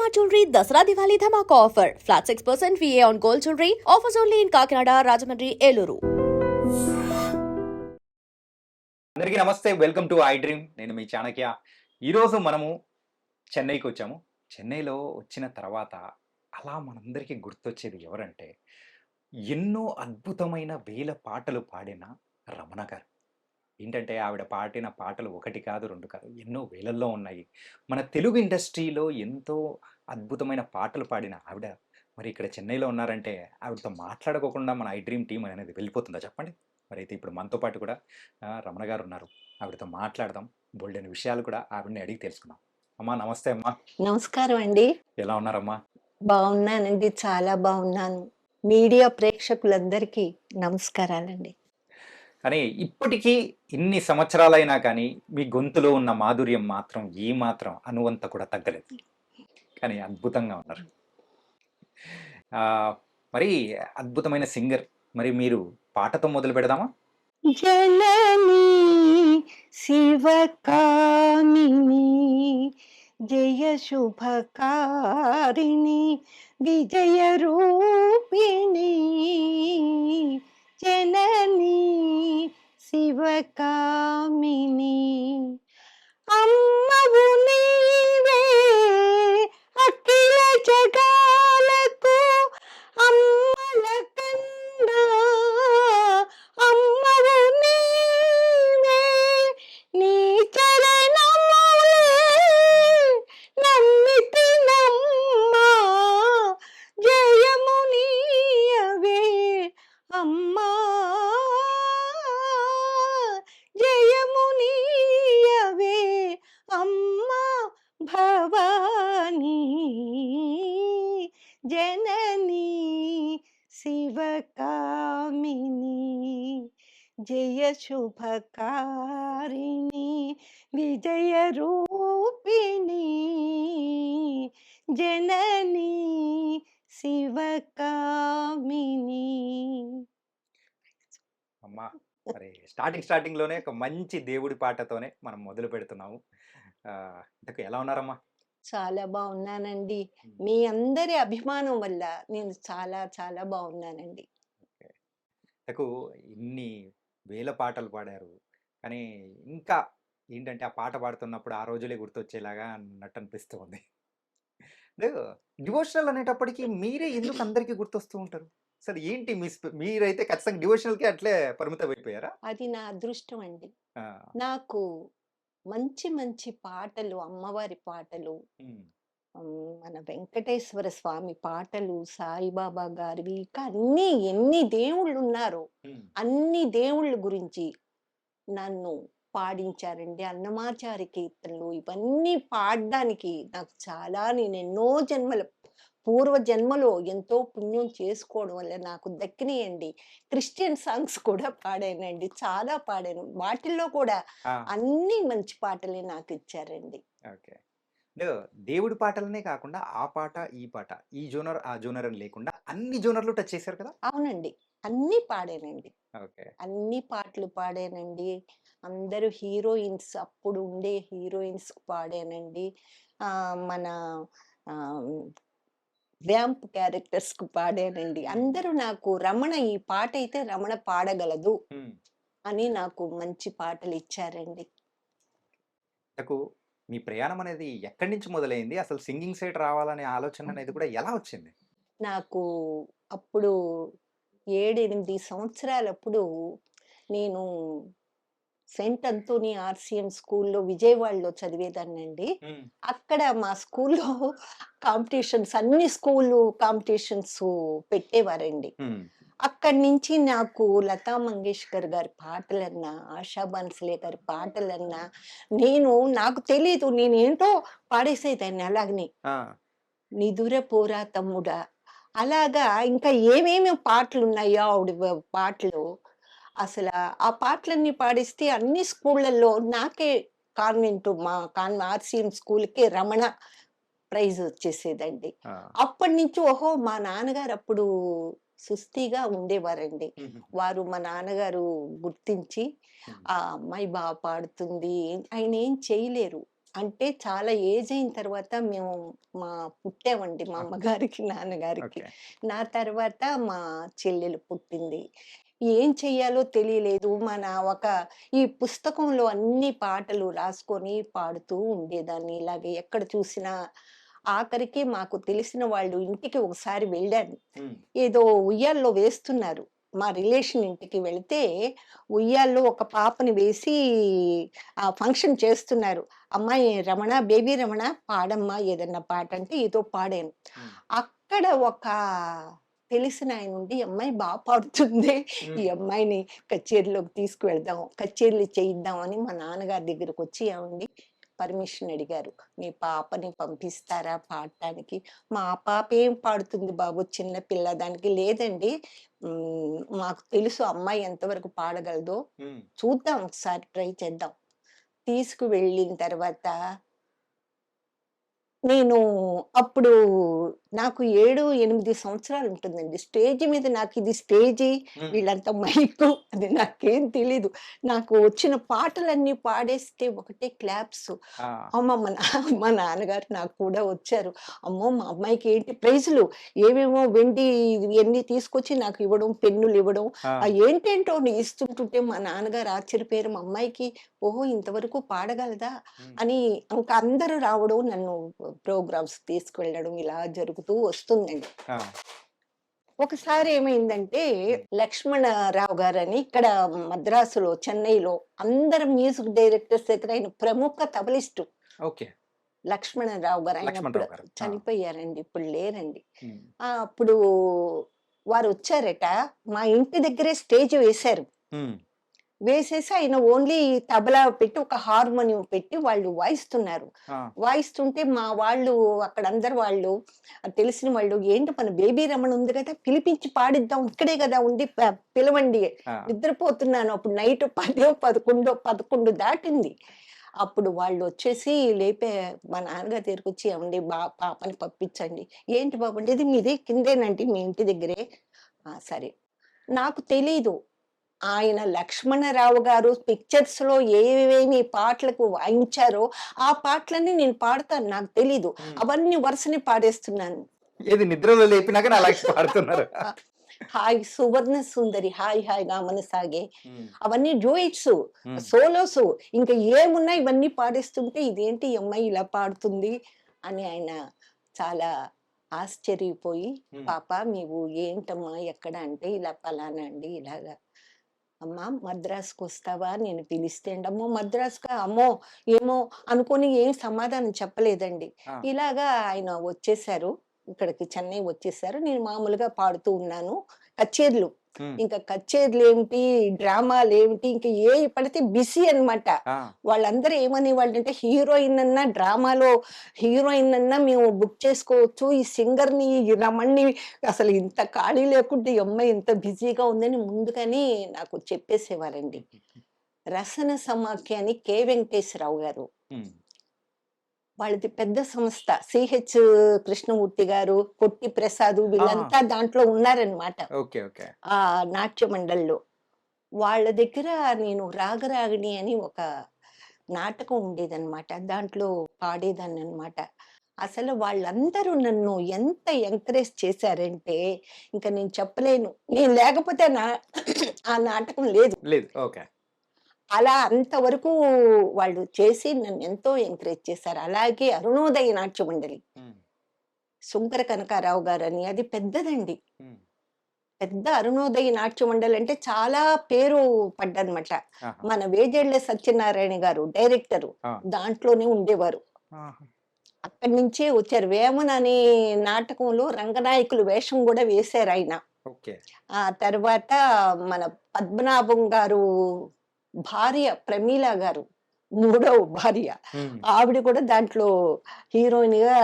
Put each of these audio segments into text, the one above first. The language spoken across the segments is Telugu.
Shalimar Jewelry Dasra Diwali Dhamaka offer. Flat 6% VA on gold jewelry. Offers only in Kakinada, Rajahmundry, Eluru. అందరికీ నమస్తే, వెల్కమ్ టు ఐ డ్రీమ్. నేను మీ చాణక్య. ఈరోజు మనము చెన్నైకి వచ్చాము. చెన్నైలో వచ్చిన తర్వాత అలా మనందరికీ గుర్తొచ్చేది ఎవరంటే, ఎన్నో అద్భుతమైన వేల పాటలు పాడిన రమణ గారు. ఏంటంటే ఆవిడ పాడిన పాటలు ఒకటి కాదు, రెండు కాదు, ఎన్నో వేలల్లో ఉన్నాయి. మన తెలుగు ఇండస్ట్రీలో ఎంతో అద్భుతమైన పాటలు పాడిన ఆవిడ మరి ఇక్కడ చెన్నైలో ఉన్నారంటే, ఆవిడతో మాట్లాడుకోకుండా మన ఐ డ్రీమ్ టీమ్ అనేది వెళ్ళిపోతుందా చెప్పండి? మరైతే ఇప్పుడు మనతో పాటు కూడా రమణ గారు ఉన్నారు. ఆవిడతో మాట్లాడదాం. బోల్డెని విషయాలు కూడా ఆవిడని అడిగి తెలుసుకుందాం. అమ్మా నమస్తే అమ్మా. నమస్కారం అండి. ఎలా ఉన్నారమ్మా? బాగున్నానండి, చాలా బాగున్నాను. మీడియా ప్రేక్షకులందరికీ నమస్కారాలండి. కానీ ఇప్పటికీ ఇన్ని సంవత్సరాలైనా కానీ మీ గొంతులో ఉన్న మాధుర్యం మాత్రం ఏ మాత్రం అనువంత కూడా తగ్గలేదు. కానీ అద్భుతంగా ఉన్నారు. మరి అద్భుతమైన సింగర్. మరి మీరు పాటతో మొదలు పెడదామా? జననీ శివకామిని జయ శుభకారిణి విజయ రూపిణి జననీ శివకామిని అమ్మవు నీవే అఖిల జగాలకు అమ్మల కన్నా అమ్మవు నీవే నీ చరణములే నమ్మితి నమ్మా జయము నీయవే అమ్మా జయము నీయవే అమ్మా భవానీ జననీ శివకామిని జయ శుభకారిణి విజయ రూపిణి జననీ శివకామిని. అమ్మా మరి స్టార్టింగ్ లోనే ఒక మంచి దేవుడి పాటతోనే మనం మొదలు పెడుతున్నాము. ఇంతకు ఎలా ఉన్నారమ్మా? చాలా బాగున్నానండి. మీ అందరి అభిమానం వల్ల నేను చాలా చాలా బాగున్నానండి. ఇంతకు ఇన్ని వేల పాటలు పాడారు, కానీ ఇంకా ఏంటంటే ఆ పాట పాడుతున్నప్పుడు ఆ రోజులే గుర్తొచ్చేలాగా అన్నట్టు అనిపిస్తూ ఉంది. డివోషనల్ అనేటప్పటికీ మీరే ఎందుకు అందరికీ గుర్తొస్తూ ఉంటారు? అసలు ఏంటి మీరైతే ఖచ్చితంగా డివోషనల్కి అట్లే పరిమితం అయిపోయారా? అది నా అదృష్టం అండి. నాకు మంచి మంచి పాటలు, అమ్మవారి పాటలు, మన వెంకటేశ్వర స్వామి పాటలు, సాయిబాబా గారివి, ఇంకా ఎన్ని దేవుళ్ళు ఉన్నారో అన్ని దేవుళ్ళ గురించి నన్ను పాడించారండి. అన్నమాచారి కీర్తనలు ఇవన్నీ పాడడానికి నాకు చాలా, నేను ఎన్నో జన్మల పూర్వ జన్మలో ఎంతో పుణ్యం చేసుకోవడం వల్ల నాకు దక్కినాయండి. క్రిస్టియన్ సాంగ్స్ కూడా పాడానండి, చాలా పాడాను. వాటిల్లో కూడా అన్ని మంచి పాటలే నాకు ఇచ్చారండి. ఓకే. దేవుడి పాటలనే కాకుండా ఆ పాట ఈ పాట, ఈ జోనర్ ఆ జోనర్ అని లేకుండా అన్ని జోనర్లు టచ్ చేశారు కదా? అవునండి, అన్ని పాడానండి. ఓకే. అన్ని పాటలు పాడానండి. అందరూ హీరోయిన్స్, అప్పుడు ఉండే హీరోయిన్స్ పాడానండి. మన వ్యాంప్ క్యారెక్టర్స్ కు పాడానండి. అందరూ నాకు రమణ ఈ పాట అయితే రమణ పాడగలదు అని నాకు మంచి పాటలు ఇచ్చారండి. మీ ప్రయాణం అనేది ఎక్కడి నుంచి మొదలైంది? అసలు సింగింగ్ సైడ్ రావాలనే ఆలోచన అనేది కూడా ఎలా వచ్చింది? నాకు అప్పుడు 7-8 సంవత్సరాలప్పుడు నేను సెయింట్ అంతోని ఆర్సిఎం స్కూల్లో విజయవాడలో చదివేదాన్నండి. అక్కడ మా స్కూల్లో కాంపిటీషన్స్, అన్ని స్కూలు కాంపిటీషన్స్ పెట్టేవారండి. అక్కడి నుంచి నాకు లతా మంగేష్కర్ గారి పాటలన్నా, ఆశా భోంస్లే గారి పాటలన్నా నాకు తెలీదు, నేనేంటో పాడేసేదాన్ని అలాగని. నిదుర పోరా తమ్ముడా, అలాగా ఇంకా ఏమేమి పాటలు ఉన్నాయో ఆవిడ పాటలు, అసలు ఆ పాటలన్నీ పాడిస్తే అన్ని స్కూళ్ళల్లో నాకే కాన్వెంట్, మా ఆర్సిఎం స్కూల్కి రమణ ప్రైజ్ వచ్చేసేదండి. అప్పటి నుంచి ఓహో, మా నాన్నగారు అప్పుడు సుస్థిగా ఉండేవారండి. వారు, మా నాన్నగారు గుర్తించి ఆ అమ్మాయి బాగా పాడుతుంది, ఆయన ఏం చేయలేరు, అంటే చాలా ఏజ్ అయిన తర్వాత మేము మా పుట్టామండి మా ఆహా! అమ్మగారికి, నాన్నగారికి. ఓకే. నా తర్వాత మా చెల్లెలు పుట్టింది. ఏం చెయ్యాలో తెలియలేదు. ఈ పుస్తకంలో అన్ని పాటలు రాసుకొని పాడుతూ ఉండేదాన్ని. ఇలాగే ఎక్కడ చూసినా ఆఖరికి మాకు తెలిసిన వాళ్ళు ఇంటికి ఒకసారి వెళ్ళాను. హ్మ్. ఏదో ఉయ్యాల్లో వేస్తున్నారు. మా రిలేషన్ ఇంటికి వెళితే ఉయ్యాల్లో ఒక పాపని వేసి ఫంక్షన్ చేస్తున్నారు. అమ్మాయి రమణ, బేబీ రమణ పాడమ్మా ఏదన్నా పాట అంటే ఏదో పాడాను. హ్మ్. అక్కడ ఒక తెలిసినాయనుండి, "ఈ అమ్మాయి పాడుతుంది. ఈ హ్మ్. అమ్మాయిని కచేరీలోకి తీసుకువెళ్దాం, కచేరీలు చేయిద్దాం" అని మా నాన్నగారి దగ్గరకొచ్చి, "ఏవండీ పర్మిషన్ అడిగారు. మీ పాపని పంపిస్తారా పాడటానికి?" "మా పాప ఏం పాడుతుంది బాబు చిన్న పిల్ల." దానికి "లేదండి మాకు తెలుసు అమ్మాయి ఎంతవరకు పాడగలదో. హ్మ్. చూద్దాం ఒకసారి ట్రై చేద్దాం." తీసుకువెళ్ళిన తర్వాత నేను అప్పుడు నాకు 7, 8 సంవత్సరాలు ఉంటుందండి. స్టేజ్ మీద నాకిది స్టేజి, హ్మ్. వీళ్ళంతా మైకు అది నాకేం తెలీదు. నాకు వచ్చిన పాటలన్నీ పాడేస్తే ఒకటే క్లాప్స్. ఆ! అమ్మ! మా నాన్నగారు నాకు కూడా వచ్చారు. అమ్మో! మా అమ్మాయికి ఏంటి ప్రైజులు ఏవేమో వెండి ఇయన్నీ తీసుకొచ్చి నాకు ఇవ్వడం, పెన్నులివ్వడం. ఆ! ఏంటేంటో ఇస్తుంటుంటే మా నాన్నగారు ఆశ్చర్యపోయారు. మా అమ్మాయికి ఓహో! ఇంతవరకు పాడగలదా? హ్మ్. అని ఇంక అందరూ రావడం, నన్ను ప్రోగ్రామ్స్‌కి తీసుకువెళ్ళడం ఇలా జరుగుతూ వస్తుందండి. ఆ! ఒకసారి ఏమైందంటే, హ్మ్. లక్ష్మణరావు గారని ఇక్కడ మద్రాసులో, చెన్నైలో అందరు మ్యూజిక్ డైరెక్టర్స్ దగ్గర ఆయన ప్రముఖ తబలిస్టు. ఓకే. లక్ష్మణరావు గారు. ఆయన అప్పుడు లక్ష్మణరావు గారు. ఆ! చనిపోయారండి. ఇప్పుడు లేరండి. హ్మ్. అప్పుడు వారొచ్చారట. మా ఇంటి దగ్గరే స్టేజ్ వేశారు. హ్మ్. వేసేసి ఆయన ఓన్లీ తబలా పెట్టి, ఒక హార్మోనియం పెట్టి వాళ్ళు వాయిస్తున్నారు. ఆ! వాయిస్తుంటే మా వాళ్ళు అక్కడ అందరు వాళ్ళు తెలిసిన వాళ్ళు, "ఏంటి మన బేబీ రమణ ఉంది కదా! పిలిపించి పాడిద్దాం. ఇక్కడే కదా ఉంది పిలవండి. ఆ! నిద్రపోతున్నాను." అప్పుడు నైట్ 10, 11 దాటింది. అప్పుడు వాళ్ళొచ్చేసి లేపే మా నాన్నగారి దగ్గరికొచ్చి, "ఏవండీ పాపని పంపించండి." "ఏంటి బాబు" అంటే, "ఇది మీది కిందేనండి మీ ఇంటి దగ్గరే." "ఆ! సరే." నాకు తెలీదు. ఆయన లక్ష్మణరావు గారు పిక్చర్స్‌లో ఏవేమి పాటలకు వాయించారో, ఆ పాటలన్నీ నేను పాడతాను. నాకు తెలీదు. హ్మ్. అవన్నీ వరుసనే పాడేస్తున్నాను. ఏది నిద్రలో లేపినా గాని అలాగే పాడుతున్నారు. హాయ్ సువర్ణ సుందరి హాయ్ హాయిగా మనసాగే. హ్మ్. అవన్నీ డ్యూయెట్సు, హ్మ్. సోలోసు ఇంక ఏమున్నా ఇవన్నీ పాడేస్తుంటే, ఇదేంటి ఈ అమ్మాయి ఇలా పాడుతుంది అని ఆయన చాలా ఆశ్చర్యపోయి, హ్మ్. "పాప నీవు ఏంటమ్మా ఎక్కడ?" అంటే, "ఇలా పలానా అండి ఇలాగా." "అమ్మా మద్రాసుకొస్తావా నేను పిలిస్తే" అండి. అమ్మో! మద్రాసుకా? అమ్మో! ఏమో అనుకోని ఏం సమాధానం చెప్పలేదండి. ఆ! ఇలాగా ఆయన వచ్చేసారు. ఇక్కడికి చెన్నై వచ్చేసారు. నేను మామూలుగా పాడుతూ ఉన్నాను. కచేరీలు. హ్మ్. ఇంక కచేరీలేమిటి, డ్రామాలేమిటి ఇంక ఏయి పడితే బిజీ అనమాట. ఆ! వాళ్ళందరూ ఏమనేవాళ్ళంటే హీరోయిన్ అన్నా డ్రామాలో హీరోయిన్ అన్నా మేము బుక్ చేసుకోవచ్చు. ఈ సింగర్‌ని, ఈ రమణ్‌ని అసలు ఇంత ఖాళీ లేకుండా ఈ అమ్మాయి ఇంత బిజీగా ఉందని ముందుగానే నాకు చెప్పేసేవారండి. హుహుహు. రసన సమాఖ్య అని కె. వెంకటేశ్వరరావు గారు. హ్మ్. వాళ్ళది పెద్ద సంస్థ. సిహెచ్ కృష్ణమూర్తి గారు, పొట్టి ప్రసాదు ఆ! వీళ్ళంతా దాంట్లో ఉన్నారనమాట. ఓకే. ఓకే. ఆ నాట్య మండలిలో. వాళ్ళ దగ్గర నేను రాగరాగిణి అని ఒక నాటకం ఉండేదనమాట. దాంట్లో పాడేదాన్ననమాట. అసలు వాళ్ళందరూ నన్ను ఎంత ఎంకరేజ్ చేశారంటే, ఇంక నేను చెప్పలేను. నేను లేకపోతే ఆ నాటకం లేదు. లేదు. ఓకే. అలా అంతవరకు వాళ్ళు చేసి నన్నెంతో ఎంకరేజ్ చేశారు. అలాగే అరుణోదయ నాట్య మండలి. హ్మ్. శుంకర కనకారావు గారని అది పెద్దదండి. హ్మ్. పెద్ద అరుణోదయ నాట్య మండలి అంటే చాలా పేరు పడ్డనమాట. ఆహా! మన వేజేళ్ళ సత్యనారాయణ గారు డైరెక్టరు. ఆ! దాంట్లోనే ఉండేవారు. ఆహా! అక్కడి నుంచే వచ్చారు. 'వేమన' అనే నాటకంలో రంగనాయకులు వేషం గూడా వేశారాయన. ఓకే. ఆ తర్వాత మన పద్మనాభం గారు భార్య ప్రమీల గారు, మూడవ భార్య. హ్మ్. ఆవిడ కూడా దాంట్లో హీరోయిన్‌గా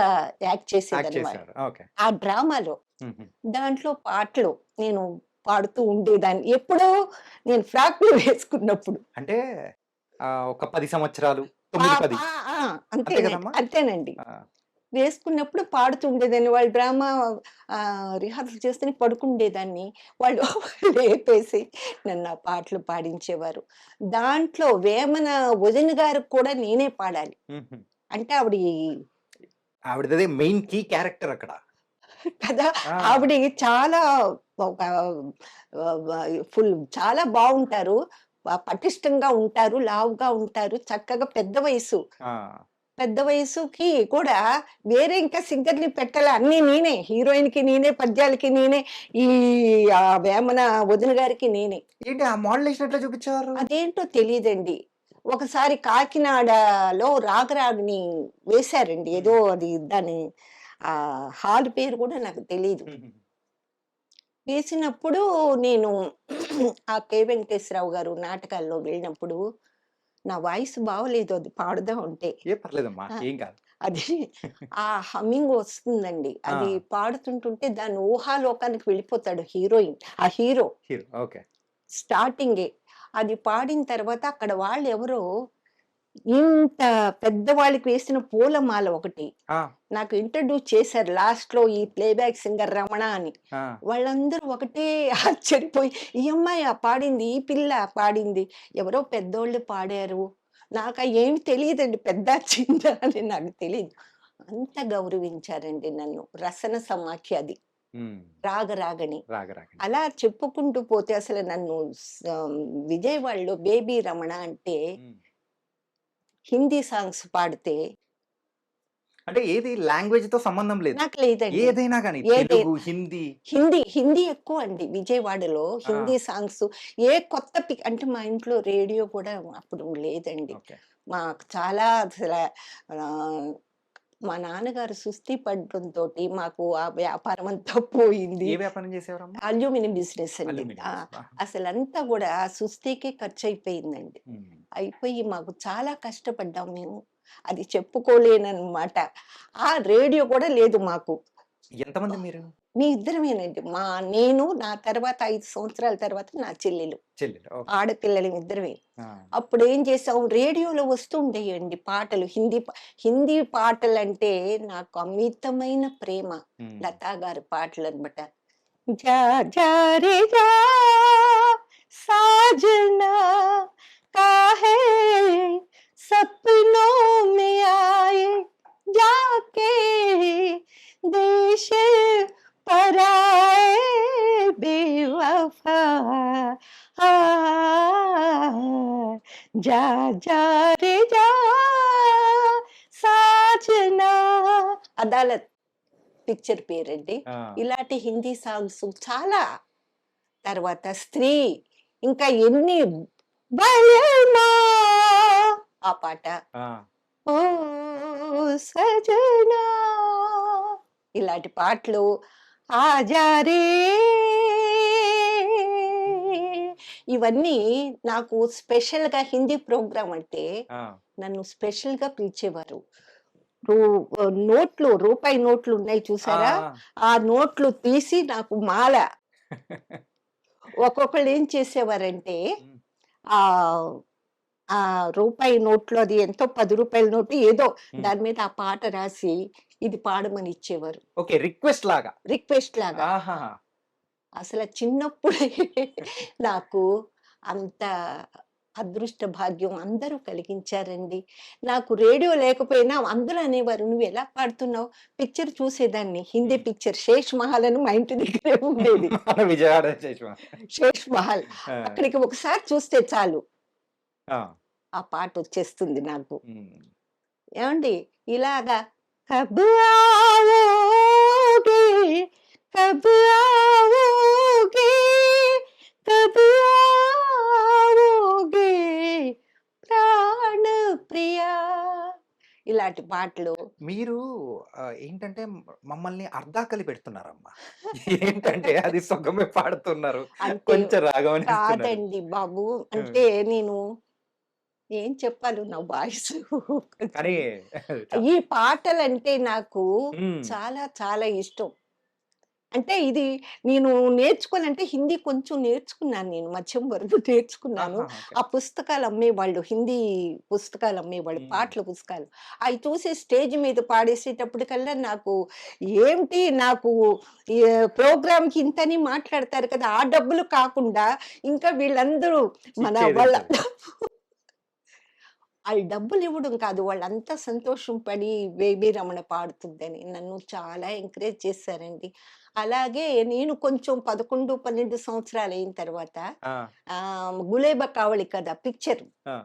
యాక్ట్ యాక్ట్ చేసేదన్నమాట. చేశారు. ఓకే. ఆ డ్రామాలో. హుహు. దాంట్లో పాటలు నేను పాడుతూ ఉండేదాన్ని. ఎప్పుడూ నేను ఫ్రాక్‌లు వేసుకున్నప్పుడు. అంటే ఒక 10 సంవత్సరాలు, ఆ! 9, 10 ఆ! ఆ! అంతే అంతేనండి. కదమ్మా? అంతేనండి. ఆ! వేసుకున్నప్పుడు పాడుతూ ఉండేదాన్ని. వాళ్ళు డ్రామా రిహార్సల్ చేస్తూనే పడుకుండేదాన్ని. వాళ్ళు లేపేసి నన్ను ఆ పాటలు పాడించేవారు. దాంట్లో వేమన వదిన గారికి కూడా నేనే పాడాలి. హుహు. అంటే ఆవిడ ఆవిడదే మెయిన్ కీ క్యారెక్టర్ అక్కడ. కదా! ఆ! ఆవిడ చాలా ఒక ఫుల్ చాలా బావుంటారు. పటిష్టంగా ఉంటారు, లావుగా ఉంటారు, చక్కగా పెద్ద వయసు. ఆ! పెద్ద వయసుకి కూడా వేరే ఇంకా సింగర్‌ని పెట్టాలా. అన్నీ నేనే. హీరోయిన్‌కి నేనే, పద్యాలకి నేనే, ఈ వేమన వదిన గారికి నేనే. ఏంటి ఆ మోడ్యులేషన్ ఎట్లా చూపించేవారు? అదేంటో తెలీదండి. ఒకసారి కాకినాడలో రాగరాగిని వేశారండి. హ్మ్. ఏదో అది దాని హాల్ పేరు కూడా నాకు తెలీదు. హుహు. వేసినప్పుడు నేను ఆ కె. వెంకటేశ్వరరావు గారు నాటకాల్లో వెళ్ళినప్పుడు నా వాయిస్ బాగోలేదు అది పాడుదాం అంటే. పర్లేదమ్మా. ఆ! ఏం కాదు. అది ఆ హమ్మింగ్ వస్తుందండి. ఆ! అది పాడుతుంటుంటే దాని ఊహాలోకానికి వెళ్ళిపోతాడు హీరోయిన్. ఆ హీరో హీరో. ఓకే. స్టార్టింగే. అది పాడిన తర్వాత అక్కడ వాళ్ళెవరో ఇంత పెద్దవాళ్ళకి వేసిన పూలమాల ఒకటి ఆ! నాకు ఇంట్రడ్యూస్ చేశారు లాస్ట్‌లో ఈ ప్లేబ్యాక్ సింగర్ రమణ అని. ఆ! వాళ్ళందరూ ఒకటే ఆశ్చర్యపోయి, "ఈ అమ్మాయా పాడింది? ఈ పిల్లా పాడింది? ఎవరో పెద్దోళ్ళు పాడారు." ఏమి తెలీదండి. చిన్న అని నాకు తెలీదు. అంత గౌరవించారండి నన్ను. రసన సమాఖ్య అది. హ్మ్. రాగరాగని. రాగరాగని. అలా చెప్పుకుంటూ పోతే అసలు నన్ను విజయవాడలో 'బేబీ రమణ' అంటే హ్మ్. హిందీ సాంగ్స్ పాడితే అంటే ఏది లాంగ్వేజ్‌తో సంబంధం లేదు. నాకు లేదండి. ఏదైనా గాని ఏదై తెలుగు, హిందీ. హిందీ ఎక్కువండి. విజయవాడలో ఆ! హిందీ సాంగ్స్ ఏ కొత్త అంటే మా ఇంట్లో రేడియో కూడా అప్పుడు లేదండి. ఓకే. మాకు చాలా ఆహ్, మా నాన్నగారు సుస్థి పడడంతోటి మాకు ఆ వ్యాపారం అంతా పోయింది. ఏ వ్యాపారం చేసేవారమ్మా? అల్యూమినియం బిజినెస్ అండి. అల్యూమినియం. ఆహా! అసలంతా గూడా ఆ సుస్థికే ఖర్చయిపోయిందండి. హ్మ్. అయిపోయి మాకు చాలా కష్టపడ్డాం మేము. అది చెప్పుకోలేననమాట. ఆ రేడియో కూడా లేదు మాకు. ఎంతమంది మీరు? మీ ఇద్దరమేనండి. నేను నా తర్వాత 5 సంవత్సరాల తర్వాత నా చెల్లెలు. చెల్లెలు. ఓకే. ఆడపిల్లలం ఇద్దరమే. ఆ! అప్పుడేం చేసాం రేడియోలో వస్తూ ఉండేయండి పాటలు. హిందీ పాటలంటే నాకు అమితమైన ప్రేమ. హ్మ్. లతా గారి పాటలనమాట. जा जा रे जा साजना काहे सपनों में आए जाके देश पराए बेवफा जा जा रे जा साजना అదాలత్ పిక్చర్ పేరండి. ఆ! ఇలాంటి హిందీ సాంగ్స్ చాలా. తర్వాత 'స్త్రీ' ఇంకా ఎన్ని 'బలమా' ఆ పాట. ఆ! ఓ సజనా ఇలాంటి పాటలు. ఆజా రే ఇవన్నీ నాకు స్పెషల్‌గా హిందీ ప్రోగ్రామ్ అంటే ఆ! నన్ను స్పెషల్‌గా పిలిచేవారు. రూ రూపాయి నోట్లు ఉన్నాయి ఆ! చూసారా? ఆ నోట్లు తీసి నాకు మాల. ఒక్కొక్కళ్ళు ఏం చేసేవారంటే, హ్మ్. ఆహ్, ఆ రూపాయి నోట్లు అది ఎంతో రూ. 10 నోటు ఏదో హ్మ్. దాని మీద ఆ పాట రాసి, ఇది పాడమని ఇచ్చేవారు. ఓకే. రిక్వెస్ట్ లాగా. రిక్వెస్ట్ లాగా. ఆహాహా! అసల చిన్నప్పుడే నాకు అంత అదృష్ట భాగ్యం అందరూ కలిగించారండి. నాకు రేడియో లేకపోయినా అందరూ అనేవారు, "నువ్వెలా పాడుతున్నావు?" పిక్చర్ చూసేదాన్ని. హిందీ హ్మ్. పిక్చర్ 'శేష్ మహల్' అని మా ఇంటి దగ్గరే ఉండేది. మన విజయవాడ చేసినా. 'శేష్ మహల్' ఆ! అక్కడికి ఒకసారి చూస్తే చాలు. ఆ! ఆ పాటొచ్చేస్తుంది నాకు. హ్మ్. ఏవండి ఇలాగా కబ్ आओगे కబ్ आओगे కబ్ आओगे ప్రాణ ప్రియా ఇలాంటి పాటలు. మీరు ఏంటంటే మమ్మల్ని అర్ధాకలి పెడుతున్నారమ్మా. ఏంటంటే అది సగమే పాడుతున్నారు. అంటే కొంచెం రాగమని ఇస్తున్నారు. కాదండి బాబు. హ్మ్. అంటే నేను ఏం చెప్పాలో నా వాయిసు కానీ చాలా. ఈ పాటలంటే నాకు హ్మ్. చాలా చాలా ఇష్టం. అంటే ఇది నేను నేర్చుకోవాలంటే హిందీ కొంచెం నేర్చుకున్నాను నేను. మధ్యం వరకు నేర్చుకున్నాను. ఆహా! ఓకే. ఆ పుస్తకాలు అమ్మేవాళ్ళు. హిందీ పుస్తకాలు అమ్మేవాళ్ళు. హ్మ్. పాటల పుస్తకాలు. అయి చూసి స్టేజ్ మీద పాడేసేటప్పటికల్లా నాకు ఈ ప్రోగ్రామ్‌కి ఇంతని మాట్లాడతారు కదా! ఆ డబ్బులు కాకుండా ఇంకా వీళ్ళందరూ మన వాళ్ళ ఇచ్చేదుంటది. ఆళ్ళు డబ్బులివ్వడం కాదు. వాళ్ళంతా సంతోషం పడి 'బేబీ రమణ' పాడుతుందని. నన్ను చాలా ఎంకరేజ్ చేశారండి. అలాగే నేను కొంచెం 11, 12 సంవత్సరాలయిన తర్వాత ఆ! 'గులేబ కావళి కథ' పిక్చర్ ఆ!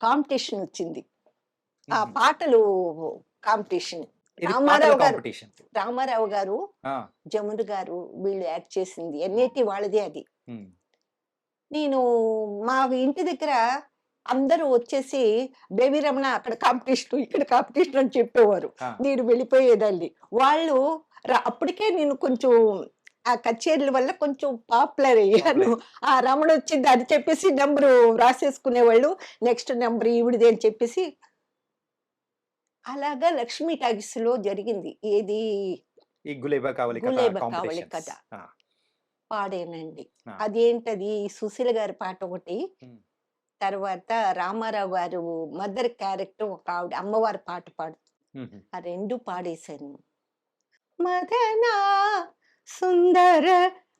కాంపిటీషన్ వచ్చింది. ఆ హుహు. పాటలు కాంపిటీషన్. ఇది పాటల రామారావు గారు కాంపిటీషన్. రామారావు గారు, ఆ! జమున గారు వీళ్ళు యాక్ట్ చేసింది. ఎన్‌ఏటి వాళ్ళదే అది. హ్మ్. నేను మా ఇంటి దగ్గర అందరూ వచ్చేసి 'బేబీ రమణ' అక్కడ కాంపిటీషన్, ఇక్కడ కాంపిటీషన్ అని చెప్పేవారు. ఆ! నేను వెళ్ళిపోయేదాన్ని. వాళ్ళు అప్పటికే నేను కొంచెం ఆ కచేరీల వల్ల కొంచెం పాపులర్ అయ్యాను. పాపులర్. ఆ రమణ వచ్చింది అని చెప్పేసి నంబరు రాసేసుకునేవాళ్ళు. నెక్స్ట్ నంబర్ ఈవిడదే అని చెప్పేసి అలాగా లక్ష్మీ టాకీస్‌లో జరిగింది. ఏది ఈ 'గులేబా కావలి కథ' 'గులేబ కావళి కాంపిటీషన్స్. కథ' ఆ! పాడానండి. ఆ! అదేంటది సుశీల గారి పాట ఒకటి. హ్మ్. తర్వాత రామారావు గారు మదర్ క్యారెక్టర్ ఒక ఆవిడ అమ్మవారి పాట హుహు. ఆ 2 పాడేశాను. మదనా సుందర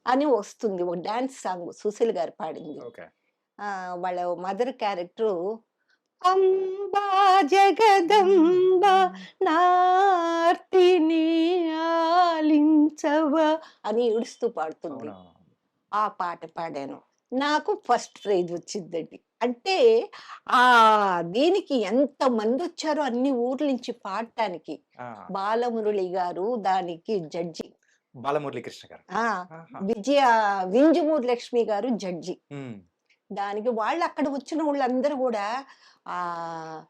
అని వస్తుంది. ఒక డాన్స్ సాంగ్ సుశీల్ గారు పాడింది. ఓకే. వాళ్ళ మదర్ క్యారెక్టరు అంబా జగదంబ నార్తిని ఆలించవా అని ఏడుస్తూ పాడుతుంది. అవునవును. ఆ పాట పాడాను. నాకు ఫస్ట్ ప్రైజ్ వచ్చిందండి. అంటే దీనికి ఎంతమందొచ్చారో అన్ని ఊర్ల నుంచి పాడటానికి. ఆ! బాలమురళి గారు దానికి జడ్జి. బాలమురళీ కృష్ణ గారు. ఆ! ఆహా! విజయ వింజమూరి లక్ష్మి గారు జడ్జి. హ్మ్. దానికి వాళ్ళక్కడ వచ్చినోళ్ళందరూ గూడా ఆహ్,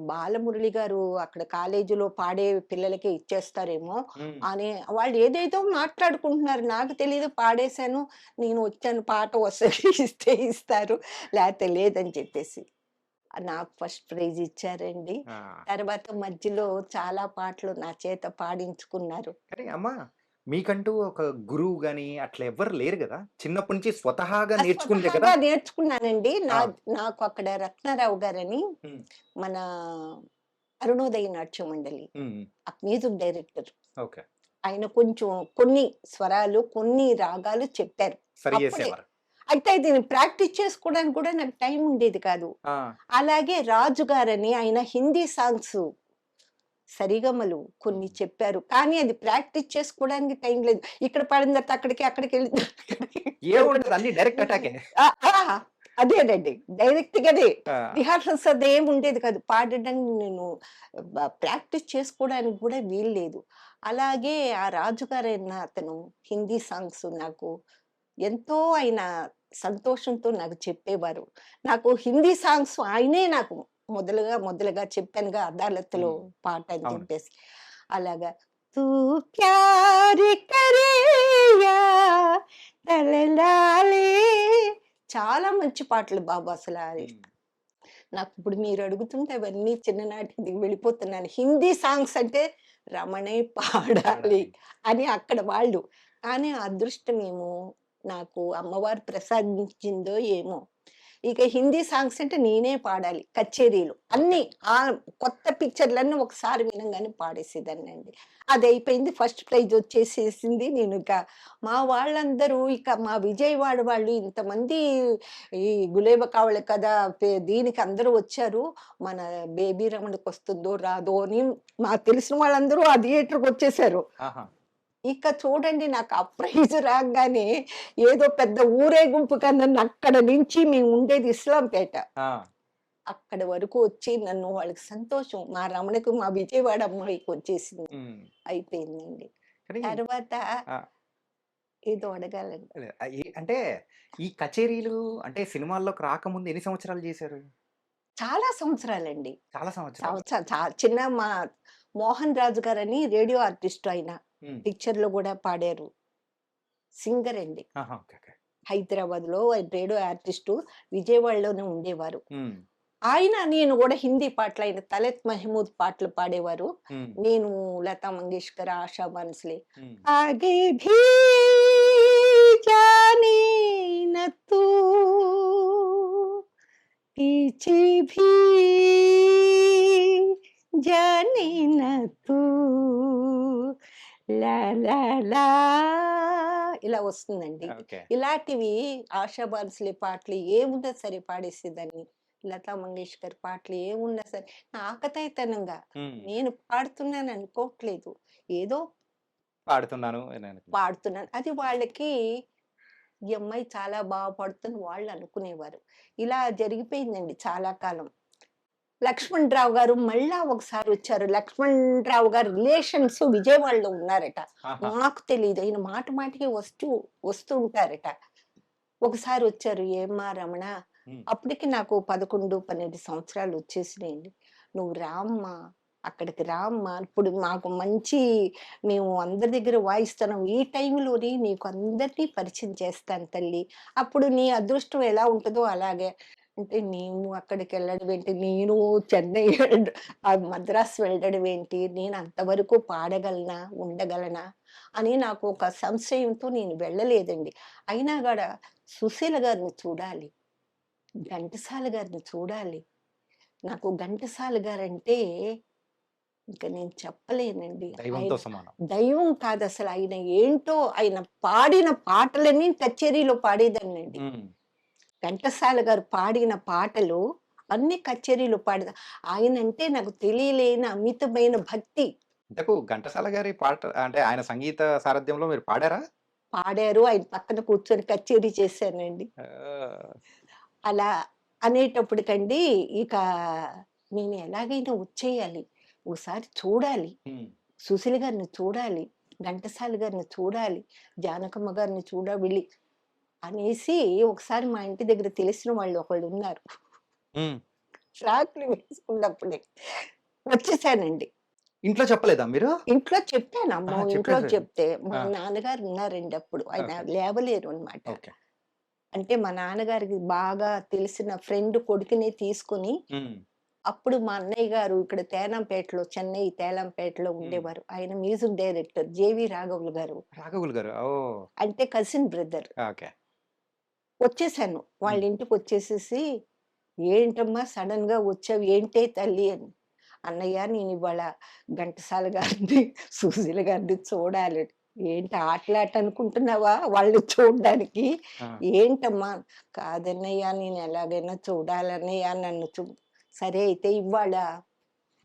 బాలమురళి గారు అక్కడ కాలేజీలో పాడే పిల్లలకే ఇచ్చేస్తారేమో హ్మ్. అని వాళ్ళు ఏదేదో మాట్లాడుకుంటున్నారు. నాకు తెలీదు పాడేశాను. నేను వచ్చాను పాట వస్తది ఇస్తే ఇస్తారు. లేతే లేదని చెప్పేసి. నాకు ఫస్ట్ ప్రైజ్ ఇచ్చారండి. ఆ! తర్వాత మధ్యలో చాలా పాటలు నా చేత పాడించుకున్నారు. కానీ అమ్మ మీకంటూ ఒక గురువు గాని అట్లా ఎవ్వరు లేరు గదా! చిన్నప్పటి నుంచి స్వతహాగా నేర్చుకుందే కదా! స్వతహాగా నేర్చుకున్నానండి. ఆ! నాకు అక్కడ రత్నారావు గారని హ్మ్. మన అరుణోదయ నాట్య మండలి హ్మ్. హ్మ్. Music director. ఓకే. ఆయన కొంచెం కొన్ని స్వరాలు, కొన్ని రాగాలు చెప్పారు. సరి అప్పుడే. చేసేవారు. అయితే దీన్ని ప్రాక్టీస్ చేసుకోవడానికి కూడా నాకు టైం ఉండేది కాదు. ఆ! అలాగే రాజు గారని ఆయన హిందీ సాంగ్స్ సరిగమలు కొన్ని హ్మ్. చెప్పారు. కానీ అది ప్రాక్టీస్ చేసుకోవడానికి టైం లేదు. ఇక్కడ పాడిన తర్వాత అక్కడికి, అక్కడికెళ్ళిన తర్వాత ఇక్కడికి. ఏముండదు అన్ని డైరెక్ట్ అటాకే. ఆ! ఆ! అదేనండి. డైరెక్ట్‌గానే. ఆ! రిహార్సల్స్ అదేం ఉండేది కాదు. పాడడానికి నేను ప్రాక్టీస్ చేసుకోవడానికి కూడా వీల్లేదు. అలాగే ఆ రాజుగారన్న అతను హిందీ సాంగ్స్ నాకు ఎంతో ఆయన సంతోషంతో నాకు చెప్పేవారు. నాకు హిందీ సాంగ్స్ ఆయనే నాకు మొదలుగా చెప్పానుగా 'అదాలత్‌లో' హ్మ్. పాట అని అవును. చెప్పేసి. అలాగా తూ ప్యార్ కరేయా తలలాలే చాలా మంచి పాటలు బాబు అసల. హ్మ్. నాకిప్పుడు మీరు అడుగుతుంటే అవన్నీ చిన్ననాటికి వెళ్ళిపోతున్నాను. హిందీ సాంగ్స్ అంటే రమణే పాడాలి పాడాలి. అని అక్కడ వాళ్ళు. కానీ ఆ అదృష్టమేమో నాకు అమ్మవారు ప్రసాదించిందో ఏమో! ఇక హిందీ సాంగ్స్ అంటే నేనే పాడాలి కచేరీలు. ఓకే. అన్నీ కొత్త పిక్చర్‌లన్నీ ఒకసారి వినంగానే పాడేసేదాన్నండి. అదయిపోయింది. First prize వచ్చేసేసింది. నేనిక మా వాళ్ళందరూ ఇక మా విజయవాడ వాళ్ళు ఇంతమంది ఈ 'గులేబ కావళి' కదా! దీనికి అందరూ వచ్చారు. మన 'బేబీ రమణ'కొస్తుందో రాదో అని మాకు తెలిసిన వాళ్ళందరూ ఆ థియేటర్‌కొచ్చేసారు. ఆహా! ఇక చూడండి నాకు ఆ ప్రైజ్ రాంగానే ఏదో పెద్ద ఊరేగింపుగా నన్నక్కడ నుంచి మేముండేది ఇస్లాంపేట. ఆ! అక్కడి వరకు వచ్చి నన్ను వాళ్ళకి సంతోషం. మా రమణకు మా విజయవాడ అమ్మాయికొచ్చేసింది. హ్మ్. అయిపోయిందండి. కానీ తర్వాత ఆ! ఏదో అడగాలని అదే అంటే ఈ కచేరీలు అంటే సినిమాల్లోకి రాకముందు ఎన్ని సంవత్సరాలు చేశారు? చాలా సంవత్సరాలండి. చాలా సంవత్సరాలు. సంవత్సరాలు చిన్న మా మోహన్ రాజు గారని రేడియో ఆర్టిస్ట్ ఆయన. హ్మ్. పిక్చర్‌లో గూడా పాడారు. సింగర్ అండి. ఆహా! ఓకే. ఓకే. హైదరాబాద్‌లో రేడియో ఆర్టిస్టు విజయవాడలోనే ఉండేవారు. హ్మ్. ఆయన నేను గూడా హిందీ పాటలు ఆయన 'తలత్ మహమూద్' పాటలు పాడేవారు. హ్మ్. నేను 'లతా మంగేష్కర్', 'ఆషా భోంస్లే' హ్మ్. ఆగే భీ జానే నా తూ पीछे भी जाने न तू ला ला ला ఇలా వస్తుందండి. ఓకే. ఇలాంటివి ఆశా భోంస్లే పాటలు ఏమున్నా సరే పాడేసేదాన్ని. లతా మంగేష్కర్ పాటలు ఏమున్నా సరే ఆకతాయితనంగా హ్మ్. నేను పాడుతున్నాను అనుకోవట్లేదు. ఏదో పాడుతున్నాను అని అనుకున్నా. పాడుతున్నాను. అది వాళ్ళకి ఈ అమ్మాయి చాలా బాగా పాడుతుంది వాళ్ళు అనుకునేవారు. ఇలా జరిగిపోయిందండి చాలా కాలం. లక్ష్మణరావు గారు మళ్ళా ఒకసారి వచ్చారు. లక్ష్మణరావు గారి రిలేషన్స్ విజయవాడలో ఉన్నారట. ఆహా! నాకు తెలీదు. ఆయన మాట మాటికి వస్తూ ఉంటారట. ఒకసారి వచ్చారు. "ఏమ్మా రమణ" హ్మ్. అప్పటికి నాకు 11, 12 సంవత్సరాలు వచ్చేసినాయండి. "నువ్వు రామ్మా, అక్కడికి రామ్మా. ఇప్పుడు మాకు మంచి మేము అందరి దగ్గర వాయిస్తున్నాం. ఈ టైంలోని నీకు అందరినీ పరిచయం చేస్తాను తల్లి. అప్పుడు నీ అదృష్టం ఎలా ఉంటదో అలాగే." అంటే నేను అక్కడికెళ్ళడం ఏంటి? నేను చెన్నై మద్రాసు వెళ్ళడం ఏంటి? నేను అంతవరకు పాడగలనా? ఉండగలనా? అని నాకు ఒక సంశయంతో నేను వెళ్ళలేదండి. అయినా గూడా సుశీల గారిని చూడాలి. ఘంటసాల గారిని చూడాలి. నాకు ఘంటసాల గారంటే ఇంక నేను చెప్పలేనండి. ఆయన దైవంతో సమానం. దైవం కాదసలు. ఆయన ఏంటో ఆయన పాడిన పాటలన్నీ కచేరీలో పాడేదాన్నండి. హ్మ్. ఘంటసాల గారు పాడిన పాటలు అన్ని కచేరీలో ఆయనంటే నాకు తెలియలేని అమితమైన భక్తి. ఇంతకు ఘంటసాల గారి పాట అంటే ఆయన సంగీత సారథ్యంలో మీరు పాడారా? పాడారు. ఆయన పక్కన కూర్చొని కచేరీ చేశానండి. ఆ! అలా అనేటప్పటికండి ఇక నేను ఎలాగైనా వచ్చేయాలి. ఓసారి చూడాలి. హ్మ్. సుశీల గారిని చూడాలి. ఘంటసాల గారిని చూడాలి. జానకమ్మ గారిని వెళ్ళి అనేసి ఒకసారి మా ఇంటి దగ్గర తెలిసిన వాళ్ళు ఒకళ్ళున్నారు. హ్మ్. ఫ్రాక్‌లు వేసుకున్నప్పుడే వచ్చేసానండి. ఇంట్లో చెప్పలేదా మీరు? ఇంట్లో చెప్పాను. అమ్మో! ఆహా! ఇంట్లో చెప్పేసారు. చెప్తే మా ఆ! నాన్నగారు ఉన్నారండి అప్పుడు. ఆయన ఓకే. లేవలేరు అన్నమాట. ఓకే. అంటే మా నాన్నగారికి బాగా తెలిసిన ఫ్రెండ్ కొడుకునే తీసుకొని హ్మ్. అప్పుడు మా అన్నయ్య గారు ఇక్కడ తేనంపేటలో చెన్నై తేలంపేటలో హ్మ్. ఉండేవారు. ఆయన మ్యూజిక్ డైరెక్టర్ జేవి రాఘవులు గారు. రాఘవులు గారు. ఓహ్! అంటే కజిన్ బ్రదర్. ఓకే. వచ్చేసాను. వాళ్ళ హ్మ్. ఇంటికొచ్చేసేసి, "ఏంటమ్మా సడెన్‌గా వచ్చావు? ఏంటే తల్లి" అని. "అన్నయ్య నేనివాళ ఘంటసాల గారిని, సుశీల గారిని చూడాలి." "ఏంటి ఆటలాట అనుకుంటున్నావా వాళ్ళని చూడ్డానికి? ఆ! ఏంటమ్మా?" "కాదన్నయ్య నేను ఎలాగైనా చూడాలన్నయ్య నన్ను సరే అయితే ఇవాళ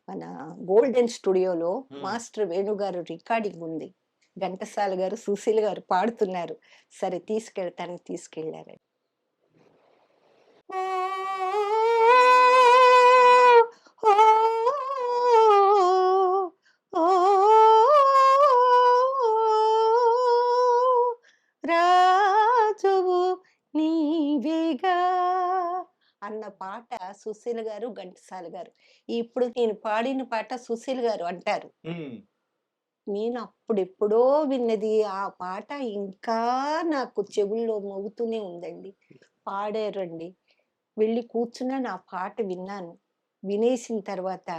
మన గోల్డెన్ స్టూడియోలో హ్మ్. మాస్టర్ వేణు గారు రికార్డింగ్ ఉంది. ఘంటసాల గారు, సుశీల గారు పాడుతున్నారు. సరే తీసుకెళ్తాను తీసుకెళ్లారు. రాజువు నీవేగా అన్న పాట సుశీల గారు, ఘంటసాల గారు. ఇప్పుడు నేను పాడిన పాట సుశీల గారు అంటారు. హ్మ్. నేను అప్పుడెప్పుడో విన్నది. ఆ పాట ఇంకా నాకు చెవుల్లో మోగుతూనే ఉందండి. పాడారండి. వెళ్లి కూర్చున్నాను. ఆ పాట విన్నాను. వినేసిన తర్వాత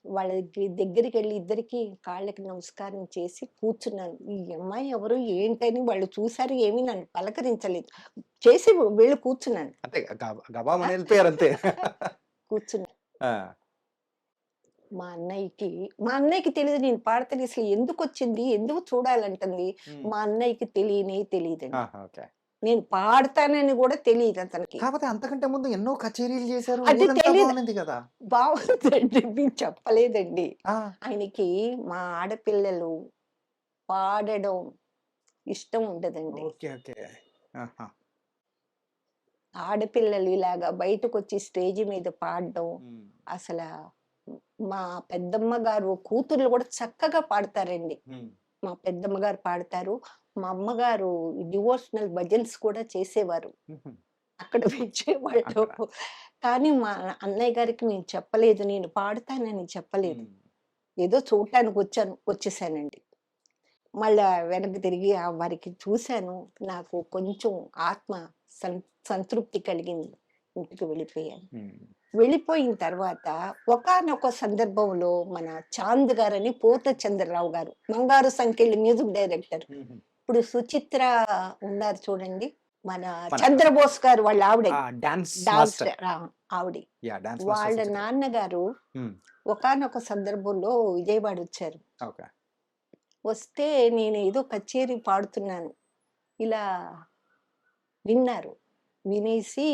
వాళ్ళ దగ్గరికెళ్ళి ఇద్దరికీ కాళ్ళకి నమస్కారం చేసి కూర్చున్నాను. ఈ అమ్మాయి ఎవరు? ఏంటని వాళ్ళు చూసారు. ఏమీ నన్ను పలకరించలేదు. చేసి వెళ్ళి కూర్చున్నాను. అంతే ఆ! గబామని ఎళ్ళిపోయారు అంతే. కూర్చున్నా. ఆ! మా అన్నయ్యకి తెలీదు నేను పాడతాను అసలు ఎందుకొచ్చింది? ఎందుకు చూడాలంటుంది? హ్మ్. మా అన్నయ్యకి తెలియనే తెలీదండి. ఆహా! ఓకే. నేను పాడతానని గూడా తెలీదతనికి. కాపోతే అంతకంటే ముందు ఎన్నో కచేరీలు చేశారు. అది ఊరంతా తెలీదు. బావుంది గదా! బావుందండి. మీకు చెప్పలేదండి. ఆ! ఆయనకి మా ఆడపిల్లలు పాడడం ఇష్టం ఉండదండి. ఓకే. ఓకే. ఆహా! ఆడపిల్లలు ఇలాగా బయటకొచ్చి స్టేజ్ మీద పాడడం హ్మ్. అసలా మా పెద్దమ్మ గారు కూతుర్లు గూడా చక్కగా పాడతారండి. హ్మ్. మా పెద్దమ్మ గారు పాడతారు. మా అమ్మగారు డివోషనల్ భజన్స్ కూడా చేసేవారు. హుహు. అక్కడ విజయవాడలో. అక్కడ. కానీ మా అన్నయ్య గారికి నేను చెప్పలేదు. నేను పాడతానని చెప్పలేదు. హ్మ్. ఏదో చూడటానికి వచ్చేసానండి. మళ్ళా వెనక్కి తిరిగి వారికి చూసాను. నాకు కొంచెం ఆత్మ సం సంతృప్తి కలిగింది. ఇంటికి వెళ్ళిపోయాను. హ్మ్. వెళ్ళిపోయిన తర్వాత ఒకానొక సందర్భంలో మన చాంద్ గారని పోత చంద్రరావు గారు, 'బంగారు సంకెళ్ళు' మ్యూజిక్ డైరెక్టర్. హుహు. ఇప్పుడు సుచిత్ర ఉన్నారు చూడండి. మన మన చంద్రబోస్ గారు వాళ్ళ ఆవిడే. Dance dance master. ఆవిడ. యాహ్! డాన్స్ మాస్టర్ వాళ్ళ సుచిత్ర. నాన్నగారు హ్మ్. ఒకానొక సందర్భంలో విజయవాడ వచ్చారు. ఓకే. వస్తే నేనేదో కచేరీ పాడుతున్నాను. ఇలా విన్నారు. వినేసి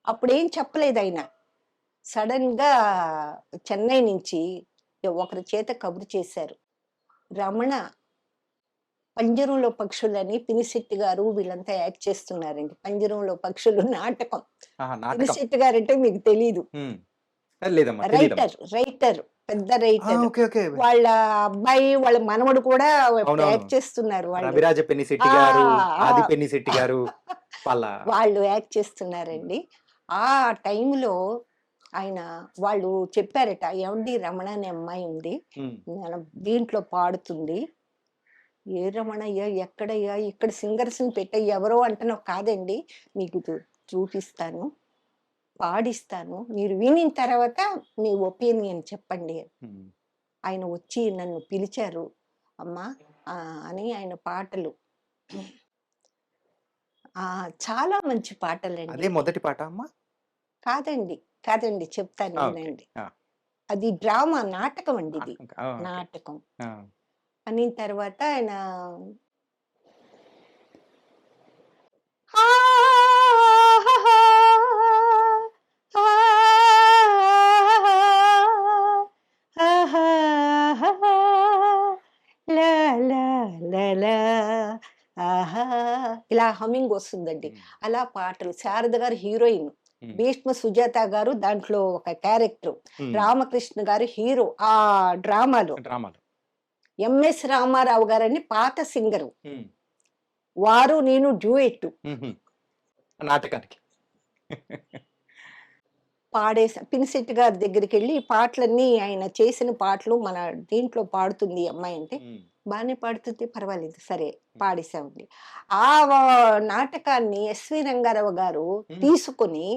అప్పుడేం చెప్పలేదు ఆయన. సడన్‌గా చెన్నై నుంచి ఒకరి చేత కబురు చేశారు. రమణ 'పంజరంలో పక్షులని' పినిశెట్టి గారు వీళ్ళంతా యాక్ట్ చేస్తున్నారండి. 'పంజరంలో పక్షులు' నాటకం. నాటకం. పినిశెట్టి గారంటే మీకు తెలీదు. లేదమ్మా, తెలీదమ్మా. రైటర్ పెద్ద రైటర్. Okay, okay. వాళ్ళ అబ్బాయి, వాళ్ళ మనవడు కూడా అవునవును. యాక్ట్ చేస్తున్నారు వాళ్ళు. రవిరాజ పెన్నిశెట్టి ఆ! గారు, ఆ! ఆది పెన్నిశెట్టి గారు వాళ్ళ వాళ్ళు యాక్ట్ చేస్తున్నారండి. ఆ టైంలో ఆయన వాళ్ళు చెప్పారట, "ఏవండీ రమణ అనే అమ్మాయి ఉంది. మన దీంట్లో పాడుతుంది." "ఏ రమణయ్య? ఎక్కడయ్యా? ఇక్కడ సింగర్స్‌ని పెట్టయ్య ఎవరో అంటున్నావు." "కాదండి, మీకు చూపిస్తాను. పాడిస్తాను. మీరు వినిన తర్వాత మీ ఒపీనియన్ చెప్పండి." ఆయన వచ్చి నన్ను పిలిచారు. అమ్మా అని ఆయన పాటలు చాలా మంచి అదే పాటలండి. మొదటి పాట అమ్మా? కాదండి. కాదండి. చెప్తాను ఓకే. వినండి. ఆ! అది డ్రామా నాటకం అండి ఇది. ఓకే. నాటకం. ఆ! అనిన తర్వాత ఆయన లా లా లా లా ఆహా ఇలా హమ్మింగ్ వస్తుందండి. అలా పాటలు. శారద గారు హీరోయిన్. భీష్మ సుజాత గారు దాంట్లో ఒక క్యారెక్టర్. రామకృష్ణ గారు హీరో ఆ డ్రామాలో. డ్రామాలో. ఎంఎస్ రామారావు గారని పాత సింగరు. వారు నేను డ్యూయెట్ నాటకానికి. పాడేసా. పినిశెట్టి గారి దగ్గరికి వెళ్ళి ఈ పాటలన్నీ ఆయన చేసిన పాటలు మన దీంట్లో పాడుతుంది ఈ అమ్మాయి అంటే, బాగానే పాడుతుంది పర్వాలేదు సరే పాడేసామండి. ఆ నాటకాన్ని ఎస్వి రంగారావు గారు తీసుకుని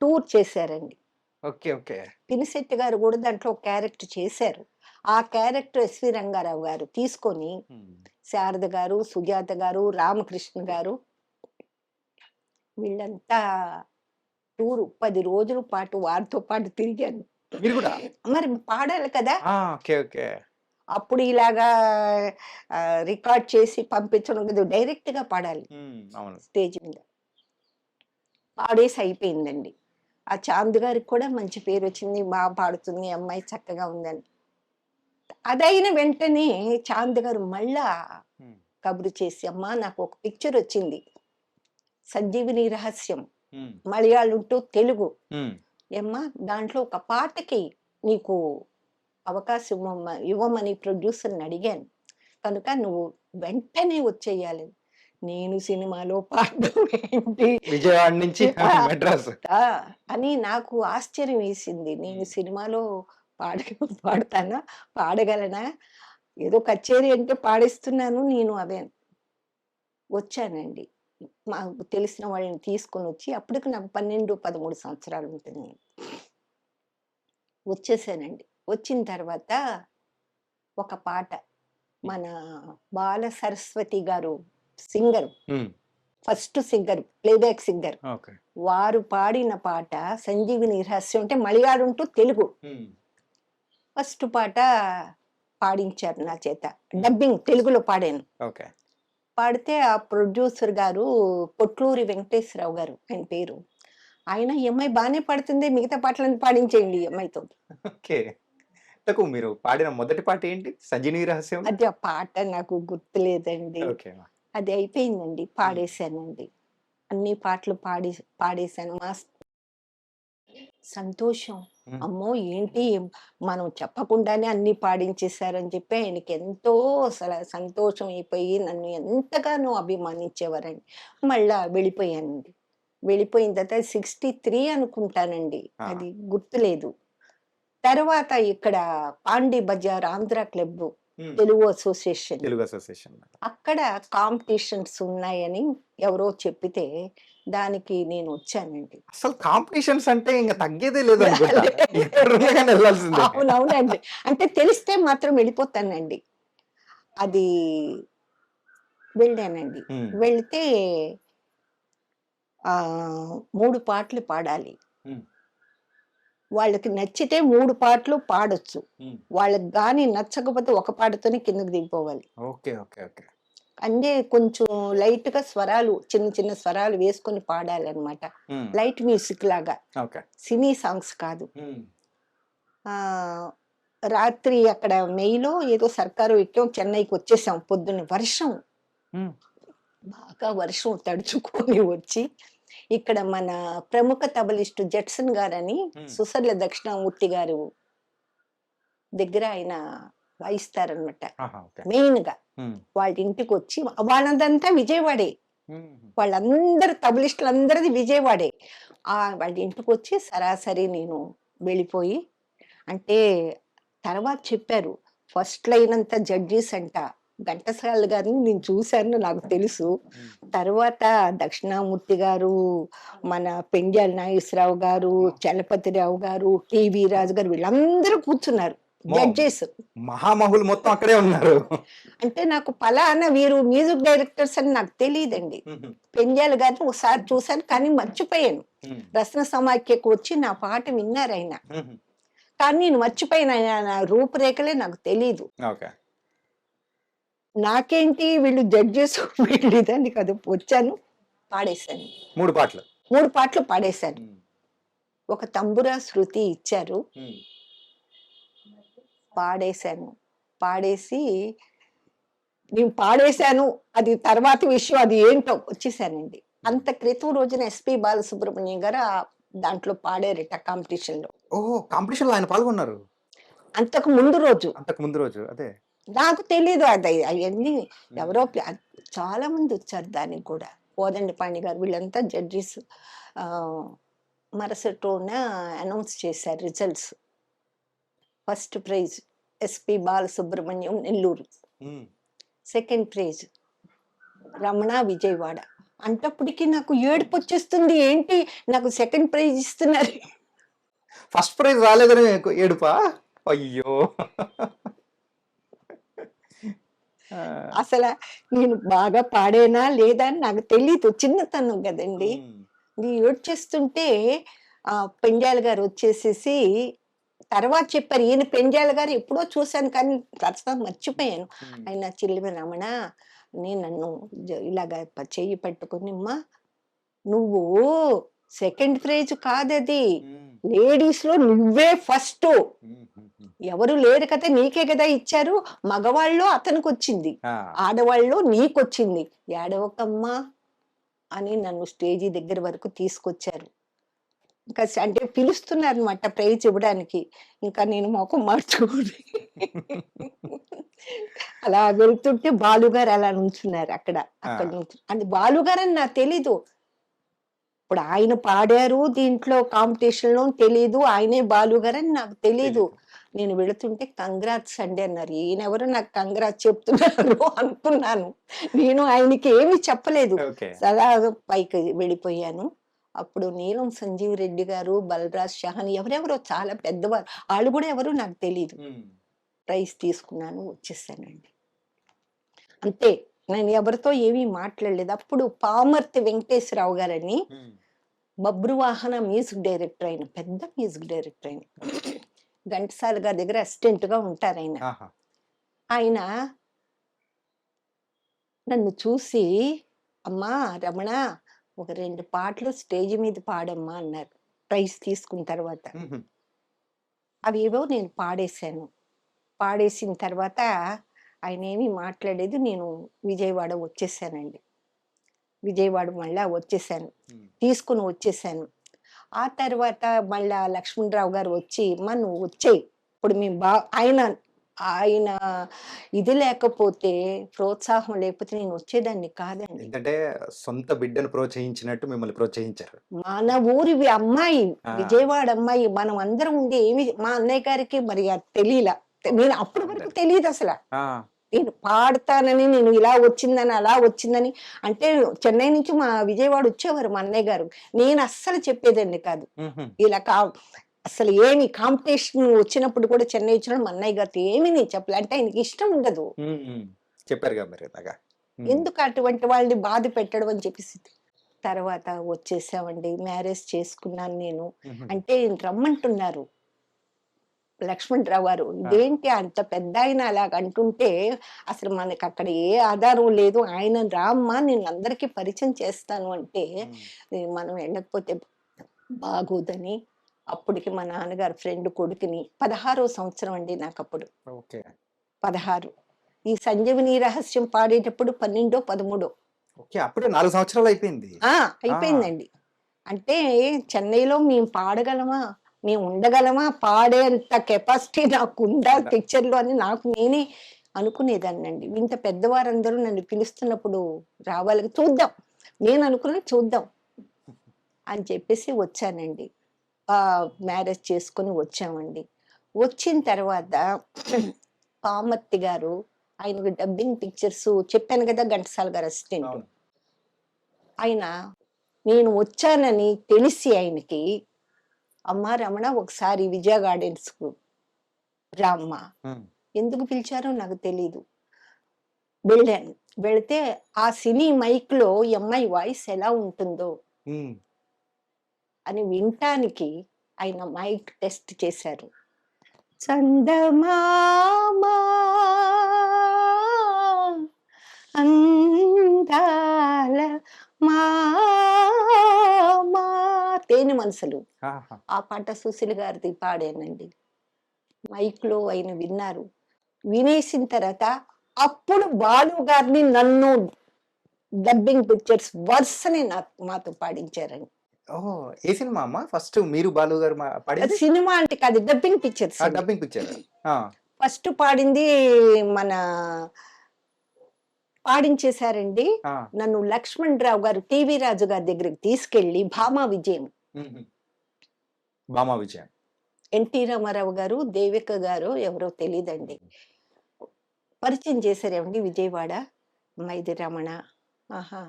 టూర్ చేశారండి. Okay, okay. పినిశెట్టి గారు కూడా దాంట్లో క్యారెక్టర్ చేశారు. ఆ క్యారెక్టర్ ఎస్వి రంగారావు గారు తీసుకొని శారద గారు, సుజాత గారు, రామకృష్ణ గారు వీళ్ళంతా టూరు 10 రోజుల పాటు వారితో పాటు తిరిగాను. మీరు కూడా? మరి పాడాలి కదా! Okay, okay. అప్పుడు ఇలాగా రికార్డ్ చేసి పంపించడం కాదు. డైరెక్ట్‌గా పాడాలి అవును. స్టేజ్ మీద. పాడేసి అయిపోయిందండి. ఆ చాంద్ గారికి కూడా మంచి పేరొచ్చింది. బాగా పాడుతుంది ఈ అమ్మాయి చక్కగా ఉందని. అదయిన వెంటనే చాంద్ గారు మళ్ళా కబురు చేసి, "అమ్మా నాకు ఒక పిక్చర్ వచ్చింది. 'సంజీవిని రహస్యం' మలయాళం టు తెలుగు. ఏమ్మా దాంట్లో ఒక పాటకి నీకు అవకాశం ఇవ్వమని ప్రొడ్యూసర్‌ని అడిగాను. కనుక నువ్వు వెంటనే వచ్చేయాలి." నేను సినిమాలో పాడడం ఏంటి? విజయవాడ నుంచి మెడ్రాస్. అని నాకు ఆశ్చర్యం వేసింది. నేను సినిమాలో పాడతానా? పాడగలనా? ఏదో కచేరీ అంటే పాడేస్తున్నాను నేను అవే. వచ్చానండి. మాకు తెలిసిన వాళ్ళని తీసుకొనొచ్చి అప్పటికి నాకు 12, 13 సంవత్సరాలు ఉంటుంది. వచ్చేసానండి. వచ్చిన తర్వాత ఒక పాట మన బాల సరస్వతి గారు singer. First singer, playback singer. వారు పాడిన పాట 'సంజీవిని రహస్యం' అంటే మలయాళం టు తెలుగు. ఫస్ట్ పాట పాడించారు నా చేత. డబ్బింగ్ తెలుగులో పాడాను. పాడితే ఆ ప్రొడ్యూసర్ గారు పొట్లూరి వెంకటేశ్వరరావు గారు ఆయన పేరు. ఆయన ఈ అమ్మాయి బాగానే పాడుతుంది, మిగతా పాటలను పాడించేయండి ఈ అమ్మాయితో. ఓకే. మీరు పాడిన మొదటి పాట ఏంటి? 'సంజీవిని రహస్యం'? అది ఆ పాట నాకు గుర్తులేదండి. అది అయిపోయిందండి. పాడేశానండి. అన్ని పాటలు పాడేశాను. సంతోషం. అమ్మో ఏంటి మనం చెప్పకుండానే అన్ని పాడించేశారని చెప్పి ఆయనకి ఎంతో అసలు సంతోషం అయిపోయి నన్ను ఎంతగానో అభిమానించేవారండి. మళ్ళా వెళ్ళిపోయానండి. వెళ్ళిపోయిన తర్వాత 63 అనుకుంటానండి. అది గుర్తులేదు. తర్వాత ఇక్కడ పాండి బజార్ ఆంధ్ర క్లబ్ తెలుగు అసోసియేషన్ అక్కడ కాంపిటీషన్స్ ఉన్నాయని ఎవరో చెప్పితే దానికి నేను వచ్చానండి. అసలు కాంపిటీషన్స్ అంటే ఇంకా తగ్గేదే లేదు అనుకుంటా. అవునవునండి. అంటే తెలిస్తే మాత్రం వెళ్ళిపోతానండి. అది వెళ్ళానండి. వెళ్తే 3 పాటలు పాడాలి. వాళ్ళకి నచ్చితే 3 పాటలు పాడొచ్చు. వాళ్ళకి గాని నచ్చకపోతే ఒక పాటతోనే కిందకి దిగిపోవాలి. అంటే కొంచెం లైట్‌గా స్వరాలు చిన్న చిన్న స్వరాలు వేసుకొని పాడాలనమాట. హ్మ్. లైట్ మ్యూజిక్ లాగా. ఓకే. సినీ సాంగ్స్ కాదు. హ్మ్. ఆహ్, రాత్రి అక్కడ మెయిలో ఏదో సర్కారు ఎక్కాం. చెన్నైకొచ్చేసాం పొద్దున్న. వర్షం. హ్మ్. బాగా వర్షం తడుచుకొని వచ్చి, ఇక్కడ మన ప్రముఖ తబలిస్టు జడ్సన్ గారని హ్మ్. సుసర్ల దక్షిణామూర్తి గారు దగ్గర ఆయన వాయిస్తారనమాట. ఆహా! ఓకే. మెయిన్‌గా. హ్మ్. వాళ్ళ ఇంటికొచ్చి వాళ్ళదంతా విజయవాడే. హుహు. వాళ్ళందరూ తబలిస్టులందరిది విజయవాడే. వాళ్ళ ఇంటికొచ్చి సరాసరి నేను వెళ్ళిపోయి అంటే తర్వాత చెప్పారు. ఫస్ట్ లైన్ అంతా జడ్జెస్ అంట. ఘంటసాల గారిని నేను చూసాను. నాకు తెలుసు. హ్మ్. తర్వాత దక్షిణామూర్తి గారు, మన పెండ్యాల నాగేశ్వరరావు గారు, చలపతిరావు గారు, టీవీ రాజు గారు వీళ్ళందరూ కూర్చున్నారు. జడ్జెస్. మహామహులు మొత్తం అక్కడే ఉన్నారు. అంటే నాకు పలానా వీరు మ్యూజిక్ డైరెక్టర్స్ అని నాకు తెలీదండి. హుహు. పెండ్యాల గారిని ఒకసారి చూసాను కానీ మర్చిపోయాను. హ్మ్. రత్న సమాఖ్యకు వచ్చి నా పాట విన్నారాయన. హుహు. కానీ నేను మర్చిపోయాను. ఆయన రూపురేఖలే నాకు తెలీదు. ఓకే. నాకేంటి వీళ్ళు జడ్జెస్ వీళ్ళు ఇదని కాదు. వచ్చాను, పాడేశాను. 3 పాటలు. 3 పాటలు పాడేశాను. హ్మ్. ఒక తంబురా శృతి ఇచ్చారు. హ్మ్. పాడేశాను. పాడేసి నేను పాడేశాను. అది తర్వాత విషయం అది ఏంటో వచ్చేసానండి. అంత క్రితం రోజున ఎస్‌పి బాలసుబ్రహ్మణ్యం గారు దాంట్లో పాడారట కాంపిటీషన్‌లో. ఓహో! కాంపిటీషన్‌లో ఆయన పాల్గొన్నారు. అంతకు ముందు రోజు. అంతకు ముందు రోజు. అదే. నాకు తెలీదు అది అయన్నీ హ్మ్. ఎవరో చాలా మంది వచ్చారు దానికి కూడా. కోదండపాణి గారు వీళ్ళంతా జడ్జెస్. ఆహ్, మరుసటి రోజున అనౌన్స్ చేశారు results. First prize SP Balasubrahmanyam Nellore. Hmm. Second prize Ramana Vijayawada. అంటప్పటికి నాకు ఏడుపొచ్చేస్తుంది. ఏంటి నాకు సెకండ్ ప్రైజ్ ఇస్తున్నారు. ఫస్ట్ ప్రైజ్ రాలేదని ఏడుపా? అయ్యో! ఆ! అసల నేను బాగా పాడానా లేదా అని నాకు తెలీదు. చిన్నతనం గదండీ! హ్మ్. నేను ఏడ్చేస్తుంటే పెండ్యాల గారు వచ్చేసేసి తర్వాత చెప్పారు. ఈయన పెండ్యాల గారు ఎప్పుడో చూసాను కానీ ప్రస్తుతం మర్చిపోయాను. హ్మ్. ఆయన చిల్లిమి రమణ నన్ను ఇలాగ చెయ్యి పట్టుకొని "అమ్మా నువ్వు సెకండ్ ప్రైజ్ కాదది. హ్మ్. లేడీస్‌లో నువ్వే ఫస్టు. హుహుహు. ఎవరు లేరు కదా! నీకే కదా ఇచ్చారు. మగవాళ్ళలో అతనికొచ్చింది. ఆ! ఆడవాళ్ళలో నీకొచ్చింది. ఏడవకమ్మా" అని నన్ను స్టేజి దగ్గర వరకు తీసుకొచ్చారు. ఇంకా అంటే పిలుస్తున్నారనమాట ప్రైజ్ ఇవ్వడానికి. ఇంకా నేను మొఖం మార్చుకొని అలా వెళ్తుంటే బాలుగారు అలా నుంచున్నారు అక్కడ. అక్కడ ఆ! అంటే బాలుగారని నాకు తెలీదు. ఇప్పుడు ఆయన పాడారు దీంట్లో కాంపిటీషన్‌లో తెలీదు. ఆయనే బాలుగారని నాకు తెలీదు. తెలీదు. నేను వెళుతుంటే కంగ్రాట్స్ అండి అన్నారు. ఈయనెవరో నాకు కంగ్రాట్స్ చెప్తున్నారు అనుకున్నాను. నేను ఆయనకి ఏమి చెప్పలేదు. ఓకే. సరదాగా పైకి వెళ్ళిపోయాను. అప్పుడు నీలం సంజీవ్ రెడ్డి గారు, బలరాజ్ షహాని ఎవరెవరో చాలా పెద్దవారు. ఆళ్ళు గూడా ఎవరో నాకు తెలీదు. హ్మ్. ప్రైజ్ తీసుకున్నాను. వచ్చేసానండి. అంతే. నేను ఎవరితో ఏమీ మాట్లాడలేదు. అప్పుడు పామర్తి వెంకటేశ్వరరావు గారని హ్మ్. బబ్రువాహన మ్యూజిక్ డైరెక్టర్ ఆయన. పెద్ద మ్యూజిక్ డైరెక్టర్ ఆయన. ఘంటసాల గారి దగ్గర అసిస్టెంట్‌గా ఉంటారాయన. ఆహా! ఆయన నన్ను చూసి, "అమ్మా రమణ ఒక 2 పాటలు స్టేజ్ మీద పాడమ్మా" అన్నారు. ప్రైజ్ తీసుకున్న తర్వాత. హుహు. అవేవో నేను పాడేశాను. పాడేసిన తర్వాత ఆయనేమి మాట్లాడలేదు. నేను విజయవాడ వచ్చేసానండి. విజయవాడ మళ్ళా వచ్చేసాను. హ్మ్. తీసుకొని వచ్చేసాను. ఆ తర్వాత మళ్ళా లక్ష్మణరావు గారు వచ్చి, "అమ్మా నువ్వు వచ్చేయి. ఇప్పుడు మేము ఆయన ఆయన ఇది లేకపోతే, ప్రోత్సాహం లేకపోతే నేను వచ్చేదాన్ని కాదండి. ఏంటంటే సొంత బిడ్డను ప్రోత్సహించినట్టు మిమ్మల్ని ప్రోత్సహించారు. మన ఊరి అమ్మాయి, ఆ! విజయవాడ అమ్మాయి మనం అందరం ఉండి ఏమి మా అన్నయ్య గారికి మరి అది తెలీలా. నేను అప్పటి వరకు ఉండాలి. తెలీదసల. ఆ! నేను పాడతానని, నేను ఇలా వచ్చిందని, అలా వచ్చిందని అంటే చెన్నై నుంచి మా విజయవాడ వచ్చేవారు మా అన్నయ్య గారు. నేను అస్సలు చెప్పేదాన్ని కాదు. హుహు. ఇలా అసలు ఏమి కాంపిటీషన్ వచ్చినప్పుడు కూడా చెన్నై వచ్చినప్పుడు మా అన్నయ్య గారితో ఏమీ నేను చెప్పలే. అంటే ఆయనకి ఇష్టం ఉండదు. హ్మ్. హ్మ్. చెప్పారుగా మరి ఇలాగా. హ్మ్. ఎందుకు అటువంటి వాళ్ళని బాధ పెట్టడం అని చెప్పేసి. తర్వాత వచ్చేసామండి. మ్యారేజ్ చేసుకున్నాను నేను. హుహు. అంటే రమ్మంటున్నారు. లక్ష్మణరావు గారు ఇదేంటి అంత పెద్ద ఆయన అలాగ అంటుంటే అసలు మనకి అక్కడ ఏ ఆధారం లేదు, ఆయన రామ్మా నేను అందరికీ పరిచయం చేస్తాను అంటే మనం వెళ్ళకపోతే బాగోదని అప్పటికి మా నాన్నగారు ఫ్రెండ్ కొడుకుని 16వ సంవత్సరం అండి నాకు అప్పుడు ఓకే 16 ఈ సంజీవని రహస్యం పాడేటప్పుడు 12 13 ఓకే అప్పుడే 4 సంవత్సరాలు అయిపోయింది. అయిపోయిందండి. అంటే చెన్నైలో మేము పాడగలమా, మేము ఉండగలమా, పాడేంత కెపాసిటీ నాకుందా పిక్చర్లో అని నాకు నేనే అనుకునేదాన్నండి. ఇంత పెద్దవారందరూ నన్ను పిలుస్తున్నప్పుడు రావాలి, చూద్దాం, నేను అనుకున్నా చూద్దాం అని చెప్పేసి వచ్చానండి. మ్యారేజ్ చేసుకొని వచ్చామండి. వచ్చిన తర్వాత పామర్తి గారు ఆయనకు డబ్బింగ్ పిక్చర్స్ చెప్పాను కదా, ఘంటసాల గారు అసిస్టెంట్. అవును. ఆయన నేను వచ్చానని తెలిసి ఆయనకి, అమ్మా రమణ ఒకసారి విజయ గార్డెన్స్ కు రామ్మా, ఎందుకు పిలిచారో నాకు తెలీదు. వెళ్ళాను. వెళితే ఆ సినీ మైక్ లో ఈ అమ్మాయి వాయిస్ ఎలా ఉంటుందో అని వినటానికి ఆయన మైక్ టెస్ట్ చేశారు. చందమామా అందాల మామా తేనె మనసులు, ఆ పాట సుశీల్ గారిది పాడానండి. మైక్ లో ఆయన విన్నారు. వినేసిన తర్వాత అప్పుడు బాలు గారిని నన్ను డబ్బింగ్ పిక్చర్స్ వరుసనే మాతో పాడించారండి. ఓహో! ఏ సినిమా అమ్మా ఫస్ట్ మీరు బాలు గారు పాడింది? సినిమా అంటే కాదు, dubbing pictures. Dubbing picture. First పాడింది మన పాడించేశారండి. నన్ను లక్ష్మణరావు గారు టీవీ రాజు గారి దగ్గరికి తీసుకెళ్లి భామా విజయం ఎన్టీ రామారావు గారు దేవిక గారు ఎవరో తెలియదండి పరిచయం చేశారేమండి. విజయవాడ మైది రమణ, ఆహా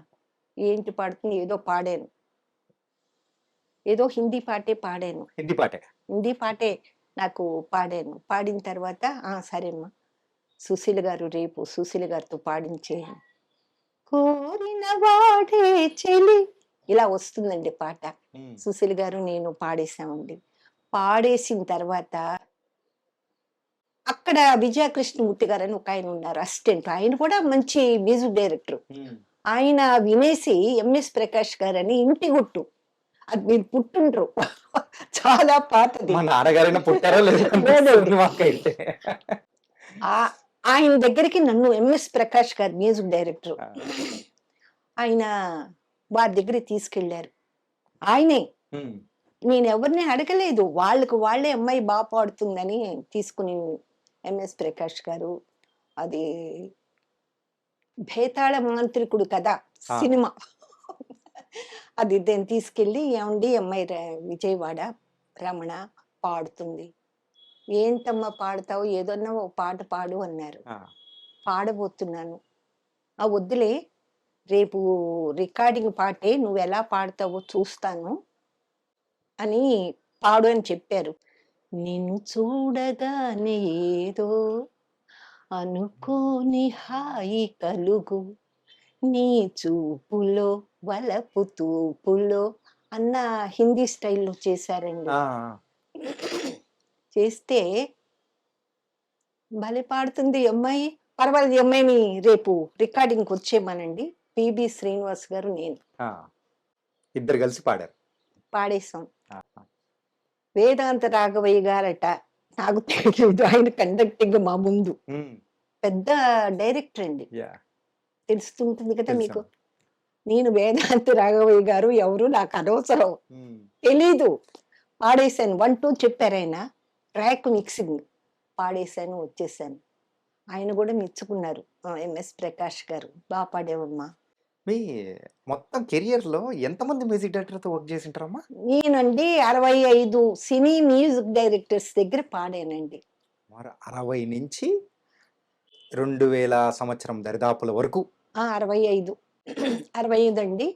ఏంటి పాడుతుంది, ఏదో పాడాను, ఏదో హిందీ పాటే పాడాను, హిందీ పాటే నాకు పాడాను. పాడిన తర్వాత సరేమ్మా సుశీల్ గారు రేపు సుశీల్ గారితో పాడించేయండి. కోరిన వాడే చెలి ఇలా వస్తుందండి పాట. సుశీల్ గారు నేను పాడేశామండి. పాడేసిన తర్వాత అక్కడ విజయకృష్ణమూర్తి గారు అని ఒక ఆయన ఉన్నారు అసిస్టెంట్, ఆయన కూడా మంచి మ్యూజిక్ డైరెక్టర్. ఆయన వినేసి ఎంఎస్ ప్రకాష్ గారు అని ఇంటి గుట్టు, అది మీరు పుట్టుండ్రు చాలా పాతది, ఆయన దగ్గరికి నన్ను ఎంఎస్ ప్రకాష్ గారు మ్యూజిక్ డైరెక్టర్, ఆయన వారి దగ్గరికి తీసుకెళ్లారు. ఆయనే, నేను ఎవరిని అడగలేదు, వాళ్ళకు వాళ్ళే అమ్మాయి బాగా పాడుతుందని తీసుకుని ఎంఎస్ ప్రకాష్ గారు, అది భేతాళ మాంత్రికుడు కదా సినిమా, అది దాన్ని తీసుకెళ్ళి ఏమండి అమ్మాయి విజయవాడ రమణ పాడుతుంది, ఏంటమ్మా పాడతావు, ఏదన్నా ఓ పాట పాడు అన్నారు. పాడబోతున్నాను. వద్దులే, రేపు రికార్డింగ్ పాటే, నువ్వు ఎలా పాడతావో చూస్తాను అని పాడు అని చెప్పారు. నిన్ను చూడగానే ఏదో అనుకోని హాయి కలుగు, నీ చూపులో వలపు తూపులో అన్న హిందీ స్టైల్లో చేశారండి. చేస్తే భలే పాడుతుంది అమ్మాయి, పర్వాలేదు అమ్మాయిని రేపు రికార్డింగ్కి వచ్చేయమనండి. పిబి శ్రీనివాస్ గారు నేను ఇద్దరు కలిసి పాడేశాం. వేదాంత రాఘవయ్య గారట, నాకు తెలియదు, ఆయన కండక్టింగ్ మా ముందు పెద్ద డైరెక్టర్ అండి, తెలుస్తుంటుంది కదా మీకు. నేను వేదాంత రాఘవయ్య గారు ఎవరు నాకు అనవసరం, తెలీదు. పాడేశాను, 1 2 చెప్పారు ఆయన, ట్రాక్ మిక్సింగ్ పాడేశాను, వచ్చేసాను. ఆయన కూడా మెచ్చుకున్నారు, ఎంఎస్ ప్రకాష్ గారు బాగా పాడేవమ్మా. మీ మొత్తం కెరియర్ లో ఎంతమంది మ్యూజిక్ డైరెక్టర్ తో వర్క్ చేసి ఉంటారమ్మా? నేనండి 65 సినీ మ్యూజిక్ డైరెక్టర్స్ దగ్గర పాడానండి. 60 నుంచి 2000 సంవత్సరం దరిదాపుల వరకు 65 అండి.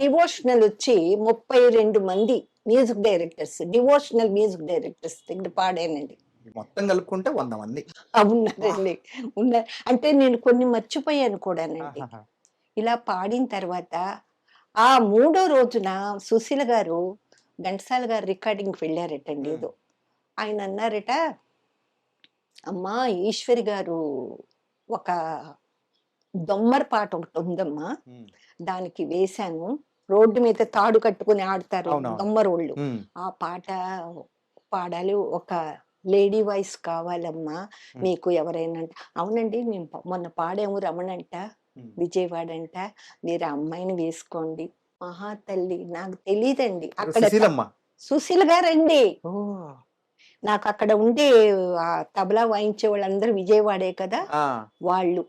డివోషనల్ వచ్చి 32 మంది music directors, devotional music directors దగ్గర పాడానండి. మొత్తం కలుపుకుంటే 100 మంది ఉన్నారండి. ఉన్నారు అంటే నేను కొన్ని మర్చిపోయాను కూడానండి. ఇలా పాడిన తర్వాత ఆ 3వ రోజున సుశీల గారు ఘంటసాల గారు రికార్డింగ్కి వెళ్ళారటండి. ఏదో ఆయన అన్నారట, అమ్మా ఈశ్వరి గారు ఒక దొమ్మర పాట ఒకటి ఉందమ్మా. ఉమ్, దానికి వేశాను. రోడ్డు మీద తాడు కట్టుకుని ఆడతారు అవునవును. దొమ్మరోళ్ళు. ఉమ్, ఆ పాట పాడాలి. ఒక లేడీ వాయిస్ కావాలమ్మా. ఉమ్, మీకు ఎవరైనా అంటే, అవునండి మేము మొన్న పాడాము రమణంట, ఉమ్. విజయవాడ అంట. మీరు ఆ అమ్మాయిని వేసుకోండి. మహా తల్లి నాకు తెలియదండి ఎవరు? అక్కడ సుశీలమ్మ. సుశీల్ గారండి. ఓ. నాకు అక్కడ ఉండే ఆ తబలా వాయించే వాళ్ళందరూ విజయవాడే కదా ఆ, వాళ్ళు.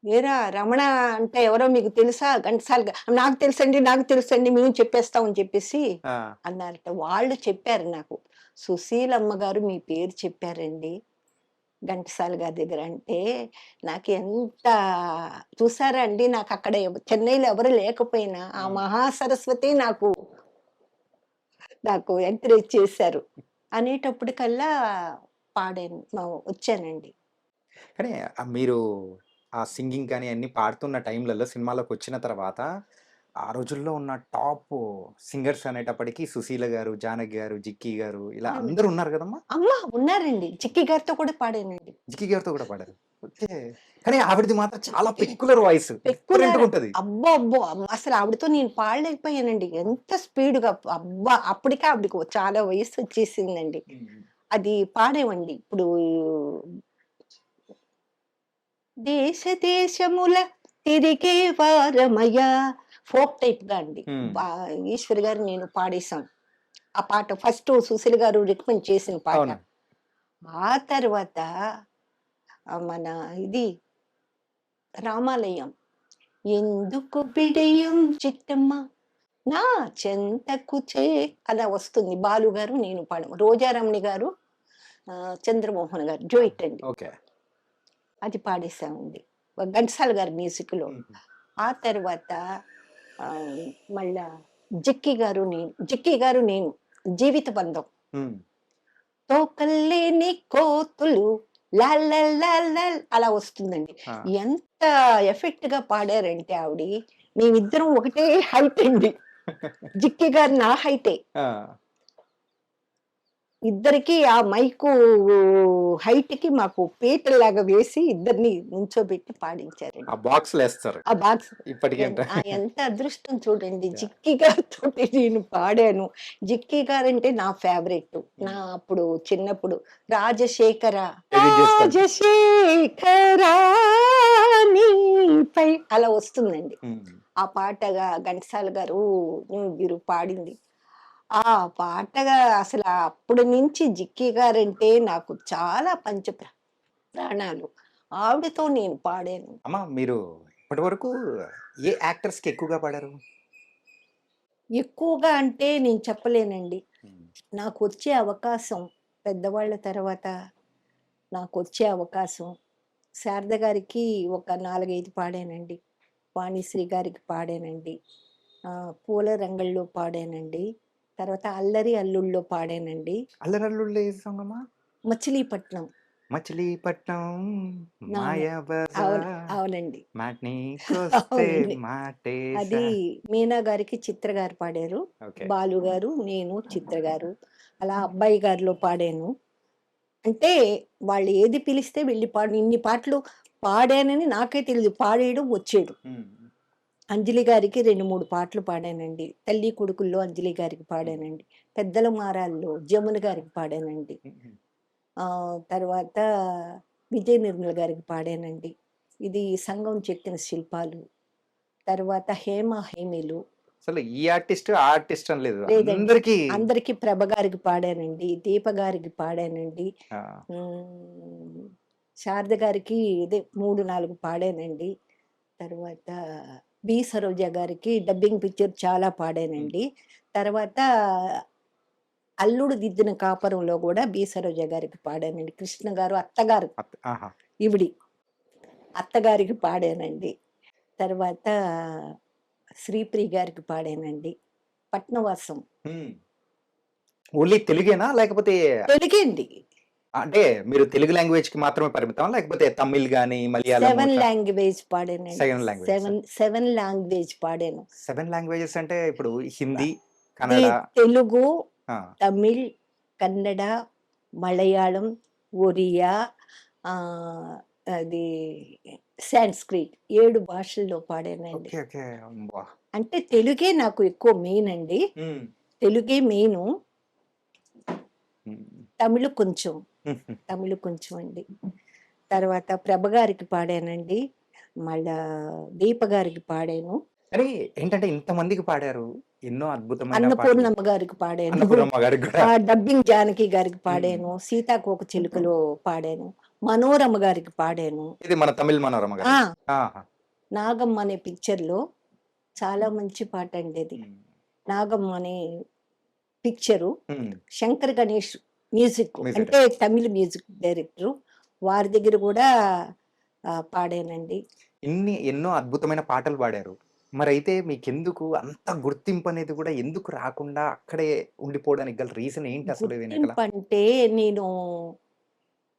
ఏరా రమణ అంటే ఎవరో మీకు తెలుసా? ఘంటసాల నాకు తెలుసండి, నాకు తెలుసండి, మేము చెప్పేస్తామని చెప్పేసి ఆ, అన్నారట. వాళ్ళు చెప్పారు నాకు. సుశీలమ్మ గారు మీ పేరు చెప్పారండి ఘంటసాల గారి దగ్గర అంటే, నాకు ఎంత చూసారా అండి. నాకు అక్కడ చెన్నైలో ఎవరు లేకపోయినా ఆ ఉమ్. మహాసరస్వతి నాకు నాకు ఎంకరేజ్ చేశారు అనేటప్పటికల్లా పాడాను, వచ్చానండి. కానీ మీరు ఆ సింగింగ్ కానీ అన్ని పాడుతున్న టైంలలో సినిమాలోకి వచ్చిన తర్వాత ఆ రోజుల్లో ఉన్న టాప్ సింగర్స్ అనేటప్పటికి సుశీల గారు, జానకి గారు, జిక్కి గారు ఇలా అవును. అందరూ ఉన్నారు కదమ్మా. అమ్మ ఉన్నారండి. చిక్కి గారితో కూడా పాడానండి. జిక్కి గారితో కూడా పాడారు. ఓకే. కానీ ఆవిడది మాత్రం చాలా పెక్యులర్ వాయిస్, డిఫరెంట్ పెక్కులార గా ఉంటది. అబ్బో! అబ్బో! అసలు ఆవిడతో నేను పాడలేకపోయానండి. ఎంత స్పీడ్‌గా అబ్బా! అప్పటికే ఆవిడకి చాలా వయస్సొచ్చేసిందండి. ఉమ్, అది పాడామండి. ఇప్పుడు దేశ దేశముల తిరిగే వారమయ్యా ఫోక్ టైప్‌గా అండి. ఉమ్, బా ఈశ్వరి గారు నేను పాడేసాం. ఆ పాట ఫస్ట్ సుశీల్ గారు రికమెండ్ చేసిన పాట. అవును. ఆ తర్వాత మన ఇది రామాలయం. ఎందుకు బిడియం చిట్టమ్మ నా చెంతకు చే అలా వస్తుంది. బాలు గారు నేను పాడాము. రోజారమణి గారు, చంద్రమోహన్ గారు జోయిట్ అండి. ఓకే. అది పాడేసామండి. ఘంటసాల గారి మ్యూజిక్‌లో. ఉమ్, ఆ తర్వాత మళ్ళా జిక్కి గారు నేను జీవిత బంధం. ఉమ్, తోకల్లేని కోతులు లాల్లల్ అలా వస్తుందండి. ఆ, ఎంత ఎఫెక్ట్‌గా పాడారంటే ఆవిడ. మేమిద్దరం ఒకటే హైట్ అండి. జిక్కి గారు నా హైటే. ఆ, ఇద్దరికీ ఆ మైకు హైట్‌కి మాకు పీటల్లాగా వేసి ఇద్దరిని నుంచోబెట్టి పాడించారండి. ఆ బాక్స్‌లో వేస్తారు ఆ బాక్స్ ఇప్పటికంటే. ఎంత అదృష్టం చూడండి. Yeah. జిక్కి గారితోటి నేను పాడాను. జిక్కి గారంటే నా ఫేవరెట్. నా అప్పుడు చిన్నప్పుడు రాజశేఖర Edit చేస్తాను. రాజశేఖరా నీపై అలా వస్తుందండి. ఉమ్, ఆ పాటగా ఘంటసాల గారు మీరు పాడింది. ఆ పాటగా అసలు అప్పటి నుంచి జిక్కి గారంటే నాకు చాలా ప్రాణాలు. ఆవిడతో నేను పాడాను. అమ్మా మీరు ఇప్పటి వరకు ఏ యాక్టర్స్ కి ఎక్కువగా పాడారు? ఎక్కువగా అంటే నేను చెప్పలేనండి. ఉమ్, నాకొచ్చే అవకాశం పెద్దవాళ్ళ తర్వాత నాకొచ్చే అవకాశం శారద గారికి ఒక 4, 5 పాడానండి. వాణిశ్రీ గారికి పాడానండి. పూల రంగల్లో పాడానండి. తర్వాత అల్లరి అల్లుల్లో పాడానండి. అల్లరల్లుళ్ళు ఏ సాంగ్ అమ్మా? మచిలీపట్నం. మచిలీపట్నం అవును. మాయా అవును. బజార్ అవునండి. మాట్నీకొస్తే అవునండి. అది మాటేసా. మీనా గారికి చిత్ర గారు పాడారు. ఓకే. బాలు గారు, నేను, చిత్ర గారు. అలా అబ్బాయి గారిలో పాడాను. అంటే వాళ్ళు ఏది పిలిస్తే వెళ్ళి ఇన్ని పాటలు పాడానని నాకే తెలీదు. పాడేయడం, వచ్చేయడం. ఉమ్, అంజలి గారికి 2, 3 పాటలు పాడానండి. తల్లి కొడుకుల్లో అంజలి గారికి పాడానండి. పెద్దల మారాల్లో జమున గారికి పాడానండి. ఉమ్. తర్వాత విజయ నిర్మల గారికి పాడానండి. ఇది సంగం చెక్కిన శిల్పాలు. తర్వాత హేమీలు. అసలు ఈ ఆర్టిస్ట్ ఆ ఆర్టిస్ట్ అని లేదు, లేదండి. అందరికి. అందరికి ప్రభ గారికి పాడానండి. దీప గారికి పాడానండి. ఆ, హ్మ్. శారద గారికి ఇదే 3, 4 పాడానండి. తర్వాత బి. సరోజ గారికి డబ్బింగ్ పిక్చర్ చాలా పాడానండి. తర్వాత అల్లుడు దిద్దిన కాపురంలో గూడా బి. సరోజ గారికి పాడానండి. కృష్ణ గారు అత్తగారు ఆహా. ఈవిడి. అత్తగారికి పాడానండి. తర్వాత శ్రీప్రియ గారికి పాడానండి. పట్నవాసం. ఓన్లీ తెలుగేనా లేకపోతే తెలుగేండి. అంటే మీరు తెలుగు లాంగ్వేజ్ కి మాత్రమే పరిమితం లేకపోతే తమిళ్ గానీ మలయాళం 7 లాంగ్వేజ్ పాడానండి. 7 లాంగ్వేజెస్? 7 లాంగ్వేజ్ పాడాను. 7 లాంగ్వేజెస్ అంటే ఇప్పుడు హిందీ, కన్నడ, తెలుగు, ఆ, తమిళ్, కన్నడ, మలయాళం, ఒరియా, ఆహ్, అది సాంస్క్రిట్ 7 భాషల్లో పాడానండి. ఓకే. ఓకే. అబ్బా! అంటే తెలుగే నాకు ఎక్కువ మెయిన్ అండి. హ్మ్. తెలుగే మెయిను. హ్మ్. తమిళ్ కొంచెం. తమిళ్ కొంచెం అండి. తర్వాత ప్రభ గారికి పాడానండి. మళ్ళా దీప గారికి పాడాను. కానీ ఏంటంటే ఇంతమందికి పాడారు. ఎన్నో అద్భుతమైన పాటలు. అన్నపూర్ణమ్మ గారికి పాడాను. అన్నపూర్ణమ్మ గారికి గూడా. డబ్బింగ్ జానకి గారికి హ్మ్. పాడాను. సీతాకోకచిలుకలో పాడాను. మనోరమ గారికి పాడాను. ఇది మన తమిళ్ మనోరమ ఆ! గారిది. ఆహా! నాగమ్మ అనే పిక్చర్‌లో చాలా మంచి పాటండి అది. హ్మ్. నాగమ్మ అనే పిక్చరు హ్మ్. శంకర్ గణేష్ మ్యూజిక్. మ్యూజిక్ అంటే తమిళ్ మ్యూజిక్ డైరెక్టరు. వారి దగ్గర గూడా పాడానండి. ఎన్నో అద్భుతమైన పాటలు పాడారు. మరైతే మీకెందుకు అంత గుర్తింపనేది గూడా ఎందుకు రాకుండా అక్కడే ఉండిపోవడానికి గల రీజన్ ఏంటి అసలు వెనకాల? గుర్తింపంటే నేను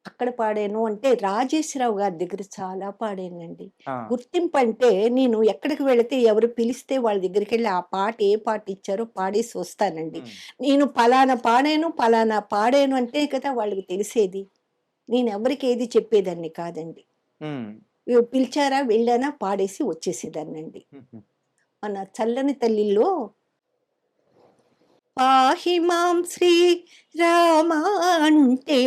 అక్కడ పాడాను అంటే రాజేశ్వరరావు గారి దగ్గర చాలా పాడానండి. ఆ! గుర్తింపంటే నేను ఎక్కడికి వెళితే ఎవరు పిలిస్తే వాళ్ళ దగ్గరికెళ్ళి ఆ పాట ఏ పాట ఇచ్చారో పాడేసి వస్తానండి. హ్మ్. నేను పలానా పాడాను, పలానా పాడాను అంటే కదా వాళ్ళకి తెలిసేది. నేనెవ్వరికి ఏది చెప్పేదాన్ని కాదండి. హ్మ్. పిలిచారా, వెళ్ళానా, పాడేసి వచ్చేసేదాన్నండి. హుహు. మన చల్లని తల్లిలో పాహి మాం శ్రీ రామ అంటే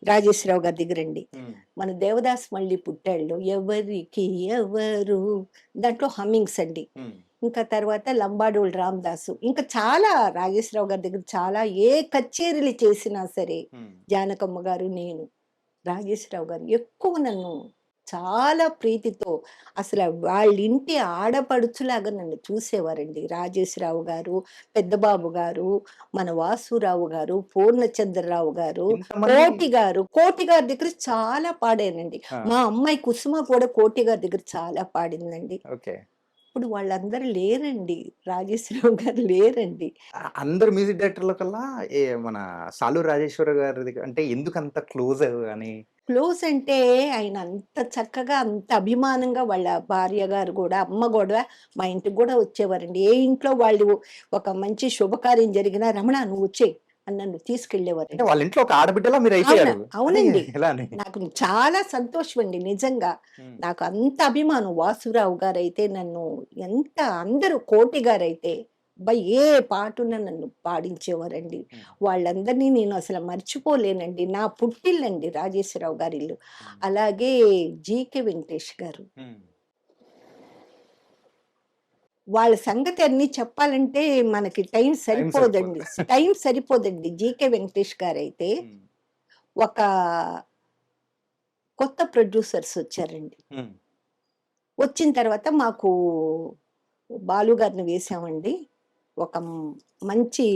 రాజేశ్వరరావు గారి దగ్గరండి. హ్మ్. మన దేవదాస్ మళ్ళీ పుట్టాళ్ళు. ఎవరికి ఎవరు దాంట్లో హమ్మింగ్స్ అండి. హ్మ్. ఇంకా తర్వాత లంబాడోళ్ళు రామదాసు. ఇంకా చాలా రాజేశ్వరరావు గారి దగ్గర చాలా ఏ కచేరీలు చేసినా సరే హ్మ్. జానకమ్మ గారు, నేను, రాజేశ్వరరావు గారు ఎక్కువ నన్ను చాలా ప్రీతితో అసల వాళ్ళింటి ఆడపడుచులాగా నన్ను చూసేవారండి. రాజేశ్వరరావు గారు, పెద్దబాబు గారు, మన వాసురావు గారు, పూర్ణచంద్రరావు గారు, ఇంతమంది కోటి గారు. కోటి గారి దగ్గర చాలా పాడానండి. ఆ! మా అమ్మాయి కుసుమ కూడా కోటి గారి దగ్గర చాలా పాడిందండి. ఓకే. ఇప్పుడు వాళ్ళందరూ లేరండి. రాజేశ్వరరావు గారు లేరండి. అందరు మ్యూజిక్ డైరెక్టర్‌ల కల్లా మన 'సాలూరు రాజేశ్వర' గారిది అంటే ఎందుకంత క్లోజ్ అని? క్లోజ్ అంటే ఆయన అంత చక్కగా, అంత అభిమానంగా వాళ్ళ భార్య గారు గూడా, అమ్మ గూడా మా ఇంటికి గూడా వచ్చేవారండి. ఏ ఇంట్లో వాళ్ళు ఒక మంచి శుభకార్యం జరిగినా, "రమణ నువ్వొచ్చేయి" అని నన్ను అంటే తీసుకెళ్ళేవారండి. వాళ్ళ ఇంట్లో ఒక ఆడబిడ్డలా అవునా? మీరైపోయారు. అదే అవునండి. ఎలా అని? నాకు చాలా సంతోషమండి నిజంగా. హ్మ్. నాకు అంత అభిమానం. వాసురావు గారైతే నన్ను ఎంత అందరూ కోటి గారైతే అబ్బా! ఏ పాటున నన్ను పాడించేవారండి. హ్మ్. వాళ్ళందరినీ నేను అసలు మర్చిపోలేనండి. నా పుట్టిల్లండి రాజేశ్వరరావు గారిల్లు. హ్మ్. అలాగే జీకే వెంకటేష్ గారు. హ్మ్. వాళ్ళ సంగతి అన్నీ చెప్పాలంటే మనకి టైం టైం సరిపోదు. సరిపోదండి. టైం సరిపోదండి. జీకే వెంకటేష్ గారైతే హ్మ్. ఒక కొత్త ప్రొడ్యూసర్స్ వచ్చారండి. హ్మ్. వచ్చిన తర్వాత మాకు బాలు గారిని వేశామండి. ఒక మంచి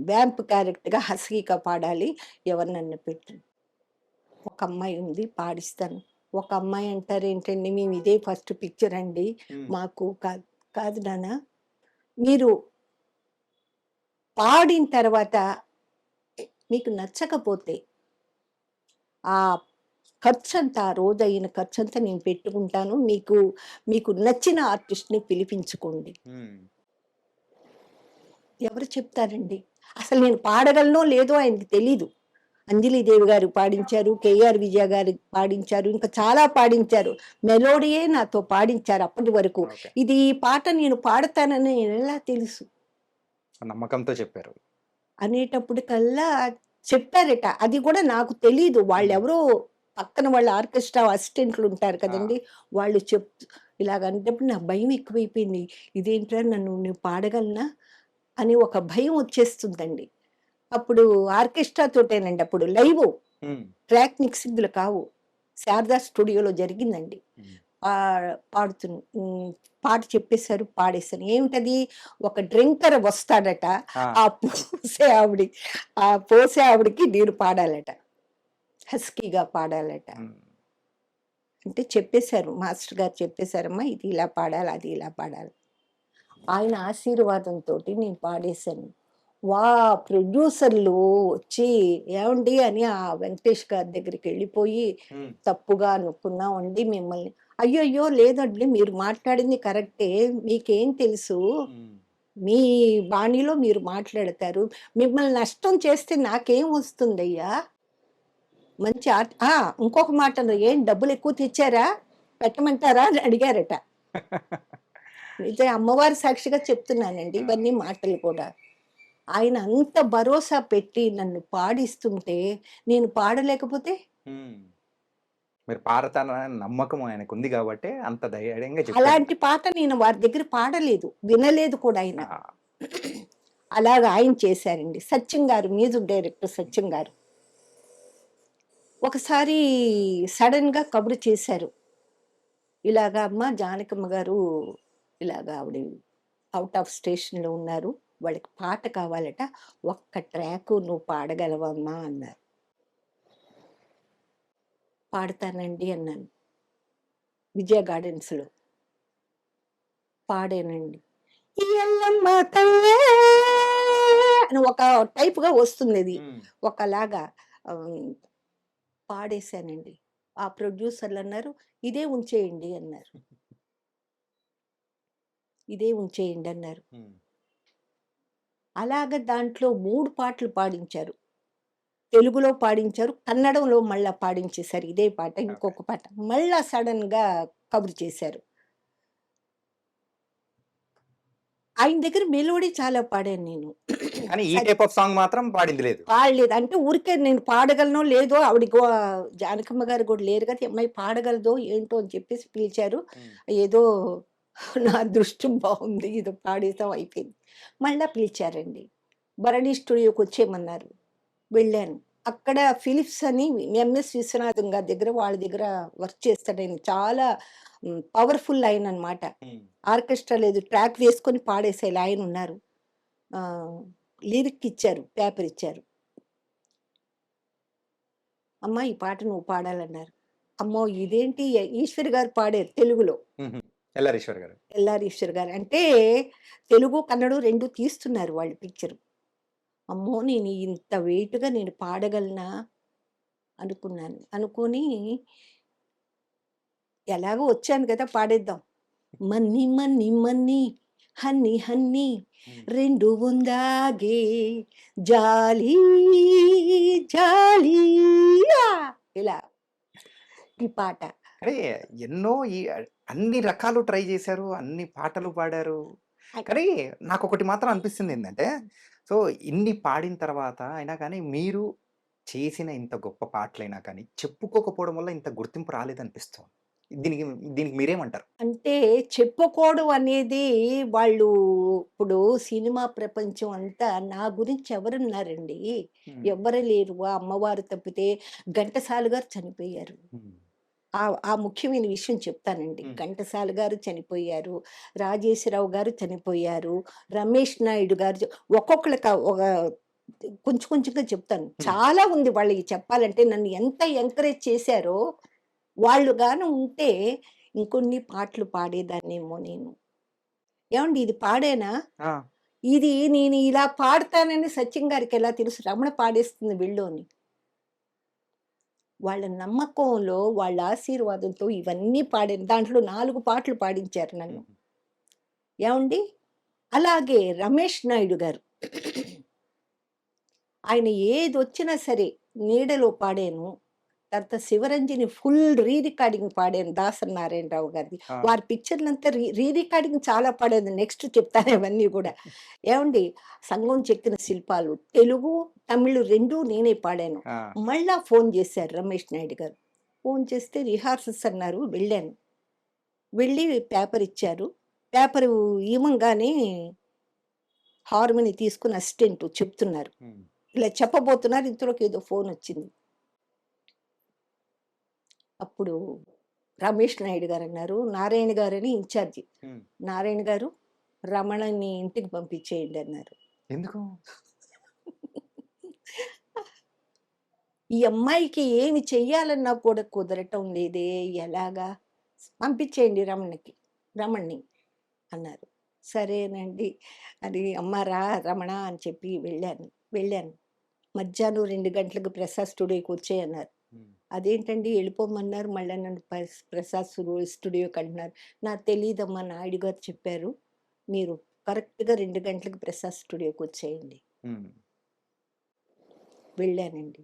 వ్యాంప్ క్యారెక్టర్‌గా హస్కీగా పాడాలి. ఎవరినన్నా పెట్టు. ఒక అమ్మాయి ఉంది పాడిస్తాను. ఒక అమ్మాయి అంటారేంటండి మేము ఇదే ఫస్ట్ పిక్చర్ అండి. హ్మ్. మాకు కాదు, కాదు నాన్న మీరు పాడిన తర్వాత మీకు నచ్చకపోతే ఆ ఖర్చంతా ఆ రోజయిన ఖర్చంతా నేను పెట్టుకుంటాను. మీకు నచ్చిన ఆర్టిస్ట్‌ని పిలిపించుకోండి. హ్మ్. ఎవరు చెప్తారండి? అసలు నేను పాడగలనో లేదో ఆయనకి తెలీదు. అంజలీదేవి గారు పాడించారు. కేఆర్ విజయ గారు పాడించారు. ఇంకా చాలా పాడించారు. మెలోడీయే నాతో పాడించారు అప్పటి వరకు. ఓకే. ఇది ఈ పాట నేను పాడతానని ఎలా తెలుసు? నమ్మకంతో చెప్పారు. అనేటప్పటికల్లా చెప్పారట. అది కూడా నాకు తెలీదు. హ్మ్. వాళ్ళెవరో పక్కన వాళ్ళ ఆర్కెస్ట్రా అసిస్టెంట్లు ఉంటారు ఆ! కదండీ! వాళ్ళు ఇలాగనేటప్పుడు నాకు భయం ఎక్కువైపోయింది. ఇదేంట్రా నేను పాడగలనా? అని ఒక భయం వచ్చేస్తుందండి. అప్పుడు ఆర్కెస్ట్రా తోటేనండి అప్పుడు లైవు. హ్మ్. ట్రాక్ మిక్సింగ్‌లు కావు. శారదా స్టూడియోలో జరిగిందండి. హ్మ్. పాట చెప్పేసారు, పాడేశాను. ఏమిటది ఒక డ్రింకర్ వస్తాడట. ఆ! ఆ పోసే ఆవిడి ఆ పోసే ఆవిడకి నేను పాడాలట. హస్కీగా పాడాలట. హ్మ్. అంటే చెప్పేసారు. మాస్టర్ గారు చెప్పేసారమ్మా ఇది ఇలా పాడాలి, అది ఇలా పాడాలి. ఆయన ఆశీర్వాదంతోటి నేను పాడేశాను. ప్రొడ్యూసర్‌లు వచ్చి ఏవండీ అని ఆ వెంకటేష్ గారి దగ్గరికెళ్ళిపోయి, హ్మ్. తప్పుగా అనుకున్నామండి మిమ్మల్ని. అయ్యయ్యో! లేదండి మీరు మాట్లాడింది కరెక్టే. మీకేం తెలుసు? హ్మ్. మీ బాణీలో మీరు మాట్లాడతారు. మిమ్మల్ని నష్టం చేస్తే నాకేం వస్తుందయ్యా? మంచి ఇంకొక మాట అన్నారు, "ఏం డబ్బులు ఎక్కువ తెచ్చారా, పెట్టమంటారా" అని అడిగారట. నిజం, అమ్మవారి సాక్షిగా చెప్తున్నానండి ఇవన్నీ మాటలు కూడా. ఆయన అంత భరోసా పెట్టి నన్ను పాడిస్తుంటే నేను పాడలేకపోతే హ్మ్. మీరు పాడతారని నమ్మకం ఆయనకుంది గాబట్టే అంత ధైర్యంగా చెప్పాడు. అలాంటి పాట నేను వారి దగ్గర పాడలేదు, వినలేదు కూడా ఆయన. ఆ! అలాగా ఆయన చేశారండి. సత్యం గారు, మ్యూజిక్ డైరెక్టర్ సత్యం గారు. ఒకసారి సడన్‌గా కబురు చేశారు. ఇలాగా అమ్మ జానకమ్మ గారు ఇలాగా ఆవిడ ఔట్ ఆఫ్ స్టేషన్‌లో ఉన్నారు. వాళ్ళకి పాట కావాలట. ఒక్క ట్రాకు నువ్వు పాడగలవమ్మా అన్నారు. పాడతానండి అన్నాను. విజయ గార్డెన్స్‌లో. పాడానండి. ఎల్లమ్మ తల్లే అని ఒక టైప్‌గా వస్తుందది. హ్మ్. ఒకలాగా ఆహ్, పాడేశానండి. ఆ ప్రొడ్యూసర్‌లన్నారు, "ఇదే ఉంచేయండి" అన్నారు. "ఇదే ఉంచేయండి" అన్నారు. హ్మ్. అలాగా దాంట్లో 3 పాటలు పాడించారు. తెలుగులో పాడించారు, కన్నడంలో మళ్ళా పాడించేశారు ఇదే పాట, ఓకే. ఇంకొక పాట. మళ్ళా సడెన్‌గా కవర్ చేశారు. ఆయన దగ్గర మెలోడీ చాలా పాడాను నేను. కానీ ఈ స టైప్ ఆఫ్ సాంగ్ మాత్రం పాడింది లేదు. పాడలేదు. అంటే ఊరికే నేను పాడగలనో లేదో ఆవిడ జానకమ్మ గారు కూడా లేరు కదా! ఈ అమ్మాయి పాడగలదో ఏంటో అని చెప్పేసి పిలిచారు. హ్మ్. ఏదో నా అదృష్టం బావుంది. ఏదో పాడేసాం అయిపోయింది. మళ్ళా పిలిచారండి. భరణి స్టూడియోకొచ్చేయమన్నారు. వెళ్ళాను. అక్కడ ఫిలిప్స్ అని ఎంఎస్ విశ్వనాథం గారి దగ్గర, వాళ్ళ దగ్గర వర్క్ చేస్తాడాయన. చాలా పవర్‌ఫుల్ ఆయననమాట. హ్మ్. ఆర్కెస్ట్రా లేదు, ట్రాక్ వేసుకొని పాడేసేలా ఆయనున్నారు. ఆహ్, లిరిక్ ఇచ్చారు, పేపర్ ఇచ్చారు. "అమ్మా! ఈ పాట నువ్వు పాడాలన్నారు." అమ్మో! ఇదేంటి, ఈశ్వరి గారు పాడారు తెలుగులో. హుహు. ఎల్లారీశ్వర్ గారు. ఎల్ఆర్ ఈశ్వరి గారు. అంటే తెలుగు, కన్నడం 2 తీస్తున్నారు వాళ్ళు పిక్చరు. అమ్మో! నేను ఇంత వెయిట్‌గా నేను పాడగలనా అనుకున్నాను. అనుకోని ఎలాగో వచ్చాను కదా! పాడేద్దాం. మన్ని మన్ని మన్ని హన్ని హన్ని హ్మ్. రెండు ఉందాగే జాలి జాలి ఆ! ఇలా ఈ పాట. కానీ ఎన్నో అన్ని రకాలు ట్రై చేశారు. అన్ని పాటలు పాడారు. అయ్ కానీ నాకొకటి మాత్రం అనిపిస్తుందేంటంటే, సో, ఇన్ని పాడిన తర్వాత అయినా కానీ మీరు చేసిన ఇంత గొప్ప పాటలైనా కానీ, చెప్పుకోకపోవడం వల్ల ఇంత గుర్తింపు రాలేదనిపిస్తుంది. దీనికి దీనికి మీరేమంటారు? అంటే చెప్పుకోవడం అనేది వాళ్ళు, ఇప్పుడు సినిమా ప్రపంచం అంతా నా గురించి ఎవరున్నారండి? హ్మ్. ఎవ్వరు లేరు. ఆ అమ్మవారు తప్పితే ఘంటసాల గారు చనిపోయారు. హ్మ్. ఆ ముఖ్యమైన విషయం చెప్తానండి. హ్మ్. ఘంటసాల గారు చనిపోయారు. రాజేశ్వరరావు గారు చనిపోయారు. రమేష్ నాయుడు గారు ఒక్కొక్కళ్ళకి ఒక కొంచెం కొంచెంగా చెప్తాను. హ్మ్. చాలా ఉంది వాళ్ళయి చెప్పాలంటే. నన్ను ఎంత ఎంకరేజ్ చేశారో, వాళ్ళు గాని ఉంటే ఇంకొన్ని పాటలు పాడేదాన్నేమో నేను. ఏవండీ ఇది పాడానా? ఆ! ఇది నేను ఇలా పాడతానని సత్యం గారికెలా తెలుసు? రమణ పాడేస్తుంది వెళ్ళు అని. వాళ్ళ నమ్మకంలో, వాళ్ళ ఆశీర్వాదంతో ఇవన్నీ పాడాను. దాంట్లో 4 పాటలు పాడించారు నన్ను. హుహు. ఏవండీ? అలాగే రమేష్ నాయుడు గారు. ఆయన ఏదొచ్చినా సరే, 'నీడలో' పాడాను. తర్వాత 'శివరంజని' ఫుల్ రికార్డింగ్ పాడాను, దాసరి నారాయణరావు గారిది. ఆ! వారి పిక్చర్‌లంతా రికార్డింగ్ చాలా పాడాను. నెక్స్ట్ చెప్తాను అవన్నీ గూడా. ఏవండీ, 'సంగం చెక్కిన శిల్పాలు' తెలుగు, తమిళ్ 2 నేనే పాడాను. ఆ! మళ్ళా ఫోను జేశారు రమేష్ నాయుడు గారు. ఫోను చేస్తే రిహార్సల్స్ అన్నారు. వెళ్ళాను. వెళ్ళి పేపర్ ఇచ్చారు. పేపరు ఇవ్వంగానే హార్మోని తీసుకొని అసిస్టెంట్ చెప్తున్నారు. హ్మ్. ఇలా చెప్పబోతున్నారు. ఇంతలోకి ఏదో ఫోనొచ్చింది. అప్పుడు రమేష్ నాయుడు గారన్నారు, నారాయణ గారని ఇన్‌చార్జి. హ్మ్. నారాయణ గారు, రమణని ఇంటికి పంపించేయండి అన్నారు. ఎందుకు? ఈ అమ్మాయికి ఏమి చెయ్యాలన్నా కూడా కుదరటం లేదే, ఎలాగా? పంపించేయండి రమణ్‌ని అన్నారు. సరేనండి అని, "అమ్మ రా రమణ" అని చెప్పి వెళ్ళాను. వెళ్ళాను. మధ్యాహ్నం 2 గంటలకు ప్రసాద్ స్టూడియోకి వచ్చేయన్నారు. హ్మ్. అదేంటండి ఎళ్ళిపోమన్నారు, మళ్ళా నన్ను ప్రసాద్ స్టూడియోకి అంటున్నారు. నాకు తెలీదమ్మా, నాయుడు గారు చెప్పారు. మీరు కరెక్ట్‌గా 2 గంటలకు ప్రసాద్ స్టూడియోకొచ్చేయండి. హ్మ్. వెళ్ళానండి.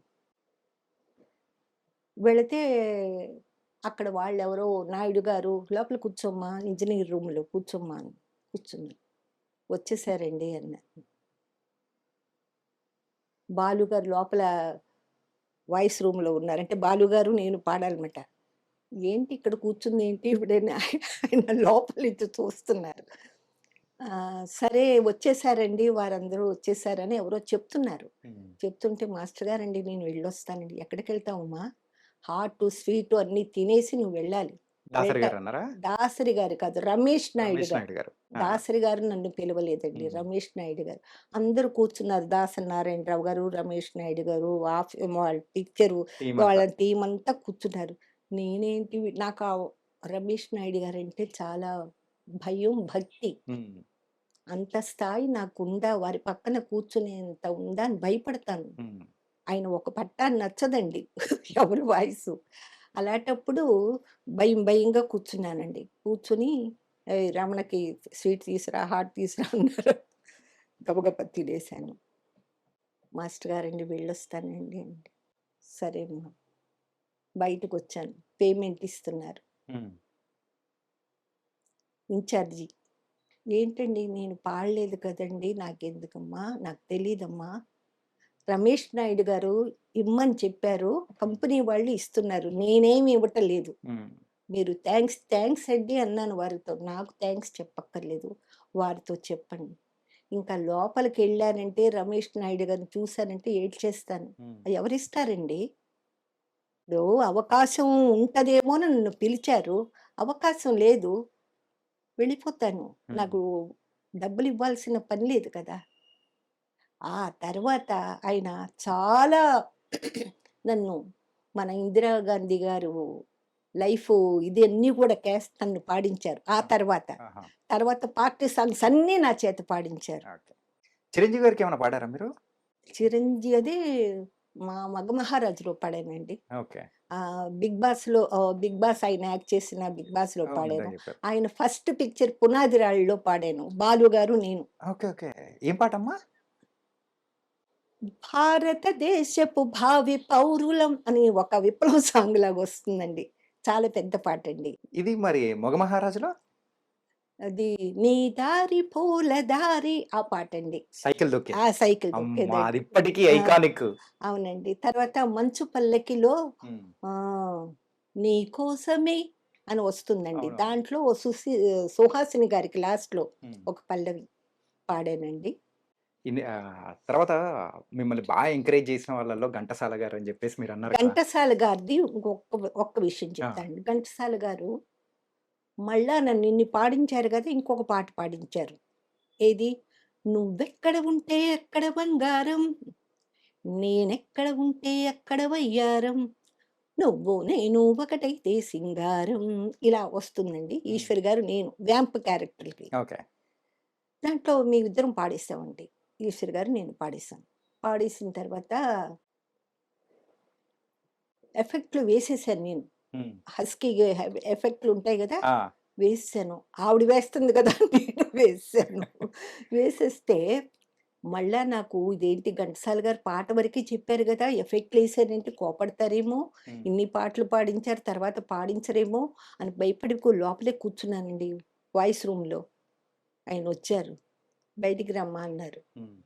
వెళితే అక్కడ వాళ్ళెవరో నాయుడు గారు లోపల కూర్చోమ్మా ఇంజనీర్ రూమ్‌లో కూర్చోమ్మా అని కూర్చుంది. వచ్చేసారండి అన్నారు. బాలుగారు లోపల వాయిస్ రూమ్‌లో ఉన్నారు. అంటే బాలుగారు నేను పాడాలన్నమాట. ఏంటి ఇక్కడ కూర్చుందేంటి ఈవిడని ఆయన లోపల నుంచి చూస్తున్నారు. సరే వచ్చేసారండి వారందరూ వచ్చేసారని ఎవరో చెప్తున్నారు. చెప్తుంటే మాస్టర్ గారండి నేను వెళ్ళొస్తానండి. ఎక్కడికెళ్తావమ్మా? హాటు, స్వీటు అన్నీ తినేసి నువ్వు వెళ్ళాలి. దాసరి గారు అన్నారా? దాసరి గారు కాదు. రమేష్ నాయుడు రమేష్ గారు. నాయుడు గారు. దాసరి గారు నన్ను పిలవలేదండి. హ్మ్. రమేష్ నాయుడు గారు. అందరూ కూర్చున్నారు. దాసరి నారాయణరావు గారు, రమేష్ నాయుడు గారు, వాళ్ళ పిక్చరు టీమ్ వాళ్ళ అంతా. టీమ్ అంతా కూర్చున్నారు. నేనేంటి నాకు రమేష్ నాయుడు గారంటే చాలా భయం, భక్తి. హ్మ్. అంత స్థాయి నాకుందా? వారి పక్కన కూర్చునేంత ఉందా అని భయపడతాను. హ్మ్. ఆయన ఒక పట్టా నచ్చదండి ఎవరి వాయిసు. అలాంటప్పుడు భయం భయంగా కూర్చున్నానండి. కూర్చొని రమణకి స్వీట్ తీసురా, హాట్ తీసురా అన్నారు. గబగబా తినేసాను. మాస్టర్ గారండి వెళ్ళొస్తానండి అంటే, సరే అమ్మా. బయటకొచ్చాను. పేమెంట్ ఇస్తున్నారు. హ్మ్. ఇన్‌చార్జి ఏంటండి నేను పాడలేదు కదండీ! నాకెందుకమ్మా? నాకు తెలీదమ్మా. రమేష్ నాయుడు గారు ఇమ్మని చెప్పారు. కంపెనీ వాళ్ళు ఇస్తున్నారు. నేనేమి ఇవ్వటం లేదు. హ్మ్. మీరు థాంక్స్ అండి అన్నాను వారితో. నాకు థాంక్స్ చెప్పక్కర్లేదు. వారితో చెప్పండి. ఇంకా లోపలికెళ్ళానంటే రమేష్ నాయుడు గారిని చూసానంటే ఏడ్చేస్తాను. హ్మ్. ఎవరిస్తారండి? ఇప్పుడు అవకాశం ఉంటదేమో అని నన్ను పిలిచారు. అవకాశం లేదు. వెళ్ళిపోతాను. హ్మ్. నాకు డబ్బులివ్వాల్సిన పని లేదు కదా! ఆ తర్వాత ఆయన చాలా నన్ను మన ఇందిరాగాంధీ గారు లైఫు ఇది అన్నీ కూడా నన్ను పాడించారు. ఆ తర్వాత. ఆహా! తర్వాత పార్టీ సాంగ్స్ అన్నీ నా చేత పాడించారు. ఓకే. చిరంజీవి గారికి ఏమైనా పాడారా మీరు? అది మా 'మగమహారాజులో' పాడానండి. ఓకే. 'బిగ్ బాస్' ఆయన యాక్ట్ చేసిన 'బిగ్ బాస్‌లో' అవును. పాడాను. ఇందాక చెప్పారు. ఆయన ఫస్ట్ పిక్చర్ 'పునాది రాళ్ళలో' పాడాను. బాలు గారు నేను. ఓకే. ఓకే. ఏం పాటమ్మా? భారతదేశపు భావి పౌరులం అని ఒక విప్లవ సాంగ్ లాగా వస్తుందండి. చాలా పెద్ద పాటండి. ఇది మరి 'మొగమహారాజులో' అది 'నీ దారి పూల దారి' ఆ పాటండి. సైకిల్ దొక్కేది. సైకిల్ అమ్మా! అది తొక్కేదండి. ఇప్పటికీ ఆ! ఐకానిక్. అవునండి. తర్వాత 'మంచు పల్లకిలో' హ్మ్. ఆహ్, 'నీ కోసమే' అని వస్తుందండి. అవునవును. దాంట్లో సుహాసిని గారికి లాస్ట్‌లో హ్మ్. ఒక పల్లవి పాడానండి. తర్వాత మిమ్మల్ని బాగా ఎంకరేజ్ చేసిన వాళ్ళలో ఘంటసాల గారు అని చెప్పేసి మీరన్నారు కదా! ఘంటసాల గారిది ఒక్క విషయం ఆ! చెప్తానండి. ఘంటసాల గారు మళ్ళా నన్ను ఇన్ని పాడించారు గదా! ఇంకొక పాట పాడించారు. ఏది? నువ్వెక్కడ ఉంటే అక్కడ బంగారం, నేనెక్కడ ఉంటే అక్కడ వయ్యారం, నువ్వు నేను ఒకటైతే సింగారం. ఇలా వస్తుందండి. హ్మ్. ఈశ్వరి గారు నేను వ్యాంప్ క్యారెక్టర్‌కి. ఓకే. దాంట్లో మేమిద్దరం పాడేసామండి. ఈశ్వరి గారు నేను పాడేసాం. పాడేసిన తర్వాత ఎఫెక్ట్‌లు వేసేసాను నేను. హ్మ్. హస్కీ ఎఫెక్ట్‌లు ఉంటాయి గదా! ఆ! వేసేసాను. ఆవిడ వేస్తుంది కదా! అని నేను వేసేసాను. వేసేస్తే మళ్ళా నాకు ఇదేంటి ఘంటసాల గారు పాట వరకే చెప్పారు గదా! ఎఫెక్ట్‌లేసారేంటి కోపడతారేమో, హ్మ్. ఇన్ని పాటలు పాడించారు తర్వాత పాడించరేమో అని భయపడి లోపలే కూర్చున్నానండి వాయిస్ రూమ్‌లో. ఆయనొచ్చారు. "బయటికి రమ్మా" అన్నారు. హ్మ్.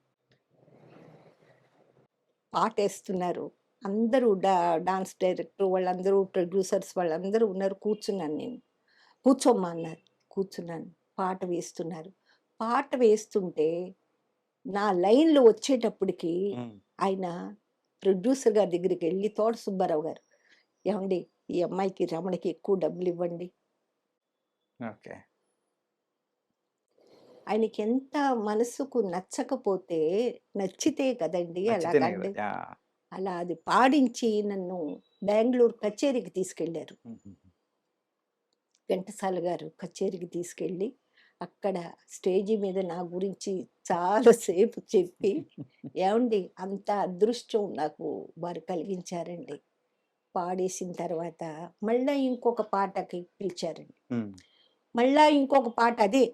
పాటేస్తున్నారు. అందరూ డాన్స్ డైరెక్టర్ వాళ్ళందరూ, ప్రొడ్యూసర్స్ వాళ్ళందరూ ఉన్నారు. కూర్చున్నాను నేను. "కూర్చోమ్మా" అన్నారు. కూర్చున్నాను. పాట వేస్తున్నారు. పాట వేస్తుంటే నా లైన్‌లో వచ్చేటప్పటికి హ్మ్. ఆయన ప్రొడ్యూసర్ గారి దగ్గరికెళ్ళి తోట సుబ్బారావు గారు, "ఏవండీ ఈ అమ్మాయికి రమణకి ఎక్కువ డబ్బులివ్వండి." ఓకే. ఆయనకెంత మనసుకు నచ్చకపోతే నచ్చితే కదండీ నచ్చితేనే కదా! అలాగండి. యాహ్! అలా అది పాడించి నన్ను బెంగుళూరు కచేరీకి తీసుకెళ్లారు. హుహు. ఘంటసాల గారు కచేరీకి తీసుకెళ్ళి, అక్కడ స్టేజి మీద నా గురించి చాలా సేపు చెప్పి, ఏవండీ అంత అదృష్టం నాకు వారు కలిగించారండి. పాడేసిన తర్వాత మళ్ళా ఇంకొక పాటకి పిలిచారండి. హ్మ్. మళ్ళా ఇంకొక పాట అదే.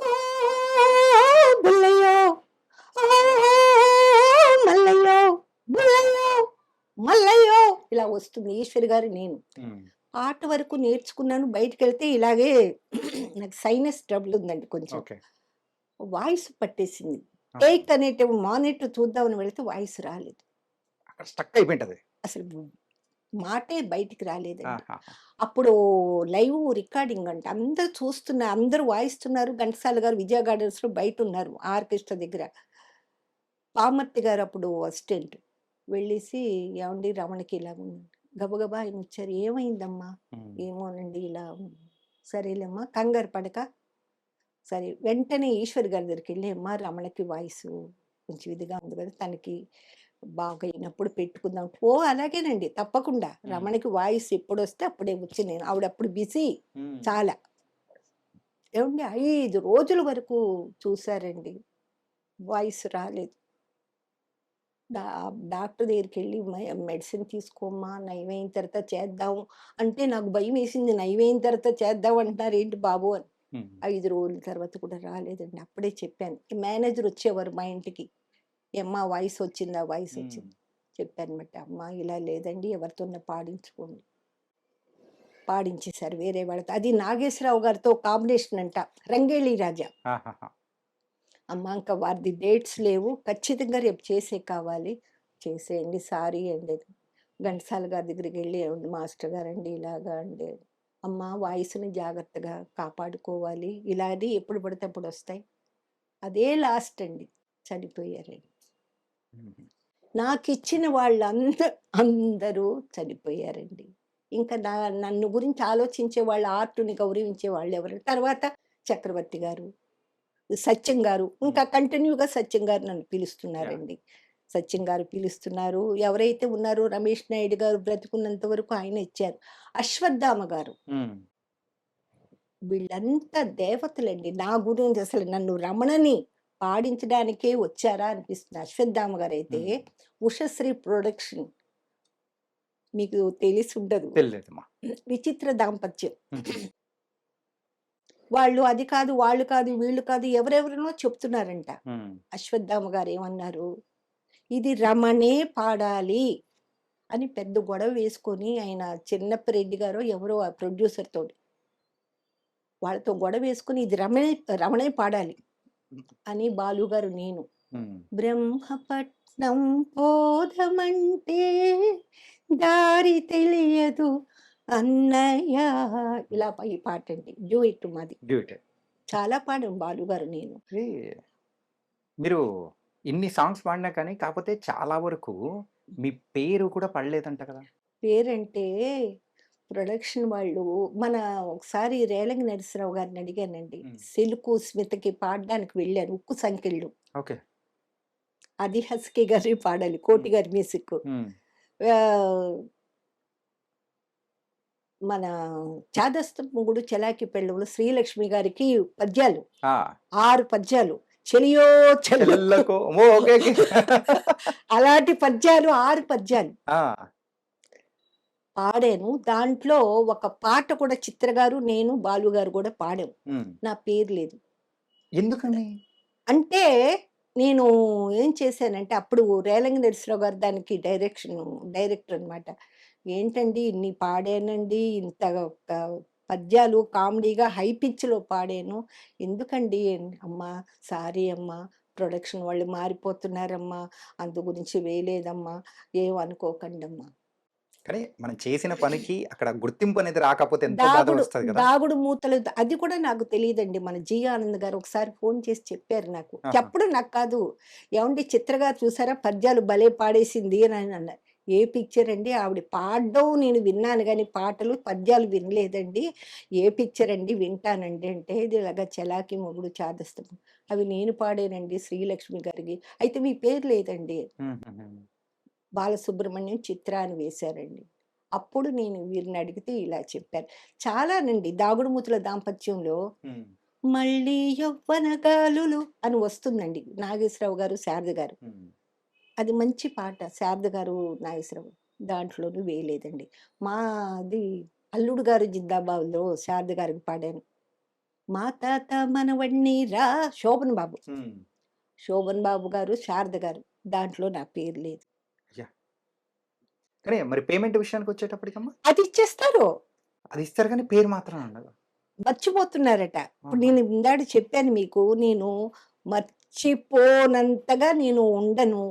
ఓ బుల్లయ్యో! ఓ మల్లయ్యో! బుల్లయ్యో! మల్లయ్యో ఇలా వస్తుంది ఈశ్వరి గారు నేను. ఉమ్, పాట వరకు నేర్చుకున్నాను. బయటికెళ్తే ఇలాగే నాకు సైనస్ ట్రబుల్ ఉందండి కొంచెం. ఓకే. వాయిస్ పట్టేసింది. ఆ, టేక్ అనేటి మానిటర్ చూద్దామని వెళితే వాయిస్ రాలేదు. అక్కడ స్టక్ అయిపోయింటది. అసలు మాటే బయటికి రాలేదండి. ఆహాహా. అప్పుడు లైవ్ రికార్డింగ్ అంట. అందరూ చూస్తున్నారు. అందరూ వాయిస్తున్నారు. ఘంటసాల గారు విజయ గార్డెన్స్‌లో బయటున్నారు ఆర్కెస్ట్రా దగ్గర. పామర్తి గారు అప్పుడు అసిస్టెంట్. వెళ్ళేసి "ఏవండీ రమణకి ఇలాగుంది." గబగబా ఆయనొచ్చారు. "ఏమైందమ్మా?" ఉమ్, "ఏమోనండి ఇలా ఉంది." "సరేలేమ్మా కంగారు పడక." సరే వెంటనే ఈశ్వరి గారి దగ్గరికెళ్ళి "అమ్మా రమణకి వాయిసు కొంచెం ఇదిగా ఉంది కదా! తనకి బాగయినప్పుడు పెట్టుకుందాం." "ఓ అలాగేనండి తప్పకుండా. ఉమ్, రమణకి వాయిస్ ఎప్పుడొస్తే అప్పుడే వచ్చి నేను." ఆవిడప్పుడు బిజీ ఉమ్, చాలా. ఏవండీ 5 రోజుల వరకు చూసారండి. వాయిస్ రాలేదు. డా డాక్టర్ దగ్గరికెళ్ళి మెడిసిన్ తీసుకోమ్మా నయమైన తర్వాత చేద్దాం అంటే నాకు భయమేసింది. నయమైన తర్వాత చేద్దాం అంటున్నారేంటి బాబు అని. ఉమ్, 5 రోజుల తర్వాత కూడా రాలేదండి. అప్పుడే చెప్పాను. మేనేజర్ వచ్చేవారు మా ఇంటికి. "ఏమ్మా వాయిస్ వచ్చిందా? వాయిస్ ఉమ్. వచ్చిందా?" చెప్పానమాట. "అమ్మా ఇలా లేదండి ఎవరితోన్నా పాడించుకోండి." పాడించేశారు వేరే వాళ్ళతో. అది నాగేశ్వరరావు గారితో కాంబినేషన్ అంట. 'రంగేలి రాజా.' ఆహాహా. అమ్మ ఇంకా వారిది డేట్స్ లేవు. ఖచ్చితంగా రేపు కావాలి. చేసేయండి. సారీ అండి. ఘంటసాల గారి దగ్గరికెళ్ళి "ఏవండీ మాస్టర్ గారండి ఇలాగా అండి." "అమ్మ వాయిస్‌ని జాగ్రత్తగా కాపాడుకోవాలి. ఇలా అని ఎప్పుడు పడితే అప్పుడు వస్తాయి." అదే లాస్ట్ అండి. చనిపోయారండి. ఉమ్, నాకిచ్చిన అందరూ చనిపోయారండి. ఇంకా నన్ను గురించి ఆలోచించే వాళ్ళు, ఆర్ట్‌ని గౌరవించే వాళ్ళెవరు? తర్వాత చక్రవర్తి గారు. సత్యం గారు. ఉమ్, ఇంకా కంటిన్యూగా సత్యం గారు నన్ను యా. పిలుస్తున్నారండి. సత్యం గారు పిలుస్తున్నారు. ఎవరైతే ఉన్నారో రమేష్ నాయుడు గారు బ్రతికున్నంత వరకు ఆయన ఇచ్చారు. అశ్వత్థామ గారు. ఉమ్, వీళ్ళంతా దేవతలండి. నా గురించి అసలు నన్ను రమణని పాడించడానికే వచ్చారా అనిపిస్తుంది. అశ్వత్థామ గారైతే ఉమ్. ఉషశ్రీ ప్రొడక్షన్ మీకు తెలిసుండదు. తెలియదమ్మా. విచిత్ర దాంపత్యం. ఉమ్, వాళ్ళు అది కాదు, వాళ్ళు కాదు, వీళ్ళు కాదు ఎవరెవరినో చెప్తున్నారంట. ఉమ్, అశ్వత్థామ గారు ఏమన్నారు? ఇది రమణే పాడాలి అని పెద్ద గొడవ వేసుకొని ఆయన చిన్నప్పిరెడ్డి గారో ఎవరో ఆ ప్రొడ్యూసర్ తోటి వాళ్ళతో గొడవ వేసుకొని ఇది రమణే పాడాలి అని బాలుగారు నేను ఉమ్. బ్రహ్మపట్నం పోదమంటే దారి తెలియదు అన్నయ్య ఇలా ఈ పాట అండి డ్యూయిట్ మాది డ్యూటీ. చాలా పాడాం బాలుగారు నేను ఏ, మీరు ఇన్ని సాంగ్స్ పాడినా కానీ కాకపోతే చాలా వరకు మీ పేరు కూడా పడలేదంట కదా. పేరంటే ప్రొడక్షన్ వాళ్ళు మన ఒకసారి రేలంగి నరసింహరావు గారిని అడిగానండి. ఉమ్, సిలుకు స్మితకి పాడడానికి వెళ్ళాను. ఉక్కు సంకెళ్ళు. ఓకే. అది హస్కీ గారి పాడాలి. కోటి గారి మ్యూజిక్. ఉమ్, ఆహ్, మన చాదస్తం మొగుడు చలాకి పెళ్ళంలో శ్రీలక్ష్మి గారికి పద్యాలు. ఆ, 6 పద్యాలు. చెలియో చెల్లో చెల్లెళ్ళకో ఓ ఓకే ఓకే. అలాంటి పద్యాలు 6 పద్యాలు. ఆ, పాడాను. దాంట్లో ఒక పాట కూడా చిత్ర గారు, నేను, బాలు గారు కూడా పాడాం. ఉమ్. నా పేరు లేదు. ఎందుకని? అంటే నేను ఏం చేశానంటే అప్పుడు రేలంగి నరసింహరావు గారు దానికి డైరెక్టర్ అనమాట. "ఏంటండి ఇన్ని పాడానండి. ఇంత పద్యాలు కామెడీగా హై పిచ్‌లో పాడాను. ఎందుకండి?" "అమ్మా! సారీ అమ్మా! ప్రొడక్షన్ వాళ్ళు మారిపోతున్నారమ్మా. అందు గురించి వేయలేదమ్మా. ఏం అనుకోకండమ్మా." కానీ మనం చేసిన పనికి అక్కడ గుర్తింపు అనేది రాకపోతే ఎంతో బాధ దాగుడు వస్తది కదా. దాగుడు మూతలు అది కూడా నాకు తెలీదండి. మన 'జి. ఆనంద్' గారు ఒకసారి ఫోన్ చేసి చెప్పారు నాకు. ఆహా. చెప్పడం నాకు కాదు. "ఏవండీ చిత్ర గారు చూసారా పద్యాలు భలే పాడేసింది" అని అన్నారు. "ఏ పిక్చర్ అండి?" ఆవిడ పాడడం నేను విన్నాను గానీ పాటలు, పద్యాలు వినలేదండి. "ఏ పిక్చర్ అండి?" "వింటానండి" అంటే ఇది ఇలాగ 'చలాకీ మొగుడు చాదస్తం' అవి నేను పాడానండి శ్రీలక్ష్మి గారికి. "అయితే మీ పేరు లేదండి." హుహుహు. బాలసుబ్రహ్మణ్యం, చిత్ర అని వేశారండి. అప్పుడు నేను వీరిని అడిగితే ఇలా చెప్పారు. చాలానండి 'దాగుడుమూతల దాంపత్యంలో' హ్మ్. మళ్ళీ యవ్వన గాలులు అని వస్తుందండి. నాగేశ్వరరావు గారు, శారద గారు. హ్మ్. అది మంచి పాట. శారద గారు, నాగేశ్వరరావు దాంట్లోను వేయలేదండి. మాది 'అల్లుడు గారు జిందాబాద్‌లో' శారద గారికి పాడాను. మా తాత మనవణ్ణి రా శోభన్ బాబు. హ్మ్. శోభన్ బాబు గారు, శారద గారు. దాంట్లో నా పేరు లేదు. యాహ్! కానీ మరి పేమెంట్ విషయానికి వచ్చేటప్పటికమ్మా అది ఇచ్చేస్తారు. అది ఇస్తారు కానీ పేరు మాత్రం ఉండదు. మర్చిపోతున్నారట. ఇప్పుడు ఆహా! నేను ఇందాక చెప్పాను మీకు. నేను మర్చిపోనంతగా నేను ఉండను.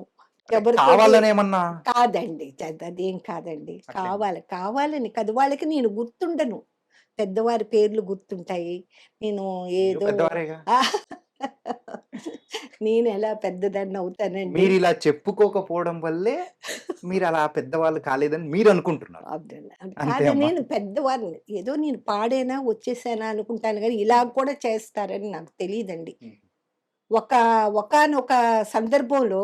అంటే ఎవరితోటి కావాలనేమన్నా కాదండి. అదేం కాదండి. అట్లేం లేదు. కావాలని కాదు. వాళ్ళకి నేను గుర్తుండను. పెద్దవారి పేర్లు గుర్తుంటాయి. నేను మీరు ఏదో పెద్దవారేగా. ఆ! నేనెలా పెద్దదాన్నవుతానండి. మీరిలా చెప్పుకోకపోవడం వల్లే మీరలా పెద్దవాళ్ళు కాలేదని మీరనుకుంటున్నారు. అవునండి. అది అంతే కాదు, అమ్మా. నేను పెద్దవారిని. ఏదో నేను పాడానా, వచ్చేసానా అనుకుంటాను గానీ, ఇలా కూడా చేస్తారని నాకు తెలీదండి. హ్మ్. ఒక ఒకానొక సందర్భంలో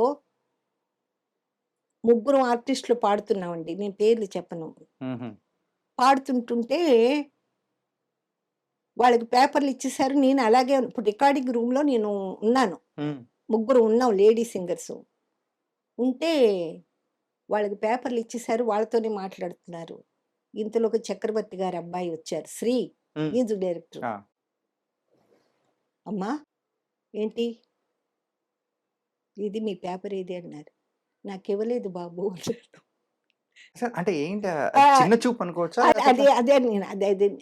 ముగ్గురం ఆర్టిస్టులు పాడుతున్నామండి. నేను పేర్లు చెప్పను. హుహు. పాడుతుంటుంటే వాళ్ళకి పేపర్‌లు ఇచ్చేసారు. నేను అలాగే ఇప్పుడు రికార్డింగ్ రూమ్‌లో నేను ఉన్నాను. హ్మ్. ముగ్గురం ఉన్నాం లేడీ సింగర్సు. ఉంటే వాళ్ళకి పేపర్‌లు ఇచ్చేసారు. వాళ్ళతోనే మాట్లాడుతున్నారు. ఇంతలోకి చక్రవర్తి గారి అబ్బాయి వచ్చారు. శ్రీ హ్మ్. Music director. ఆ! అమ్మా! ఏంటి? ఇది మీ పేపర్ ఏది అన్నారు. నాకివ్వలేదు బాబు అన్నాను. అసలు అంటే ఏంటి ఆ! చిన్న చూపు అనుకోవచ్చా? అది లేకపోతే అదే అదే నేను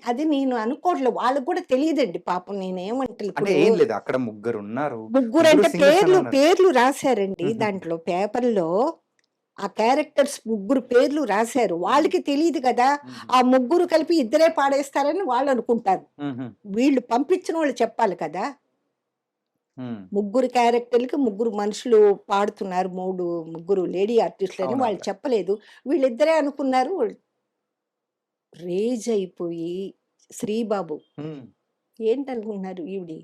అది నేను అనుకోవట్లే. వాళ్ళకి కూడా తెలీదండి పాపం. నేనేమంటలే అంటే ఇప్పుడు ఏం లేదు. అక్కడ ముగ్గురున్నారు. ముగ్గురు ముగ్గురంటే సింగర్స్ అని అన్నారు. పేర్లు రాసారండి హుహుహు. దాంట్లో పేపర్‌లో. ఆ క్యారెక్టర్స్ ముగ్గురు పేర్లు రాసారు. హుహు. వాళ్ళకి తెలీదు కదా! హుహు. ఆ ముగ్గురు కలిపి ఇద్దరే పాడేస్తారని వాళ్ళనుకుంటారు. హుహు. వీళ్ళు పంపించినోళ్ళు చెప్పాలి కదా! హ్మ్. ముగ్గురు క్యారెక్టర్‌లకి ముగ్గురు మనుషులు పాడుతున్నారు. ముగ్గురు లేడీ ఆర్టిస్టులని వాళ్ళు అవునవునులే. చెప్పలేదు. వీళ్ళిద్దరే అనుకున్నారు. రేజ్ అయిపోయి శ్రీబాబు హ్మ్. ఏంటనుకుంటున్నారు ఈవిడని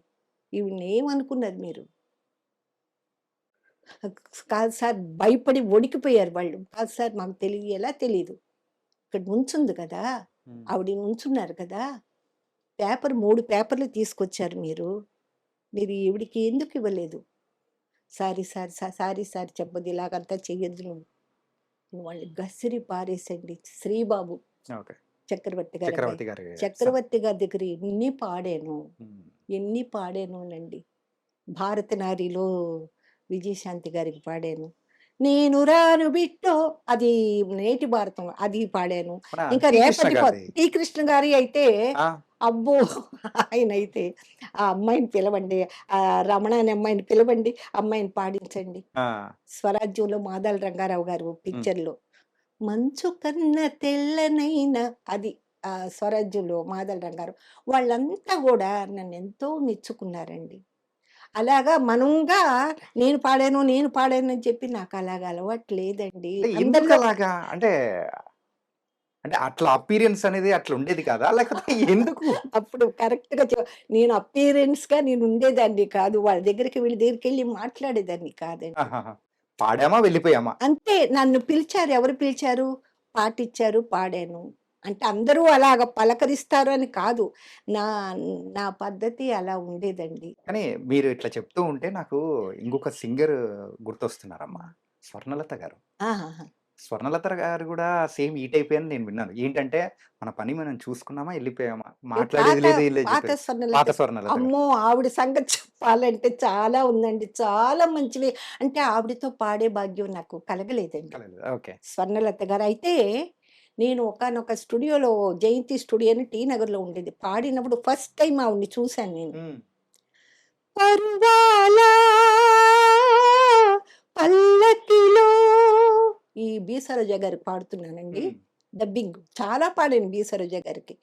ఏమనుకున్నారు మీరు? కాదు సార్ భయపడి వణికిపోయారు వాళ్ళు. కాదు సార్ మాకు ఎలా తెలీదు. ఇక్కడ నుంచుంది కదా! హ్మ్. ఆవిడ నుంచున్నారు కదా! 3 పేపర్‌లు తీసుకొచ్చారు మీరు. మీరు ఈవిడకి ఎందుకు ఇవ్వలేదు? సారీ సార్ చెప్పొద్దు. ఇలాగంతా చెయ్యొద్దు నువ్వు. నువ్వు వాళ్ళని గసిరి పారేసండి. శ్రీబాబు ఓకే. చక్రవర్తి గారి అబ్బాయి. చక్రవర్తి గారి సన్. చక్రవర్తి గారి దగ్గర హ్మ్. ఎన్ని పాడానోనండి. భారతనారిలో విజయశాంతి గారికి పాడాను. నేను రాను బిట్టో అది నేటి భారతం అది పాడాను. మన ఇంకా 'టి. కృష్ణ' రేపటి గారిది. టి. కృష్ణ గారి అయితే ఆ! అబ్బో! ఆయనైతే ఆ అమ్మాయిని పిలవండి. రమణ అనే అమ్మాయిని పిలవండి. అమ్మాయిని పాడించండి. ఆ! స్వరాజ్యంలో మాదాల రంగారావు గారు హ్మ్. పిక్చర్‌లో. మంచు కన్న తెల్లనైన అది స్వరాజ్యంలో మాదాల రంగారావు. వాళ్ళంతా గూడా నన్నెంతో మెచ్చుకున్నారండి. అలాగా మనంగా నేను పాడాను అని చెప్పి నాకలాగా అలవాటు లేదండి. అంటే అందరిలో ఎందుకలాగా? అంటే, అంటే అట్లా అపియరెన్స్ అనేది అట్లా ఉండేది కాదా? లేకపోతే ఎందుకు? అప్పుడు కరెక్ట్‌గా నేను అపియరెన్స్‌గా నేను ఉండేదాన్ని కాదు. వాళ్ళ దగ్గరికి వీళ్ళ దగ్గరికెళ్ళి మాట్లాడేదాన్ని కాదండి. ఆహాహా! పాడామా, వెళ్ళిపోయామా. అంతే నన్ను పిలిచారు. ఎవరు పిలిచారు? పాటిచ్చారు, పాడాను. అంటే అందరూ అలాగ పలకరిస్తారు అని కాదు. నా నా పద్ధతి అలా ఉండేదండి. కానీ మీరు ఇట్లా చెప్తూ ఉంటే నాకు ఇంకొక సింగర్ గుర్తొస్తున్నారమ్మా. హ్మ్. 'స్వర్ణలత' గారు. ఆహాహా! 'స్వర్ణలత' గారు గూడా సేమ్ ఈ టైపే అని నేను విన్నాను. ఏంటంటే మన పని మనం చూసుకున్నామా, ఎళ్ళిపోయామా. ఈ మాట్లాడేది పాత లేదు, ఏం లేదు పాత చెప్పేది. స్వర్ణలత పాత 'స్వర్ణలత' గారు. అమ్మో! ఆవిడ సంగతి చెప్పాలంటే చాలా ఉందండి. చాలా మంచివి. అంటే ఆవిడతో పాడే భాగ్యం నాకు కలగలేదండి. కలగలేదు. ఓకే. స్వర్ణలత గారు. అయితే నేను ఒకానొక స్టూడియోలో జయంతి స్టూడియో అని టీ నగర్‌లో ఉండేది. పాడినప్పుడు ఫస్ట్ టైమ్ ఆవిడని చూసాను నేను. హ్మ్. పరువాల పల్లకిలో ఈ బి. సరోజ గారికి పాడుతున్నానండి. హ్మ్. డబ్బింగ్. చాలా పాడాను బి. సరోజ గారికి.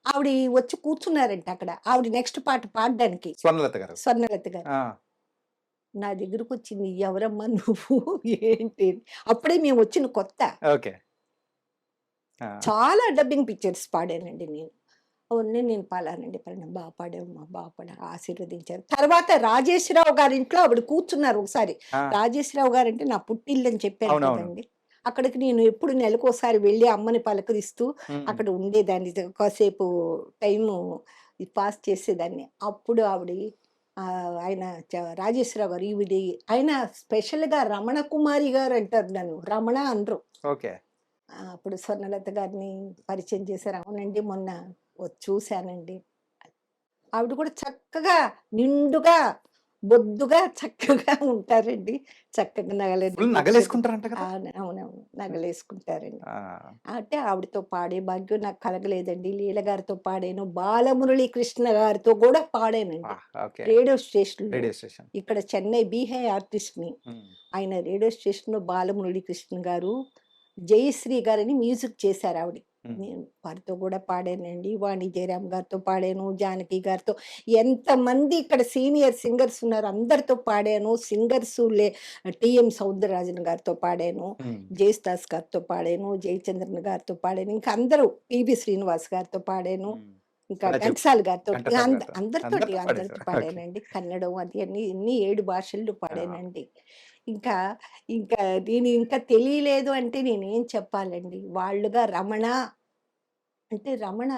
ఆవిడ వచ్చి కూర్చున్నారంట అక్కడ. ఆవిడ నెక్స్ట్ పాట పాడడానికి. 'స్వర్ణలత' గారు. స్వర్ణలత గారు. ఆ! నా దగ్గరకొచ్చింది. ఎవరమ్మా నువ్వు? ఏంటి? అప్పుడే మేమొచ్చిన కొత్త. ఓకే. ఆ! చాలా డబ్బింగ్ పిక్చర్స్ పాడానండి నేను. నేను పలానండి పలానా పాడావమ్మా పాడావు ఆశీర్వదించారు. తర్వాత రాజేశ్వరరావు గారింట్లో ఆవిడ కూర్చున్నారు ఒకసారి. ఆ! రాజేశ్వరరావు గారంటే నా పుట్టిల్లని చెప్పాను అవునవును. కదండీ! అక్కడికి నేను ఎప్పుడు నెలకోసారి వెళ్ళి అమ్మని పలకరిస్తూ హ్మ్. అక్కడ ఉండేదాన్ని. కాసేపు టైము పాస్ చేసేదాన్ని. అప్పుడు ఆయన రాజేశ్వరరావు గారు ఆయన స్పెషల్‌గా రమణ కుమారి గారంటారు నన్ను. రమణ అనరు. ఓకే. అప్పుడు స్వర్ణలత గారిని పరిచయం చేశారు. అవునండి మొన్న చూసానండి. ఆవిడ కూడా చక్కగా నిండుగా బొద్దుగా చక్కగా ఉంటారండి. చక్కగా నగలన్నీ ఫుల్ పెట్టుకొని నగలేసుకుంటారంట కదా? అవునవును. నగలేసుకుంటారండి. ఆ! అంటే ఆవిడతో పాడే భాగ్యం నాకు కలగలేదండి. లీల గారితో పాడాను. బాలమురళీ కృష్ణ గారితో కూడా పాడానండి. ఓకే. రేడియో స్టేషన్‌లో. Radio station. ఇక్కడ చెన్నై బీహై ఆర్టిస్ట్‌ని. హ్మ్. ఆయన రేడియో స్టేషన్‌లో బాలమురళీ కృష్ణ గారు, జయశ్రీ గారని మ్యూజిక్ చేశారు ఆవిడ. హ్మ్. నేను వారితో కూడా పాడానండి. వాణి జయరాం గారితో పాడాను. జానకి గారితో ఎంతమంది ఇక్కడ సీనియర్ సింగర్స్ ఉన్నారు. అందరితో పాడాను. సింగర్స్ టీఎం సౌందరరాజన్ గారితో పాడాను. హ్మ్. జేసుదాస్ గారితో పాడాను. జయచంద్రన్ గారితో పాడాను. ఇంకా అందరూ పిబి శ్రీనివాస్ గారితో పాడాను. హ్మ్. ఇంకా అలా చెప్పు. ఘంటసాల గారితో ఘంటసాల గారితో. అందరితోటి అందరితో అందరితో పాడేసారు. ఓకే. పాడానండి. కన్నడం అది అన్ని 7 భాషల్లో ఆ! పాడానండి. ఇంకా ఇంకా నేను ఇంకా తెలియలేదు అంటే నేనేం చెప్పాలండి. వాళ్ళుగా రమణ అంటే రమణ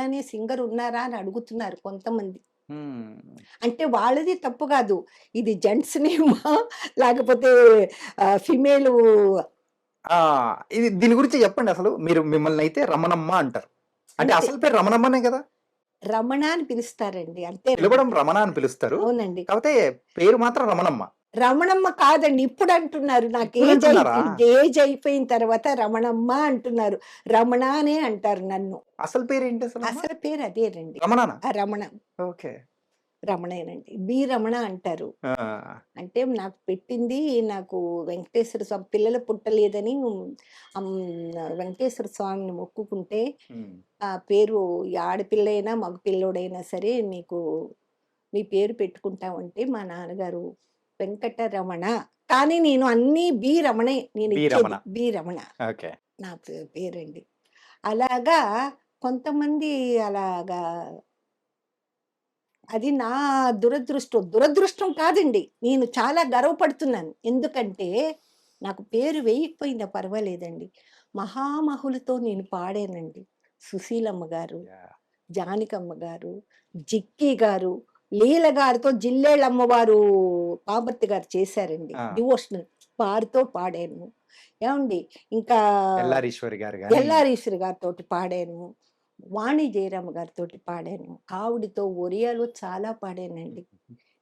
అనే సింగర్ ఉన్నారా అని అడుగుతున్నారు కొంతమంది. హ్మ్. అంటే వాళ్ళది తప్పు కాదు. ఇది జెంట్స్ నేమా లేకపోతే ఫిమేలు ఆ! ఇది దీని గురించి చెప్పండి అసలు. మిమ్మల్నయితే రమణమ్మ అంటారు. అంటే అంతే. అసలు పేరు రమణమ్మనే గదా? రమణ అని పిలుస్తారండి. అంతేనండి. పిలవడం రమణ అని పిలుస్తారు. అవునండి. కాపోతే పేరు మాత్రం రమణమ్మ. రమణమ్మ కాదండి. ఇప్పుడంటున్నారు. నాకు ఇప్పుడంటున్నారా? ఏజ్ అయిపోయిన తర్వాత రమణమ్మ అంటున్నారు. రమణ అనే అంటారు నన్ను. అసలు పేరేంటి అసలమ్మ? అసలు పేరు అదేనండి. రమణనా? రమణ. ఓకే. రమణేనండి. బి. రమణ అంటారు. ఆ! అంటే నాకు పెట్టింది నాకు వెంకటేశ్వర స్వామి పిల్లలు పుట్టలేదని అమ్ వెంకటేశ్వర స్వామిని మొక్కుకుంటే హ్మ్. ఆ పేరు ఈ ఆడపిల్లైనా, మగ పిల్లోడైనా సరే నీకు నీ పేరు పెట్టుకుంటామంటే మా నాన్నగారు వెంకటరమణ. కానీ నేను అన్నీ బి. రమణే నేను బి. ఇచ్చేది. రమణ. బి. రమణ ఓకే. నా పేరండి. అలాగా కొంతమంది అలాగా అది నా దురదృష్టం. దురదృష్టం కాదండి. నేను చాలా గర్వపడుతున్నాను. ఎందుకంటే నాకు పేరు వేయకపోయినా పర్వాలేదండి. మహామహులతో నేను పాడానండి. సుశీలమ్మ గారు, యాహ్! జానకమ్మ గారు, జిక్కి గారు, లీల గారితో జిల్లేళ్ళమ్మవారు పాపర్తి గారు చేశారండి. ఆ! డివోషనల్ వారితో పాడాను. ఏవండీ ఇంకా ఎల్లారీశ్వరి గారు గాని ఎల్ఆరీశ్వరి గారితోటి పాడాను. వాణి జయరామ గారితోటి పాడాను. ఆవిడతో ఒరియాలో చాలా పాడానండి.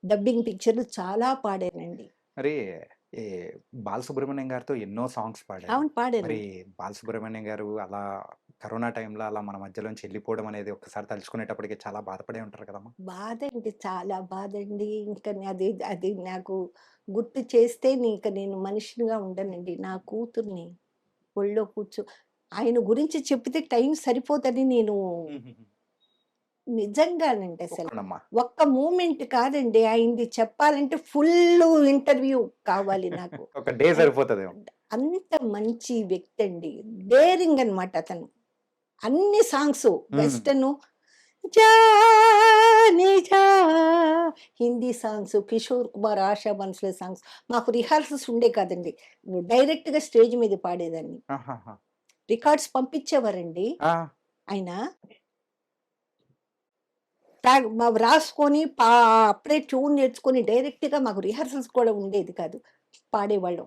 డబ్బింగ్ పిక్చర్‌లు చాలా పాడానండి. మరి ఈ బాలసుబ్రహ్మణ్యం గారితో ఎన్నో సాంగ్స్ పాడారు. అవును. మరి పాడానండి. బాలసుబ్రహ్మణ్యం గారు అలా కరోనా టైంలో అలా మన మధ్యలోంచి ఎళ్ళిపోవడం అనేది ఒక్కసారి తలుచుకునేటప్పటికి చాలా బాధపడే ఉంటారు కదమ్మా! బాధండి. చాలా బాధండి. ఇంక అది అది నాకు గుర్తు చేస్తే ఇంక నేను మనిషినిగా ఉండనండి. నా కూతుర్ని ఒళ్ళో ఆయన గురించి చెప్తే టైం సరిపోదని నేను హుహుహు. నిజంగానండి అసల. ఒప్పుకోండమ్మా. ఒక్క మూమెంట్ కాదండి. ఆయనది చెప్పాలంటే ఫుల్లు ఇంటర్వ్యూ కావాలి నాకు. ఒక డే అన్ సరిపోతదేమో. అంత మంచి వ్యక్తండి. డేరింగ్ అనమాట అతను. అన్ని సాంగ్సు హ్మ్. వెస్టర్ను 'జానే జా' హిందీ సాంగ్స్, కిషోర్ కుమార్, ఆశా భోంస్లే సాంగ్స్. మాకు రిహార్సల్స్ ఉండేవి కాదండి. డైరెక్ట్‌గా స్టేజ్ మీద పాడేదాన్ని. ఆహాహా! రికార్డ్స్ పంపించేవారండి ఆ! ఆయన. రాసుకొని అప్పుడే ట్యూన్ నేర్చుకొని డైరెక్ట్‌గా మాకు రిహార్సల్స్ కూడా ఉండేది కాదు. పాడేవాళ్ళం.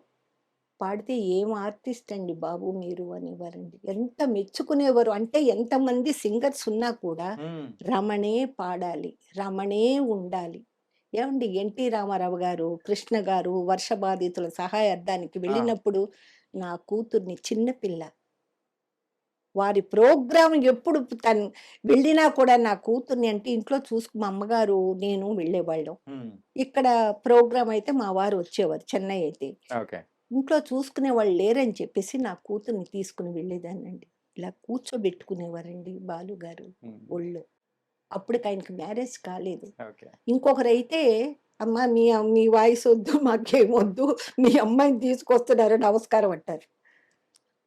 పాడితే "ఏం ఆర్టిస్ట్ అండి బాబు మీరు" అనేవారండి. ఎంత మెచ్చుకునేవారు. అంటే ఎంతమంది సింగర్స్ ఉన్నా కూడా హ్మ్. రమణే పాడాలి. రమణే ఉండాలి. ఏవండీ 'ఎన్టీ రామారావు' గారు, కృష్ణ గారు వర్ష బాధితుల సహాయార్థానికి ఆ! వెళ్ళినప్పుడు నా కూతుర్ని చిన్న పిల్ల వారి ప్రోగ్రామ్ ఎప్పుడు వెళ్ళినా కూడా నా కూతుర్ని అంటే ఇంట్లో మా అమ్మగారు, నేను వెళ్ళేవాళ్ళం. హ్మ్. ఇక్కడ ప్రోగ్రామ్ అయితే మా వారు వచ్చేవారు చెన్నై అయితే. ఓకే. ఇంట్లో చూసుకునేవాళ్ళు లేరని చెప్పేసి నా కూతుర్ని తీసుకొని వెళ్ళేదాన్నండి. ఇలా కూర్చోబెట్టుకునేవారండి బాలుగారు హ్మ్. ఒళ్ళో. అప్పటికాయనకి మ్యారేజ్ కాలేదు. ఓకే. ఇంకొకరైతే "అమ్మ మీ వాయిస్ వద్దు, మాకేమొద్దు. మీ అమ్మాయిని తీసుకొస్తున్నారు నమస్కారం" అంటారు.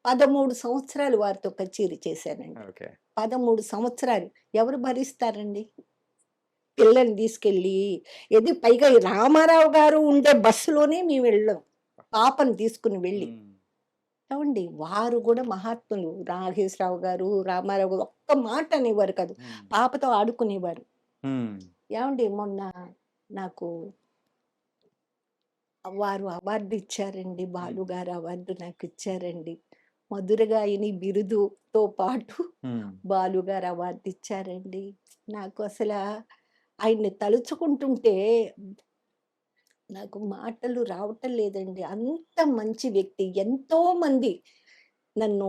13 సంవత్సరాలు వారితో కచేరీ చేశానండి. ఓకే. 13 సంవత్సరాలు. ఎవరు భరిస్తారండి? పిల్లల్ని తీసుకెళ్ళి పైగా ఈ రామారావు గారు ఉండే బస్సులోనే మేము వెళ్ళాం. పాపని తీసుకొని వెళ్ళి. హ్మ్. ఏవండి వారు గూడా మహాత్ములు. నాగేశ్వరరావు గారు, రామారావు గారు ఒక్క మాట అనేవారు కాదు. హ్మ్. పాపతో ఆడుకునేవారు. హ్మ్. ఏవండి మొన్న నాకు వారు అవార్డు ఇచ్చారండి. హ్మ్. బాలుగారు అవార్డు నాకిచ్చారండి. మధురగాయని బిరుదుతో పాటు హ్మ్. బాలుగారు అవార్డు ఇచ్చారండి. నాకు అసలా ఆయన్ని తలుచుకుంటుంటే నాకు మాటలు రావటం లేదండి. అంత మంచి వ్యక్తి. ఎంతోమంది నన్ను